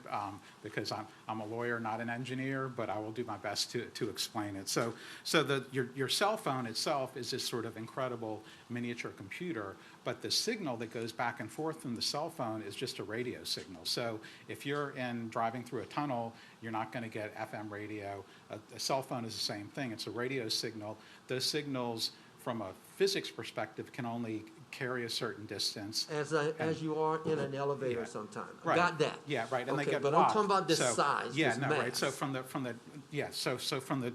Speaker 3: because I'm a lawyer, not an engineer, but I will do my best to explain it. So your cell phone itself is this sort of incredible miniature computer, but the signal that goes back and forth from the cell phone is just a radio signal. So if you're driving through a tunnel, you're not going to get FM radio. A cell phone is the same thing. It's a radio signal. Those signals, from a physics perspective, can only carry a certain distance.
Speaker 4: As you are in an elevator sometime.
Speaker 3: Right.
Speaker 4: Got that.
Speaker 3: Yeah, right, and
Speaker 4: Okay,
Speaker 3: they get
Speaker 4: but
Speaker 3: blocked.
Speaker 4: I'm talking about the
Speaker 3: So,
Speaker 4: size,
Speaker 3: Yeah,
Speaker 4: this
Speaker 3: no, right, so
Speaker 4: mass.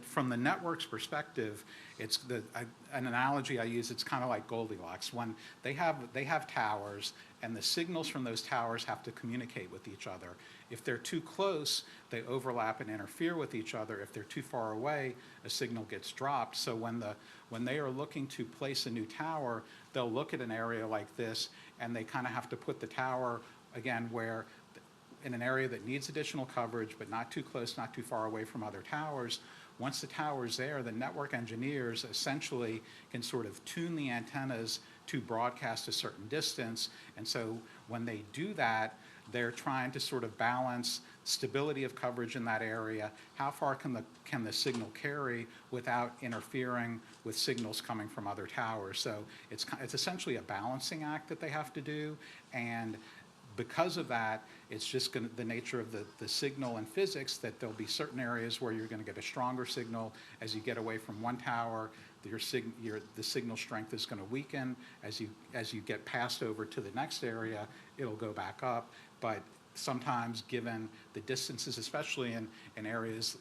Speaker 3: from the network's perspective, it's an analogy I use, it's kind of like Goldilocks. When they have towers, and the signals from those towers have to communicate with each other. If they're too close, they overlap and interfere with each other. If they're too far away, a signal gets dropped. So when they are looking to place a new tower, they'll look at an area like this, and they kind of have to put the tower, again, where in an area that needs additional coverage, but not too close, not too far away from other towers. Once the tower's there, the network engineers essentially can sort of tune the antennas to broadcast a certain distance. And so when they do that, they're trying to sort of balance stability of coverage in that area. How far can the signal carry without interfering with signals coming from other towers? So it's essentially a balancing act that they have to do. And because of that, it's just the nature of the signal and physics that there'll be certain areas where you're going to get a stronger signal. As you get away from one tower, the signal strength is going to weaken. As you get passed over to the next area, it'll go back up. But sometimes, given the distances, especially in areas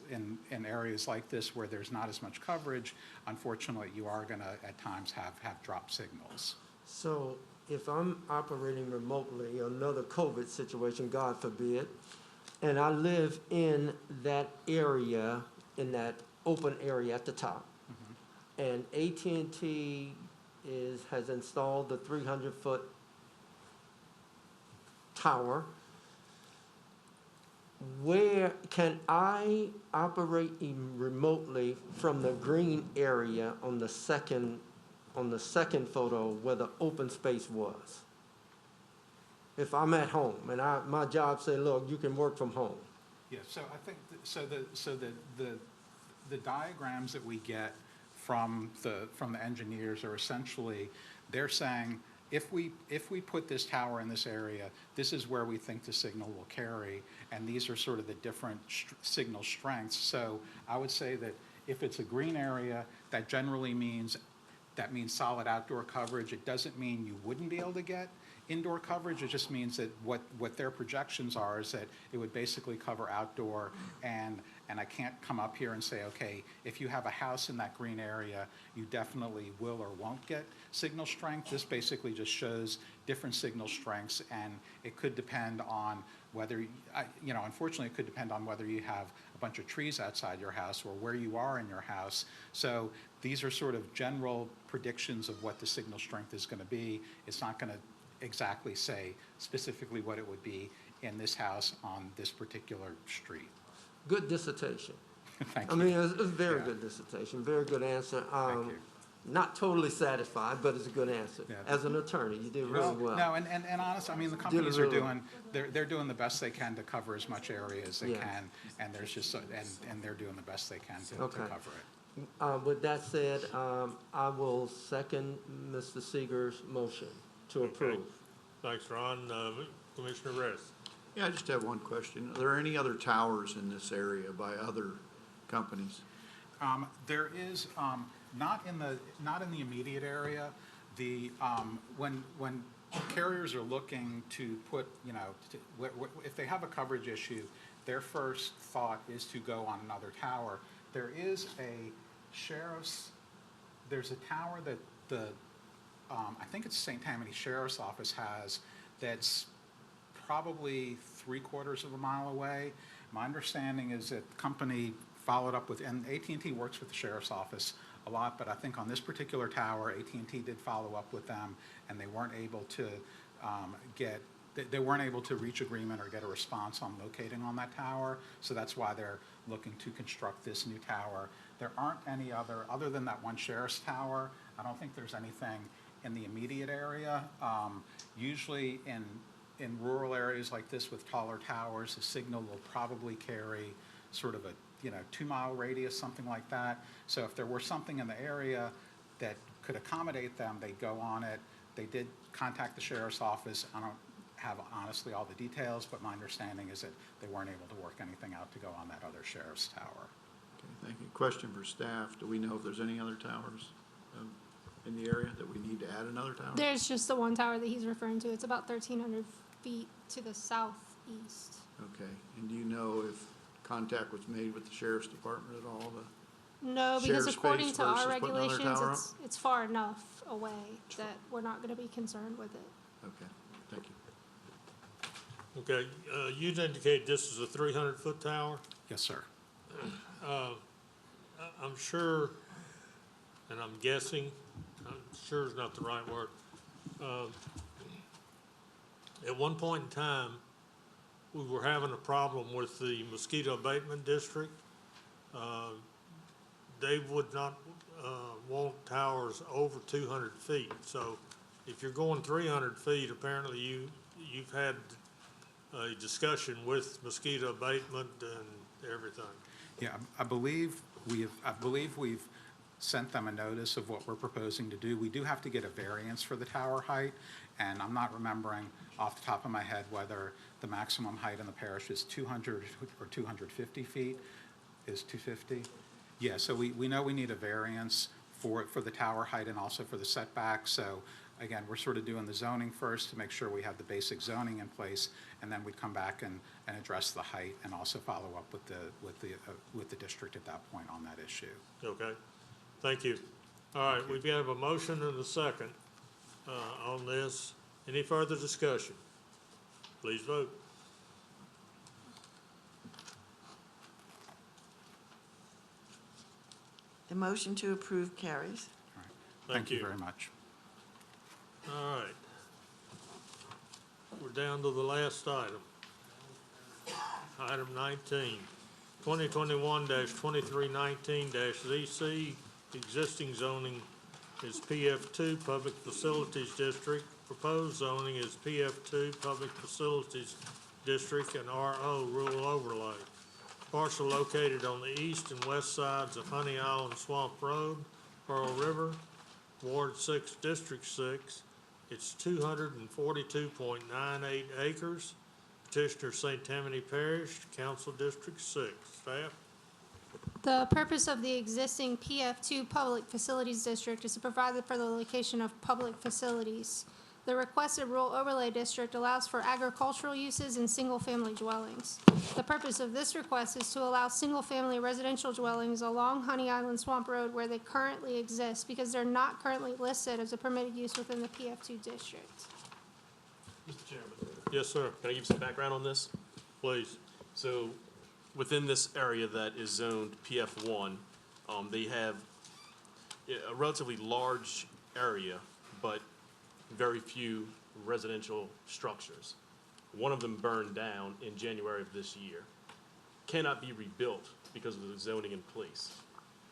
Speaker 3: like this where there's not as much coverage, unfortunately, you are going to at times have drop signals.
Speaker 4: So if I'm operating remotely, another COVID situation, God forbid, and I live in that area, in that open area at the top, and AT&T has installed the 300-foot tower, where can I operate remotely from the green area on the second photo where the open space was? If I'm at home and my job say, look, you can work from home.
Speaker 3: Yeah, so I think the diagrams that we get from the engineers are essentially, they're saying, if we put this tower in this area, this is where we think the signal will carry, and these are sort of the different signal strengths. So I would say that if it's a green area, that generally means solid outdoor coverage. It doesn't mean you wouldn't be able to get indoor coverage. It just means that what their projections are is that it would basically cover outdoor, and I can't come up here and say, okay, if you have a house in that green area, you definitely will or won't get signal strength. This basically just shows different signal strengths, and it could depend on whether, unfortunately, it could depend on whether you have a bunch of trees outside your house or where you are in your house. So these are sort of general predictions of what the signal strength is going to be. It's not going to exactly say specifically what it would be in this house on this particular street.
Speaker 4: Good dissertation.
Speaker 3: Thank
Speaker 4: I
Speaker 3: you.
Speaker 4: mean, it's a very good dissertation, very good answer.
Speaker 3: Thank you.
Speaker 4: Not totally satisfied, but it's a good answer.
Speaker 3: Yeah.
Speaker 4: As an attorney, you did really well.
Speaker 3: No, and honestly, I mean, the companies are doing, they're doing the best they can to cover as much area as they can, and there's just, and they're doing the best they can to cover it.
Speaker 4: With that said, I will second Mr. Seeger's motion to approve.
Speaker 1: Thanks, Ron. Commissioner Reyes.
Speaker 13: Yeah, I just have one question. Are there any other towers in this area by other companies?
Speaker 3: There is, not in the immediate area. When carriers are looking to put, if they have a coverage issue, their first thought is to go on another tower. There is there's a tower that I think it's St. Tammany Sheriff's Office has, that's probably 3/4 of a mile away. My understanding is that the company followed up with, and AT&T works with the Sheriff's Office a lot, but I think on this particular tower, AT&T did follow up with them, and they weren't able to they weren't able to reach agreement or get a response on locating on that tower, so that's why they're looking to construct this new tower. There aren't any other than that one sheriff's tower, I don't think there's anything in the immediate area. Usually in rural areas like this with taller towers, the signal will probably carry sort of a 2-mile radius, something like that. So if there were something in the area that could accommodate them, they'd go on it. They did contact the sheriff's office. I don't have honestly all the details, but my understanding is that they weren't able to work anything out to go on that other sheriff's tower.
Speaker 13: Okay, thank you. Question for staff. Do we know if there's any other towers in the area that we need to add another tower?
Speaker 24: There's just the one tower that he's referring to. It's about 1,300 feet to the southeast.
Speaker 13: Okay, and do you know if contact was made with the sheriff's department at all?
Speaker 24: No, because
Speaker 13: Share
Speaker 24: according
Speaker 13: space
Speaker 24: to our
Speaker 13: versus putting another
Speaker 24: regulations,
Speaker 13: tower
Speaker 24: it's far enough away that we're not gonna be concerned with it.
Speaker 13: Okay, thank you.
Speaker 1: Okay, you'd indicate this is a 300-foot tower?
Speaker 3: Yes, sir.
Speaker 1: I'm sure, and I'm guessing, sure is not the right word. At one point in time, we were having a problem with the mosquito abatement district. They would not want towers over 200 feet. So if you're going 300 feet, apparently you've had a discussion with mosquito abatement and everything.
Speaker 3: Yeah, I believe we've sent them a notice of what we're proposing to do. We do have to get a variance for the tower height, and I'm not remembering off the top of my head whether the maximum height in the parish is 200 or 250 feet. Is 250? Yeah, so we know we need a variance for the tower height and also for the setback. So again, we're sort of doing the zoning first to make sure we have the basic zoning in place, and then we'd come back and address the height and also follow up with the district at that point on that issue.
Speaker 1: Okay, thank you. All right, we have a motion and a second on this. Any further discussion? Please vote.
Speaker 2: The motion to approve carries.
Speaker 3: Thank you very much.
Speaker 1: All right. We're down to the last item. Item 19, 2021-2319-ZC. Existing zoning is PF2 Public Facilities District. Proposed zoning is PF2 Public Facilities District and RO Rural Overlay. Parcel located on the east and west sides of Honey Island Swamp Road, Pearl River, Ward 6, District 6. It's 242.98 acres. Petitioner St. Tammany Parish, Council District 6. Staff?
Speaker 24: The purpose of the existing PF2 Public Facilities District is to provide for the location of public facilities. The requested rural overlay district allows for agricultural uses and single-family dwellings. The purpose of this request is to allow single-family residential dwellings along Honey Island Swamp Road where they currently exist because they're not currently listed as a permitted use within the PF2 district.
Speaker 15: Mr. Chairman,
Speaker 1: Yes, sir.
Speaker 15: can I give you some background on this?
Speaker 1: Please.
Speaker 15: So within this area that is zoned PF1, they have a relatively large area, but very few residential structures. One of them burned down in January of this year. Cannot be rebuilt because of the zoning in place.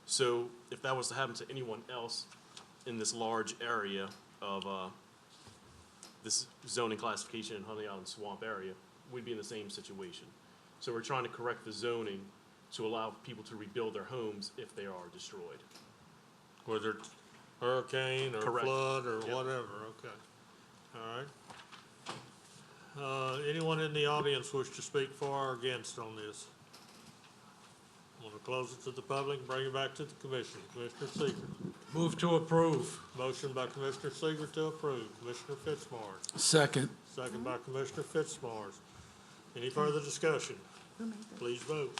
Speaker 15: So if that was to happen to anyone else in this large area of this zoning classification in Honey Island Swamp area, we'd be in the same situation. So we're trying to correct the zoning to allow people to rebuild their homes if they are destroyed.
Speaker 1: Whether it's hurricane or
Speaker 15: Correct.
Speaker 1: flood or
Speaker 15: Yep.
Speaker 1: whatever, okay. All right. Anyone in the audience wish to speak for or against on this? Want to close it to the public and bring it back to the commission. Commissioner Seeger.
Speaker 17: Move to approve.
Speaker 1: Motion by Commissioner Seeger to approve. Commissioner Fitzmars.
Speaker 17: Second.
Speaker 1: Second by Commissioner Fitzmars. Any further discussion? Please vote.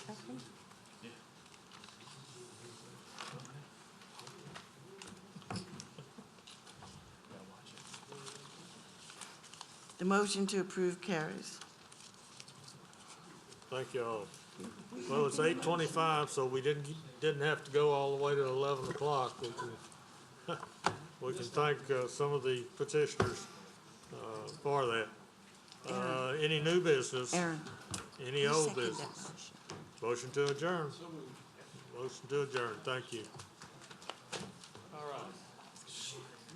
Speaker 2: The motion to approve carries.
Speaker 1: Thank you all. Well, it's 8:25, so we didn't have to go all the way to 11 o'clock. We can thank some of the petitioners for that. Any new business?
Speaker 2: Aaron.
Speaker 1: Any
Speaker 2: you
Speaker 1: old
Speaker 2: second that
Speaker 1: business?
Speaker 2: motion?
Speaker 1: Motion to adjourn. Motion to adjourn. Thank you. All right.